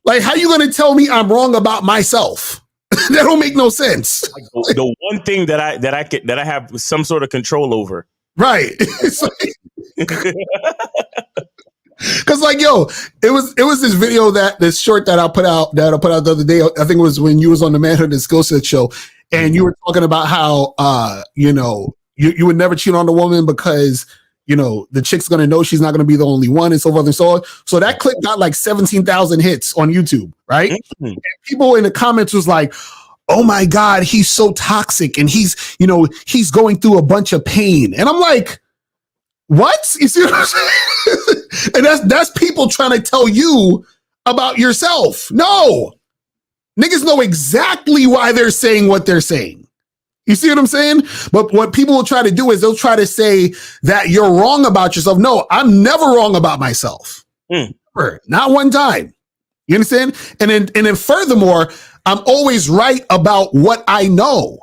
Like, how you going to tell me I'm wrong about myself? That don't make no sense. The one thing that I have some sort of control over. Right. Cause like, yo, it was this video this short that I put out the other day. I think it was when you was on the Manhood and Skill Set show, and you were talking about how you know, you would never cheat on a woman because, you know, the chick's gonna know she's not gonna be the only one, and so forth and so on. So that clip got like 17,000 hits on YouTube, right? And people in the comments was like, oh my God, he's so toxic, and he's going through a bunch of pain. And I'm like, what? You see what I'm saying? And that's people trying to tell you about yourself. No. Niggas know exactly why they're saying what they're saying. You see what I'm saying? But what people will try to do is they'll try to say that you're wrong about yourself. No, I'm never wrong about myself. Never. Not one time. You understand? And then furthermore, I'm always right about what I know.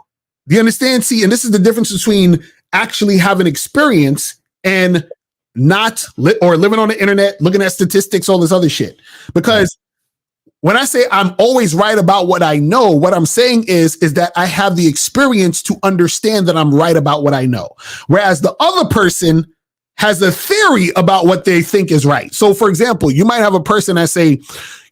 Do you understand? See, and this is the difference between actually having experience and not living on the internet, looking at statistics, all this other shit. Because when I say I'm always right about what I know, what I'm saying is that I have the experience to understand that I'm right about what I know. Whereas the other person has a theory about what they think is right. So for example, you might have a person that say,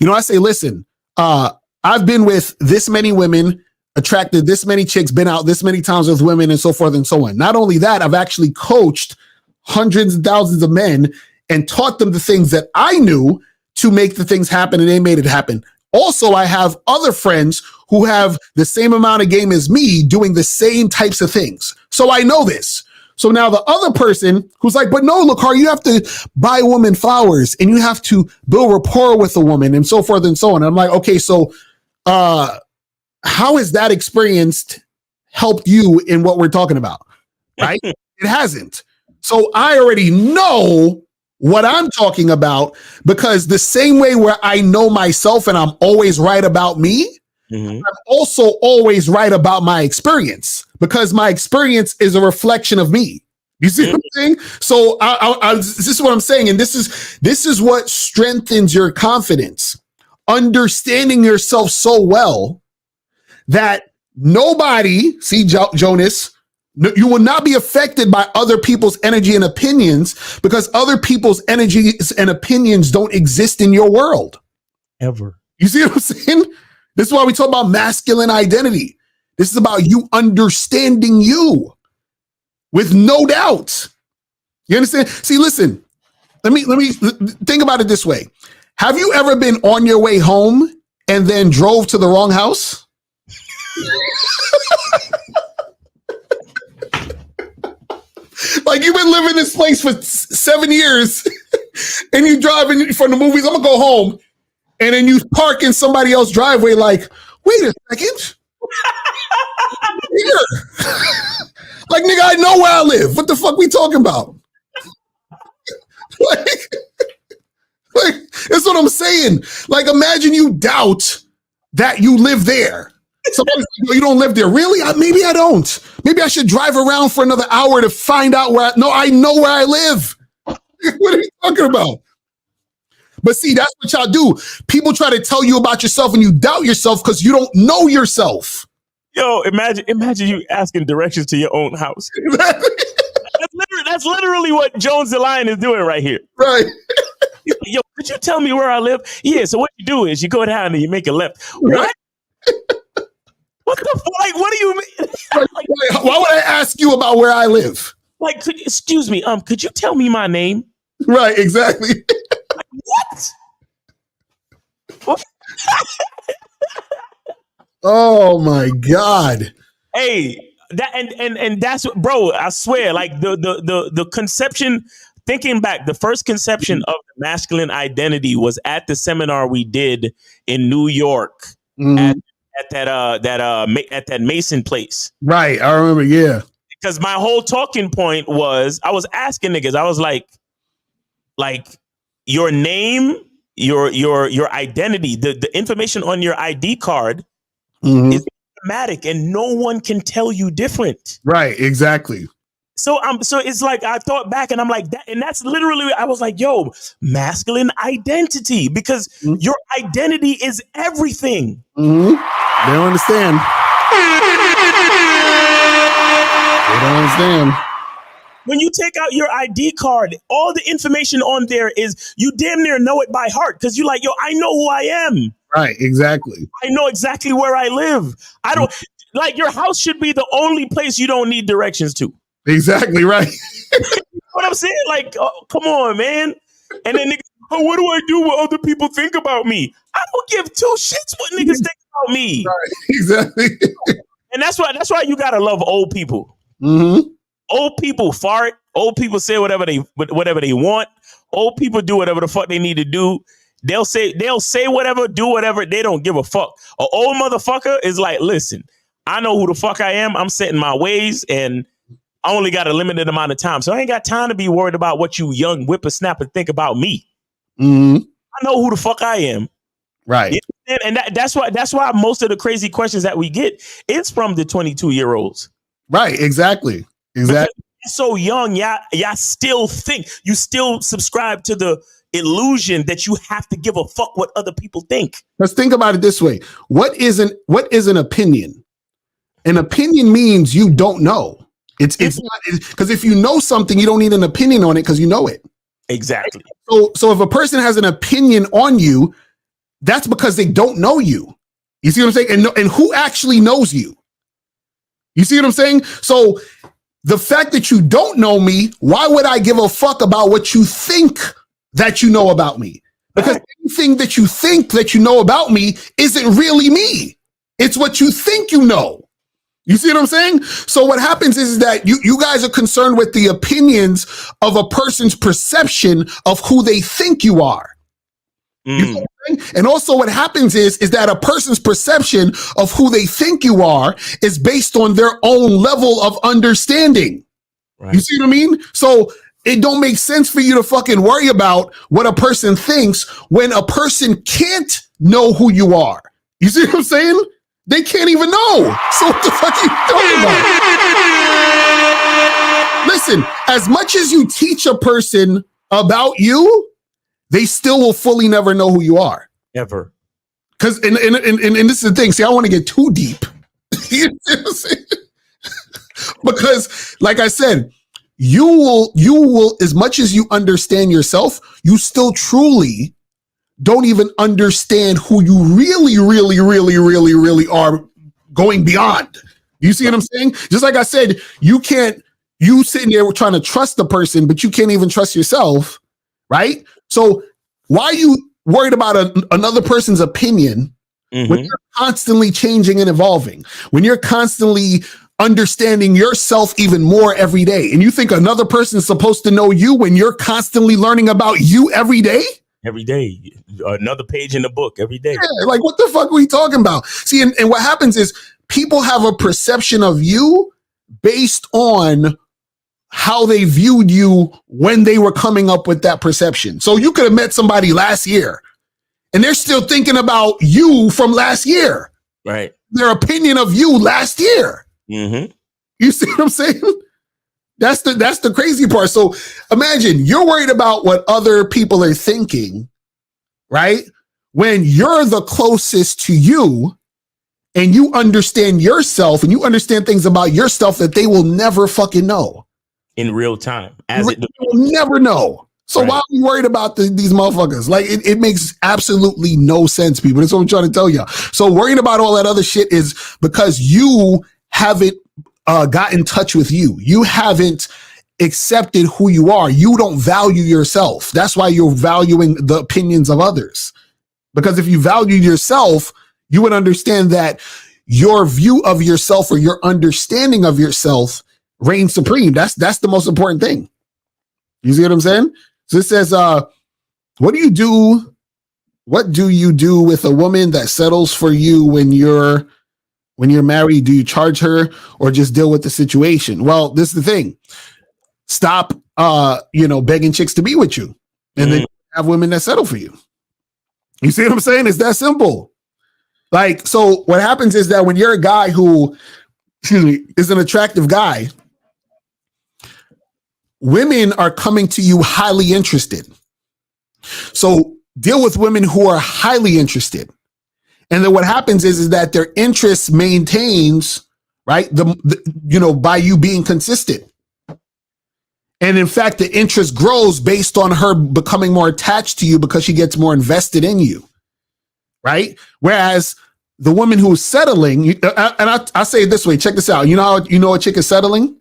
listen, I've been with this many women, attracted this many chicks, been out this many times with women, and so forth and so on. Not only that, I've actually coached hundreds and thousands of men and taught them the things that I knew to make the things happen, and they made it happen. Also, I have other friends who have the same amount of game as me doing the same types of things. So I know this. So now the other person who's like, but no, Lakar, you have to buy a woman flowers and you have to build rapport with a woman and so forth and so on. I'm like, okay, so how has that experience helped you in what we're talking about? Right? It hasn't. So I already know what I'm talking about, because the same way where I know myself and I'm always right about me, I'm also always right about my experience, because my experience is a reflection of me. You see what I'm saying? So this is what I'm saying. And this is what strengthens your confidence. Understanding yourself so well that nobody, see Jonas, you will not be affected by other people's energy and opinions, because other people's energies and opinions don't exist in your world. Ever. You see what I'm saying? This is why we talk about masculine identity. This is about you understanding you with no doubt. You understand? See, listen, let me think about it this way. Have you ever been on your way home and then drove to the wrong house? Like, you've been living in this place for 7 years and you driving from the movies, I'm gonna go home, and then you park in somebody else's driveway like, wait a second. Like, nigga, I know where I live. What the fuck we talking about? like, that's what I'm saying. Like, imagine you doubt that you live there. Somebody's like, you don't live there. Really? Maybe I don't. Maybe I should drive around for another hour to find out where I know where I live. What are you talking about? But see, that's what y'all do. People try to tell you about yourself and you doubt yourself because you don't know yourself. Yo, imagine you asking directions to your own house. That's literally what Jones the Lion is doing right here. Right. Yo, could you tell me where I live? Yeah, so what you do is you go down and you make a left. Right. What? What the fuck? Like, what do you mean? Like, why would I ask you about where I live? Like, excuse me, could you tell me my name? Right, exactly. Like, what? Oh my God. Hey, that and that's what, bro, I swear, like the conception, thinking back, the first conception of the masculine identity was at the seminar we did in New York at that Mason place. Right, I remember, yeah. Because my whole talking point was, I was asking niggas, I was like your name, your identity, the information on your ID card is automatic, and no one can tell you different. Right, exactly. So it's like, I thought back and I'm like, that, and that's literally, I was like, yo, masculine identity, because your identity is everything. They don't understand. They don't understand. When you take out your ID card, all the information on there is, you damn near know it by heart, because you're like, yo, I know who I am. Right, exactly. I know exactly where I live. I don't, like, your house should be the only place you don't need directions to. Exactly right. You know what I'm saying? Like, oh, come on, man. And then niggas, oh, what do I do what other people think about me? I don't give two shits what niggas think about me. Right, exactly. And that's why you gotta love old people. Old people fart. Old people say whatever they want. Old people do whatever the fuck they need to do. They'll say whatever, do whatever. They don't give a fuck. An old motherfucker is like, listen, I know who the fuck I am. I'm setting my ways, and I only got a limited amount of time. So I ain't got time to be worried about what you young whippersnapper think about me. I know who the fuck I am. Right. And that's why most of the crazy questions that we get is from the 22-year-olds. Right. Exactly. Exactly. You're so young, y'all still think, you still subscribe to the illusion that you have to give a fuck what other people think. Let's think about it this way. What is an opinion? An opinion means you don't know. It's not, because if you know something, you don't need an opinion on it because you know it. Exactly. So if a person has an opinion on you, that's because they don't know you. You see what I'm saying? And who actually knows you? You see what I'm saying? So the fact that you don't know me, why would I give a fuck about what you think that you know about me? Because anything that you think that you know about me isn't really me. It's what you think you know. You see what I'm saying? So what happens is that you guys are concerned with the opinions of a person's perception of who they think you are. You know what I'm saying? And also what happens is that a person's perception of who they think you are is based on their own level of understanding. Right. You see what I mean? So it don't make sense for you to fucking worry about what a person thinks when a person can't know who you are. You see what I'm saying? They can't even know. So what the fuck are you talking about? Listen, as much as you teach a person about you, they still will fully never know who you are. Ever. Because and this is the thing. See, I want to get too deep. You know what I'm saying? Because, like I said, you will, as much as you understand yourself, you still truly don't even understand who you really are going beyond. You see what I'm saying? Just like I said, you sitting there trying to trust the person, but you can't even trust yourself, right? So why are you worried about another person's opinion When you're constantly changing and evolving, when you're constantly understanding yourself even more every day, and you think another person is supposed to know you when you're constantly learning about you every day? Every day, another page in the book every day. Yeah, like what the fuck are we talking about? See, and what happens is people have a perception of you based on how they viewed you when they were coming up with that perception. So you could have met somebody last year and they're still thinking about you from last year. Right. Their opinion of you last year. Mm-hmm. You see what I'm saying? That's the crazy part. So imagine you're worried about what other people are thinking, right? When you're the closest to you and you understand yourself and you understand things about yourself that they will never fucking know. In real time. You will never know. So why are you worried about these motherfuckers? Like it makes absolutely no sense, people. That's what I'm trying to tell you. So worrying about all that other shit is because you haven't got in touch with you. You haven't accepted who you are. You don't value yourself. That's why you're valuing the opinions of others. Because if you value yourself, you would understand that your view of yourself or your understanding of yourself reigns supreme. That's the most important thing. You see what I'm saying? So it says, what do you do with a woman that settles for you when you're married? Do you charge her or just deal with the situation? Well, this is the thing. Stop begging chicks to be with you. And then have women that settle for you. You see what I'm saying? It's that simple. Like, so what happens is that when you're a guy who is an attractive guy, women are coming to you highly interested. So deal with women who are highly interested. And then what happens is that their interest maintains, right? By you being consistent. And in fact, the interest grows based on her becoming more attached to you because she gets more invested in you. Right? Whereas the woman who's settling, and I say it this way, check this out. You know how you know a chick is settling?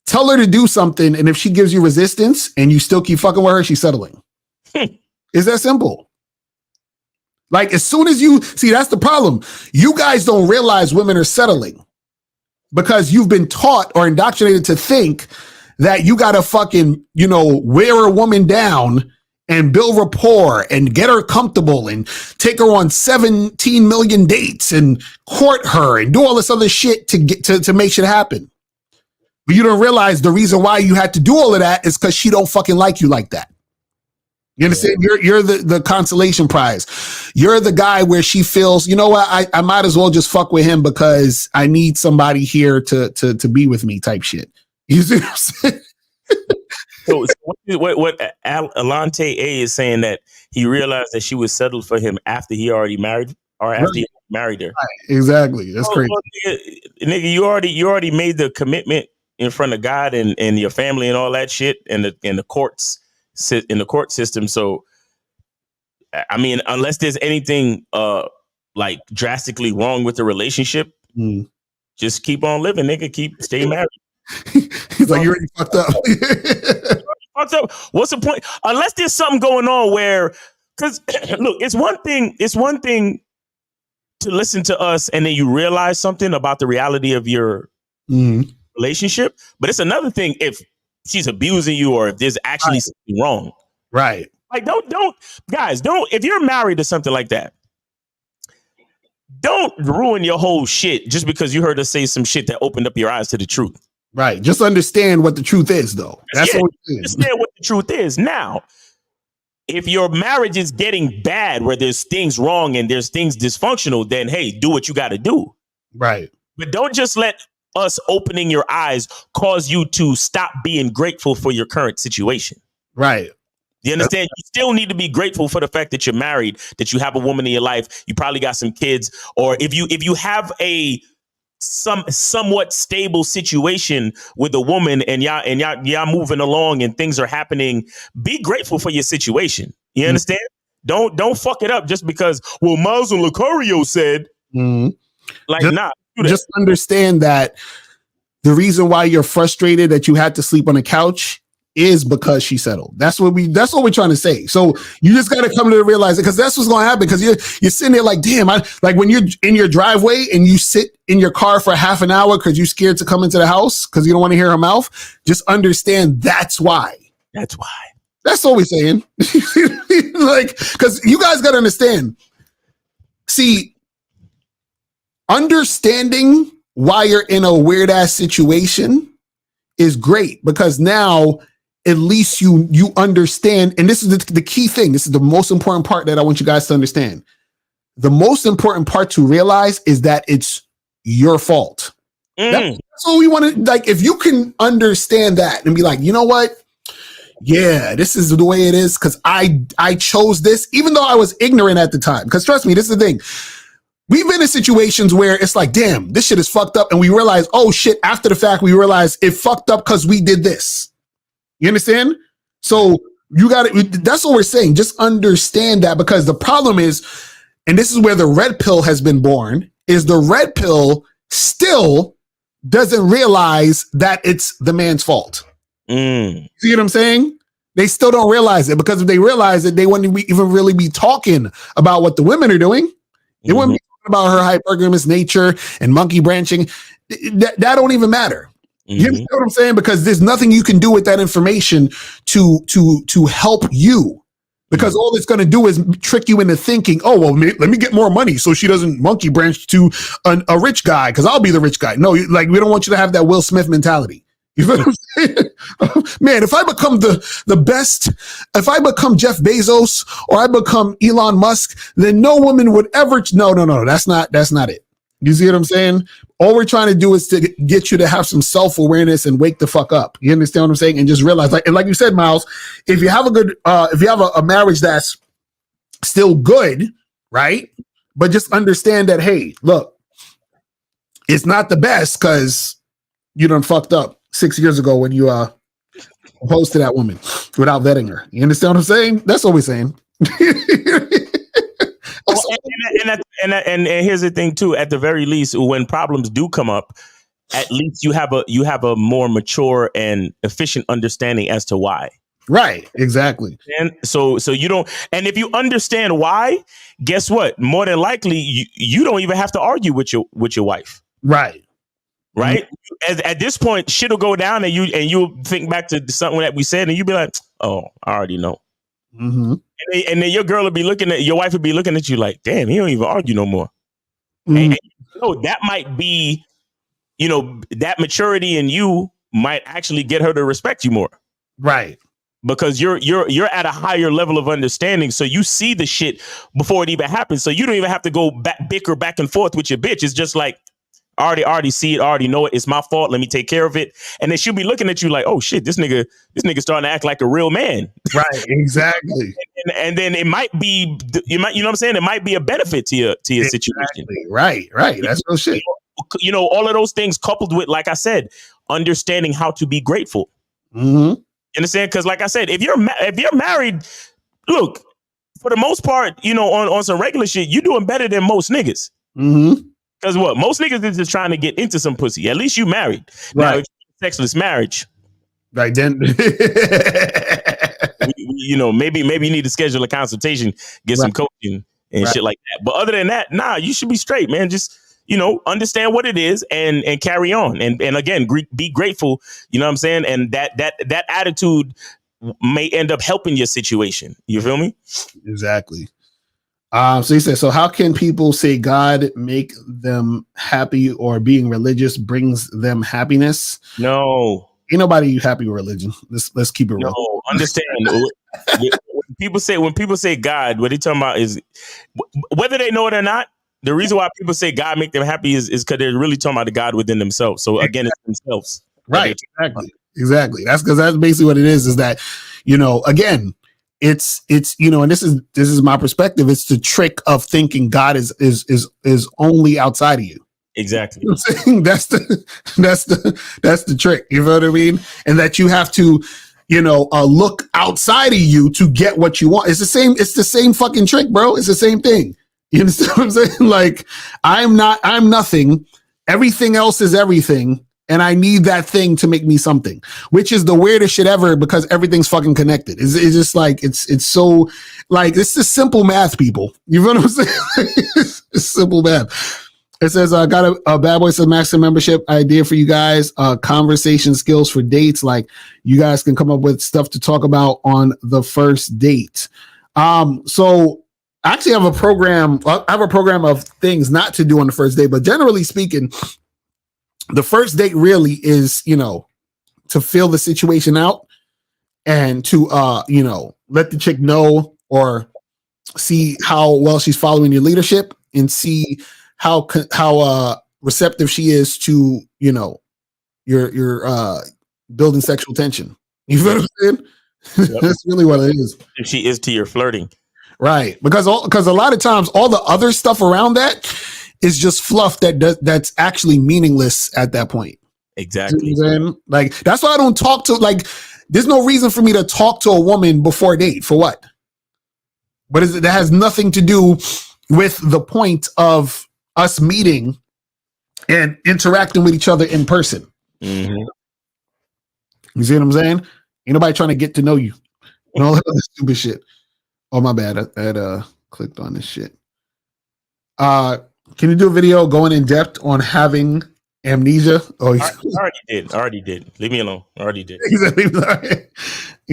Tell her to do something, and if she gives you resistance and you still keep fucking with her, she's settling. It's that simple. Like, as soon as you see, that's the problem. You guys don't realize women are settling because you've been taught or indoctrinated to think that you gotta fucking, wear a woman down and build rapport and get her comfortable and take her on 17 million dates and court her and do all this other shit to get to make shit happen. But you don't realize the reason why you had to do all of that is because she don't fucking like you like that. You understand? You're the consolation prize. You're the guy where she feels, you know what, I might as well just fuck with him because I need somebody here to be with me type shit. You see what I'm saying? So what Alante A is saying, that he realized that she was settled for him after he already married or after he married her. Right. Exactly. That's crazy. Nigga, you already made the commitment in front of God and your family and all that shit and the courts in the court system. So, I mean, unless there's anything like drastically wrong with the relationship, just keep on living, nigga. Stay married. He's like, you already fucked up. What's the point? Unless there's something going on where, because look, it's one thing to listen to us and then you realize something about the reality of your relationship, but it's another thing if she's abusing you or if there's actually something wrong. Right. Like, don't if you're married to something like that, don't ruin your whole shit just because you heard us say some shit that opened up your eyes to the truth. Right. Just understand what the truth is, though. That's what it is. Understand what the truth is. Now, if your marriage is getting bad, where there's things wrong and there's things dysfunctional, then hey, do what you got to do. Right. But don't just let us opening your eyes cause you to stop being grateful for your current situation. Right. You understand? You still need to be grateful for the fact that you're married, that you have a woman in your life. You probably got some kids, or if you have a somewhat stable situation with a woman and y'all moving along and things are happening, be grateful for your situation. You understand? Don't fuck it up just because, well, Miles and Lucario said, just understand that the reason why you're frustrated that you had to sleep on the couch is because she settled. That's what we're trying to say. So you just got to come to realize it, because that's what's going to happen. Because you're sitting there like, damn, like when you're in your driveway and you sit in your car for half an hour because you're scared to come into the house because you don't want to hear her mouth. Just understand that's why. That's why. That's all we're saying. Like, because you guys got to understand. See, understanding why you're in a weird ass situation is great, because now at least you understand. And this is the key thing. This is the most important part that I want you guys to understand. The most important part to realize is that it's your fault. That's all we want to, like, if you can understand that and be like, you know what? Yeah, this is the way it is because I chose this, even though I was ignorant at the time. Because trust me, this is the thing. We've been in situations where it's like, damn, this shit is fucked up. And we realize, oh shit, after the fact, we realize it fucked up because we did this. You understand? So you got it. That's what we're saying. Just understand that, because the problem is, and this is where the red pill has been born, is the red pill still doesn't realize that it's the man's fault. See what I'm saying? They still don't realize it, because if they realize it, they wouldn't even really be talking about what the women are doing. They wouldn't be talking about her hypergamous nature and monkey branching. That don't even matter. You know what I'm saying? Because there's nothing you can do with that information to help you. Because all it's going to do is trick you into thinking, oh, well, let me get more money so she doesn't monkey branch to a rich guy because I'll be the rich guy. No, like, we don't want you to have that Will Smith mentality. You know what I'm saying? Man, if I become the best, if I become Jeff Bezos or I become Elon Musk, then no woman would ever. No. That's not it. You see what I'm saying? All we're trying to do is to get you to have some self-awareness and wake the fuck up. You understand what I'm saying? And just realize, like you said, Miles, if you have a marriage that's still good, right? But just understand that, hey, look, it's not the best because you done fucked up 6 years ago when you proposed to that woman without vetting her. You understand what I'm saying? That's what we're saying. And here's the thing too. At the very least, when problems do come up, at least you have a more mature and efficient understanding as to why. Right. Exactly. And so you don't. And if you understand why, guess what? More than likely, you don't even have to argue with your wife. Right. Right. At this point, shit will go down, and you'll think back to something that we said, and you'll be like, "Oh, I already know." And then your girl will be your wife will be looking at you like, damn, he don't even argue no more. And that might be, that maturity in you might actually get her to respect you more. Right. Because you're at a higher level of understanding. So you see the shit before it even happens. So you don't even have to go bicker back and forth with your bitch. It's just like, I already see it, I already know it. It's my fault. Let me take care of it. And then she'll be looking at you like, oh shit, this nigga starting to act like a real man. Right. Exactly. and then it might be, you know what I'm saying? It might be a benefit to your situation. Right. That's real shit. All of those things coupled with, like I said, understanding how to be grateful. You understand? Because like I said, if you're married, look, for the most part, on some regular shit, you're doing better than most niggas. Because what? Most niggas is just trying to get into some pussy. At least you married. Right. Now, if sexless marriage. Right then. Maybe you need to schedule a consultation, get some coaching and shit like that. But other than that, nah, you should be straight, man. Just, understand what it is and carry on. And again, be grateful. You know what I'm saying? And that attitude may end up helping your situation. You feel me? Exactly. So he said, so how can people say God make them happy or being religious brings them happiness? No. Ain't nobody happy with religion. Let's keep it real. No, understand. When people say God, what they talking about is whether they know it or not. The reason why people say God make them happy is because they're really talking about the God within themselves. So again, it's themselves. Right. Exactly. That's because that's basically what it is that, again, it's and this is my perspective. It's the trick of thinking God is only outside of you. Exactly. You know what I'm saying? That's the trick. You know what I mean? And that you have to, look outside of you to get what you want. It's the same fucking trick, bro. It's the same thing. You understand what I'm saying? Like, I'm nothing. Everything else is everything. and I need that thing to make me something, which is the weirdest shit ever because everything's fucking connected. It's just like, it's so like, it's just simple math, people. You know what I'm saying? It's simple math. It says, I got a Bad Boy Says Master membership idea for you guys. Conversation skills for dates. Like you guys can come up with stuff to talk about on the first date. So I actually have a program. I have a program of things not to do on the first date, but generally speaking, the first date really is, to feel the situation out and to, let the chick know or see how well she's following your leadership and see how receptive she is to, your building sexual tension. You feel what I'm saying? Yep. That's really what it is. If she is to your flirting. Right. Because a lot of times all the other stuff around that is just fluff that's actually meaningless at that point. Exactly. You know what I'm saying? Like, that's why I don't talk to, like, there's no reason for me to talk to a woman before a date. For what? But that has nothing to do with the point of us meeting and interacting with each other in person. Mm-hmm. You see what I'm saying? Ain't nobody trying to get to know you and all that other stupid shit. Oh, my bad. I had clicked on this shit. Can you do a video going in depth on having amnesia? Oh, I already did. Leave me alone. I already did. He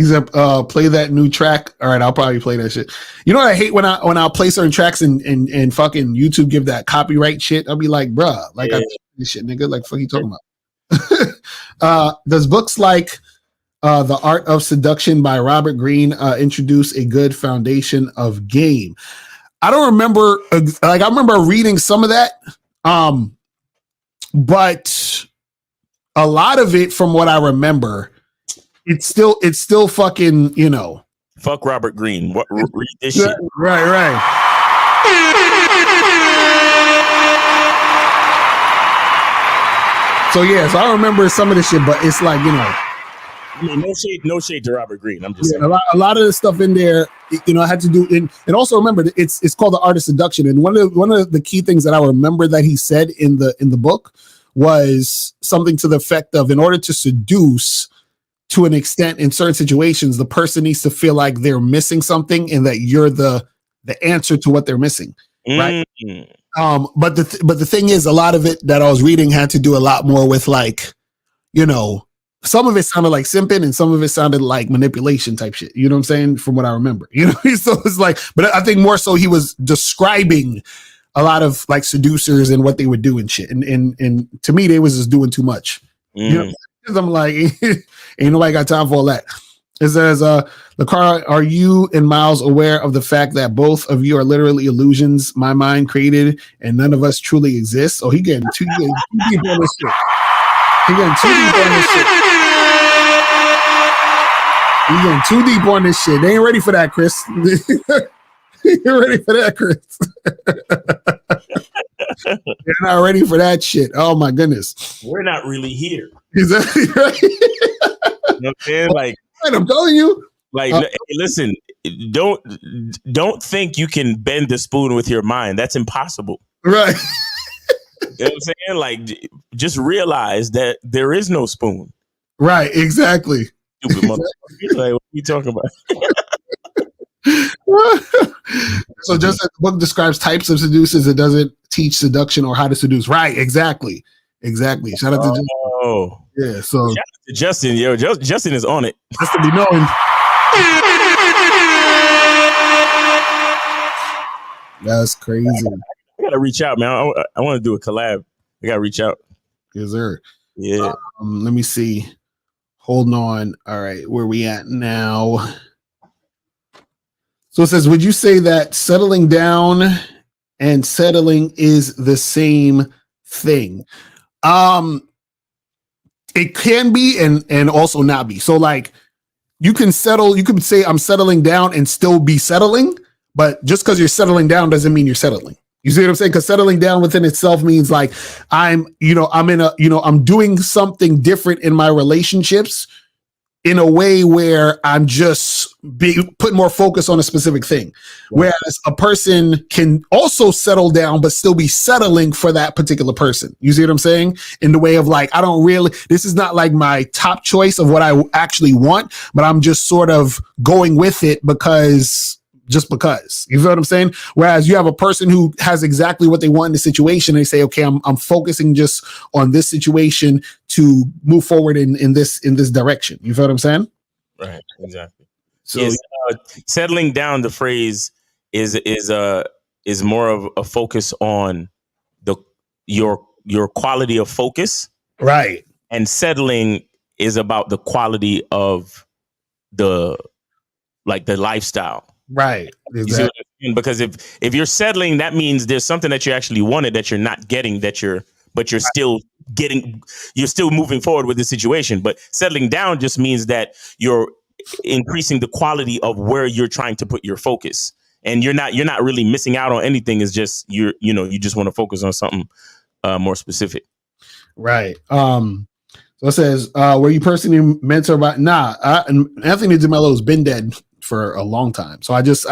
said, play that new track. All right, I'll probably play that shit. You know what I hate when I play certain tracks and fucking YouTube give that copyright shit? I'll be like, bruh, like, I this shit, nigga. Like, fuck you talking about? Does books like The Art of Seduction by Robert Greene introduce a good foundation of game? I don't remember, like, I remember reading some of that, but a lot of it, from what I remember, it's still fucking, Fuck Robert Greene. Read this shit. Right. So I remember some of this shit, but it's like, I mean, no shade to Robert Greene. I'm just saying. A lot of the stuff in there, I had to do. And also remember, it's called The Art of Seduction. And one of the key things that I remember that he said in the book was something to the effect of, in order to seduce to an extent in certain situations, the person needs to feel like they're missing something and that you're the answer to what they're missing. Right. But the thing is, a lot of it that I was reading had to do a lot more with, like, some of it sounded like simping and some of it sounded like manipulation type shit. You know what I'm saying? From what I remember, so it's like, but I think more so he was describing a lot of like seducers and what they would do and shit. And to me, they was just doing too much. I'm like, ain't nobody got time for all that. It says, LaCara, are you and Miles aware of the fact that both of you are literally illusions my mind created and none of us truly exist? Oh, he getting too deep on this shit. He getting too deep on this shit. He's getting too deep on this shit. They ain't ready for that, Chris. You're ready for that, Chris. They're not ready for that shit. Oh my goodness. We're not really here. Exactly right. You know what I'm saying? Like, I'm telling you. Like, hey, listen, don't think you can bend the spoon with your mind. That's impossible. Right. You know what I'm saying? Like, just realize that there is no spoon. Right, exactly. Stupid motherfucker. Like, what are you talking about? So just as the book describes types of seducers, it doesn't teach seduction or how to seduce. Right, exactly. Shout out to Justin. Oh. Yeah, so shout out to Justin. Yo, Justin is on it. Just to be known. That's crazy. I gotta reach out, man. I want to do a collab. I gotta reach out. Yes, sir. Yeah. Let me see. Holding on. All right, where we at now? So it says, would you say that settling down and settling is the same thing? It can be and also not be. So like you can settle, you could say I'm settling down and still be settling, but just because you're settling down doesn't mean you're settling. You see what I'm saying? Because settling down within itself means like I'm doing something different in my relationships in a way where I'm just put more focus on a specific thing. Whereas a person can also settle down, but still be settling for that particular person. You see what I'm saying? In the way of like, this is not like my top choice of what I actually want, but I'm just sort of going with it because. You feel what I'm saying? Whereas you have a person who has exactly what they want in the situation. They say, okay, I'm focusing just on this situation to move forward in this direction. You feel what I'm saying? Right. Exactly. So settling down, the phrase is more of a focus on your quality of focus. Right. And settling is about the quality of the lifestyle. Right. Exactly. You see what I mean? Because if you're settling, that means there's something that you actually wanted that you're not getting, but you're still moving forward with the situation. But settling down just means that you're increasing the quality of where you're trying to put your focus. And you're not really missing out on anything. It's just you just want to focus on something more specific. Right. So it says, were you personally mentored by Anthony DeMello's been dead for a long time. So I just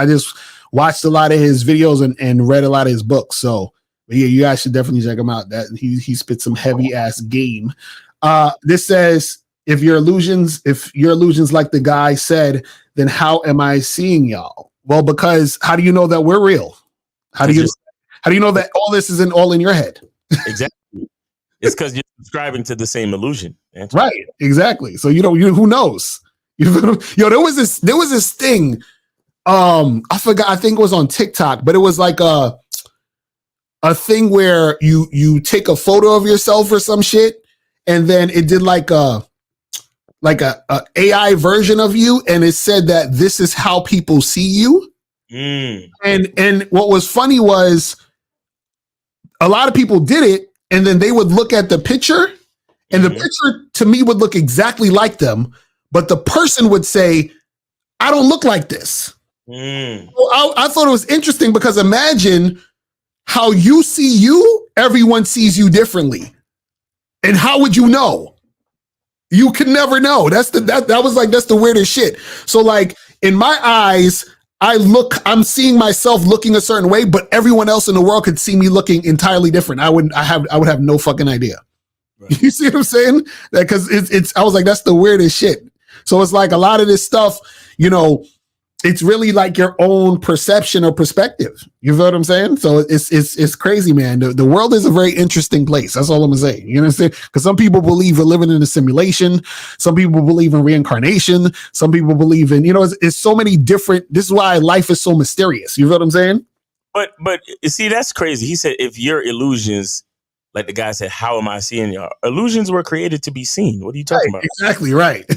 watched a lot of his videos and read a lot of his books. So yeah, you guys should definitely check him out. That he spit some heavy ass game. This says, if your illusions like the guy said, then how am I seeing y'all? Well, because how do you know that we're real? How do you know that all this isn't all in your head? Exactly. It's because you're subscribing to the same illusion. Anthony. Right. Exactly. So who knows? Yo, there was this thing. I forgot. I think it was on TikTok, but it was like a thing where you take a photo of yourself or some shit, and then it did like a AI version of you, and it said that this is how people see you. And what was funny was a lot of people did it, and then they would look at the picture, and the picture to me would look exactly like them. But the person would say, I don't look like this. Well, I thought it was interesting because imagine how you see you, everyone sees you differently. And how would you know? You could never know. That's the weirdest shit. So like in my eyes, I'm seeing myself looking a certain way, but everyone else in the world could see me looking entirely different. I would have no fucking idea. Right. You see what I'm saying? Because I was like, that's the weirdest shit. So it's like a lot of this stuff, it's really like your own perception or perspective. You feel what I'm saying? So it's crazy, man. The world is a very interesting place. That's all I'm gonna say. You know what I'm saying? Because some people believe we're living in a simulation. Some people believe in reincarnation. Some people believe in, it's so many different. This is why life is so mysterious. You feel what I'm saying? But you see, that's crazy. He said, if your illusions, like the guy said, how am I seeing y'all? Illusions were created to be seen. What are you talking about? Exactly right.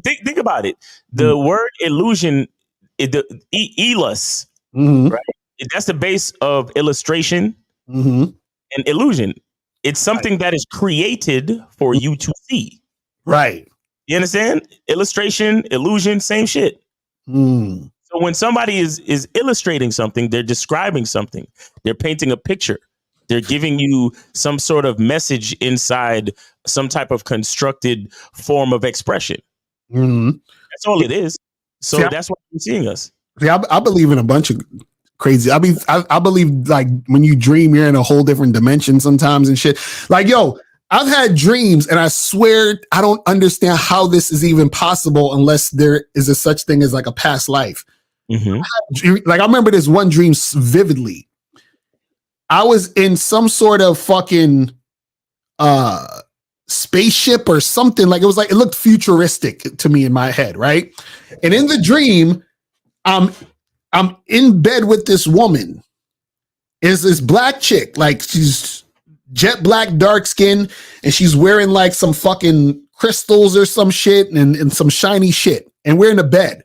Think about it. The word illusion, illus, right? That's the base of illustration and illusion. It's something that is created for you to see. Right. You understand? Illustration, illusion, same shit. So when somebody is illustrating something, they're describing something. They're painting a picture. They're giving you some sort of message inside some type of constructed form of expression. That's all it is. So that's why you're seeing us. See, I believe in a bunch of crazy. I believe like when you dream, you're in a whole different dimension sometimes and shit. Like, yo, I've had dreams and I swear I don't understand how this is even possible unless there is a such thing as like a past life. Like I remember this one dream vividly. I was in some sort of fucking spaceship or something. Like it looked futuristic to me in my head, right? And in the dream, I'm in bed with this woman. Is this black chick, like she's jet black, dark skin, and she's wearing like some fucking crystals or some shit and some shiny shit. And we're in a bed.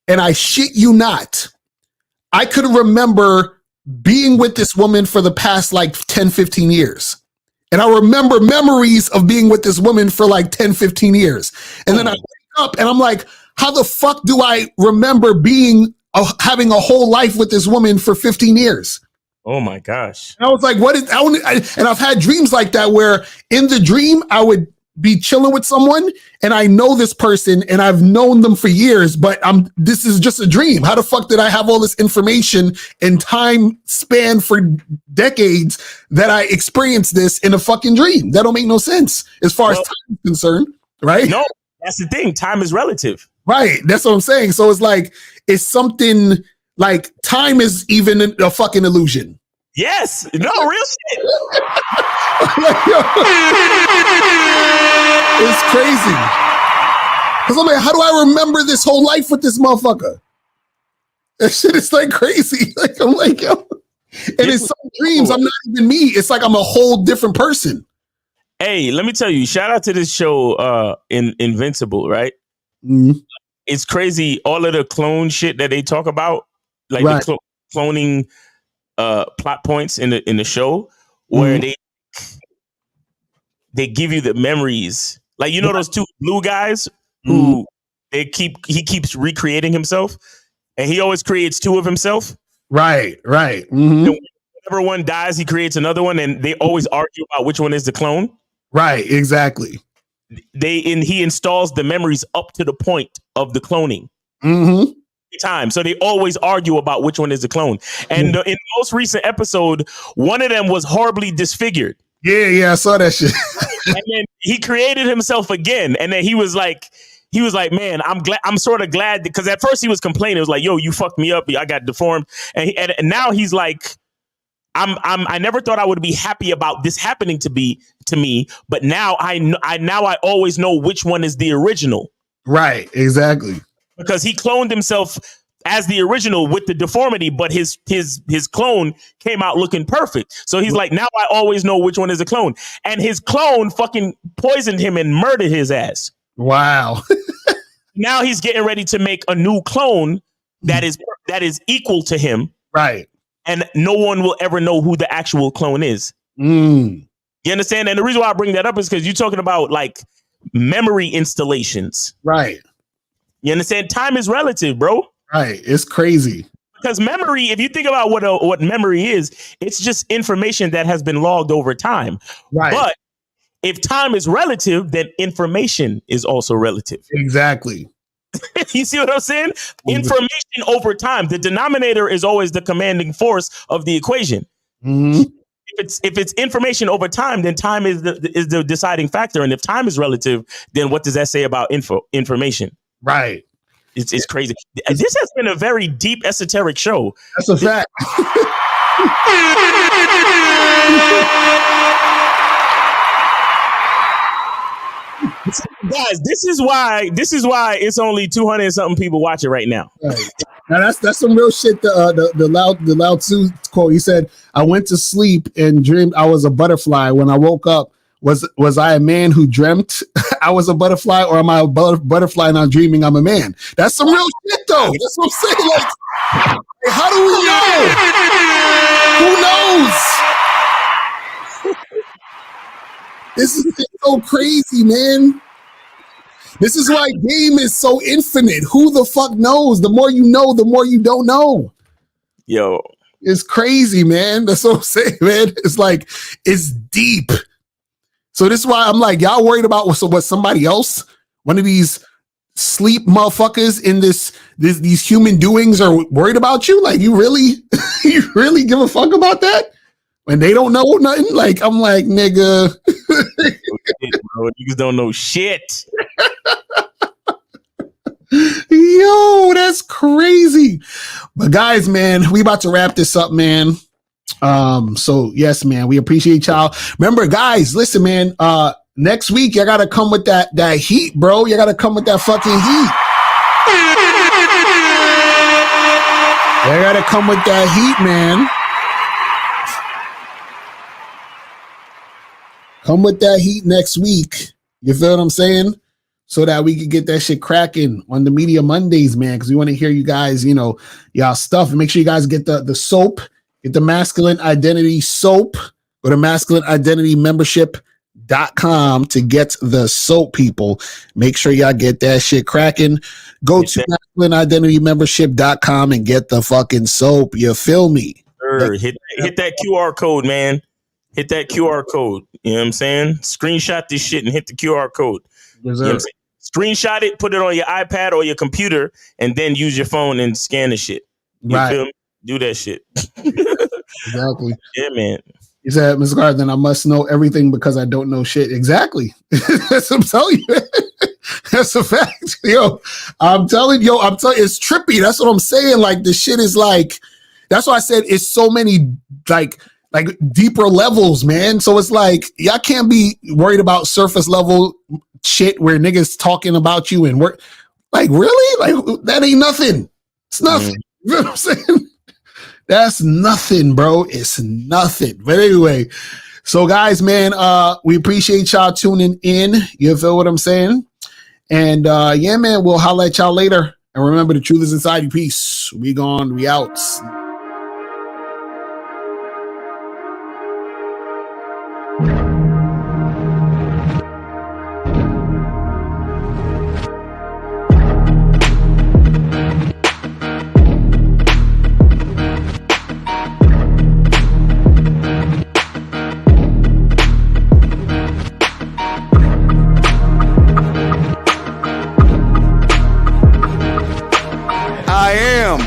And I shit you not, I could remember being with this woman for the past like 10, 15 years. And I remember memories of being with this woman for like 10, 15 years. And then I wake up and I'm like, how the fuck do I remember having a whole life with this woman for 15 years? Oh my gosh. And I was like, and I've had dreams like that where in the dream I would be chilling with someone and I know this person and I've known them for years, but this is just a dream. How the fuck did I have all this information and time span for decades that I experienced this in a fucking dream? That don't make no sense as far as time is concerned, right? No, that's the thing. Time is relative. Right. That's what I'm saying. So it's like, it's something like time is even a fucking illusion. Yes. No, real shit. It's crazy. Because I'm like, how do I remember this whole life with this motherfucker? That shit is like crazy. Like, I'm like, yo. And in some dreams, I'm not even me. It's like I'm a whole different person. Hey, let me tell you, shout out to this show, Invincible, right? Mm-hmm. It's crazy. All of the clone shit that they talk about, like the cloning plot points in the show, where they give you the memories. Like, you know, those two blue guys who he keeps recreating himself, and he always creates two of himself. Right. Mm-hmm. Whenever one dies, he creates another one, and they always argue about which one is the clone. Right, exactly. He installs the memories up to the point of the cloning. Mm-hmm. Time, so they always argue about which one is the clone. And in the most recent episode, one of them was horribly disfigured. Yeah, I saw that shit. And then he created himself again, and then he was like, man, I'm sort of glad, because at first he was complaining. It was like, yo, you fucked me up, I got deformed, and now he's like, I never thought I would be happy about this happening to me, but now I always know which one is the original. Right, exactly. Because he cloned himself as the original with the deformity, but his clone came out looking perfect. So he's like, now I always know which one is a clone. And his clone fucking poisoned him and murdered his ass. Wow. Now he's getting ready to make a new clone that is equal to him. Right. And no one will ever know who the actual clone is. You understand? And the reason why I bring that up is because you're talking about like memory installations. Right. You understand? Time is relative, bro. Right. It's crazy. Because memory, if you think about what memory is, it's just information that has been logged over time. Right. But if time is relative, then information is also relative. Exactly. You see what I'm saying? Information over time. The denominator is always the commanding force of the equation. Mm-hmm. If it's information over time, then time is the deciding factor. And if time is relative, then what does that say about information? Right. It's crazy. This has been a very deep, esoteric show. That's a fact. Guys, this is why it's only 200 and something people watching right now. Right. Now that's some real shit. The Lao Tzu quote. He said, "I went to sleep and dreamed I was a butterfly. When I woke up, was I a man who dreamt I was a butterfly, or am I a butterfly and I'm dreaming I'm a man?" That's some real shit, though. That's what I'm saying. Like, how do we know? Who knows? This is so crazy, man. This is why game is so infinite. Who the fuck knows? The more you know, the more you don't know. Yo. It's crazy, man. That's what I'm saying, man. It's like, it's deep. So this is why I'm like, y'all worried about what somebody else, one of these sleep motherfuckers in these human doings are worried about you? Like, you really give a fuck about that? When they don't know nothing? Like, I'm like, nigga. Bro, niggas don't know shit. Yo, that's crazy. But guys, man, we about to wrap this up, man. So yes, man, we appreciate y'all. Remember, guys, listen, man, next week y'all gotta come with that heat, bro. You gotta come with that fucking heat. You gotta come with that heat, man. Come with that heat next week. You feel what I'm saying? So that we can get that shit cracking on the Media Mondays, man. Because we want to hear you guys, y'all stuff. And make sure you guys get the soap. Get the Masculine Identity soap. Go to masculineidentitymembership.com to get the soap, people. Make sure y'all get that shit cracking. Go to masculineidentitymembership.com and get the fucking soap. You feel me? Hit that QR code, man. Hit that QR code. You know what I'm saying? Screenshot this shit and hit the QR code. You know what I'm saying? Screenshot it, put it on your iPad or your computer, and then use your phone and scan the shit. You feel me? Do that shit. Exactly. Yeah, man. He said, Mr. Garden, I must know everything because I don't know shit. Exactly. That's what I'm telling you. That's a fact. I'm telling you, it's trippy. That's what I'm saying. Like, the shit is like, that's why I said it's so many, like deeper levels, man. So it's like, y'all can't be worried about surface level shit where niggas talking about you and work. Like, really? Like, that ain't nothing. It's nothing. You know what I'm saying? That's nothing, bro. It's nothing. But anyway, so guys, man, we appreciate y'all tuning in. You feel what I'm saying? And yeah, man, we'll holler at y'all later. And remember, the truth is inside you. Peace. We gone. We out. I am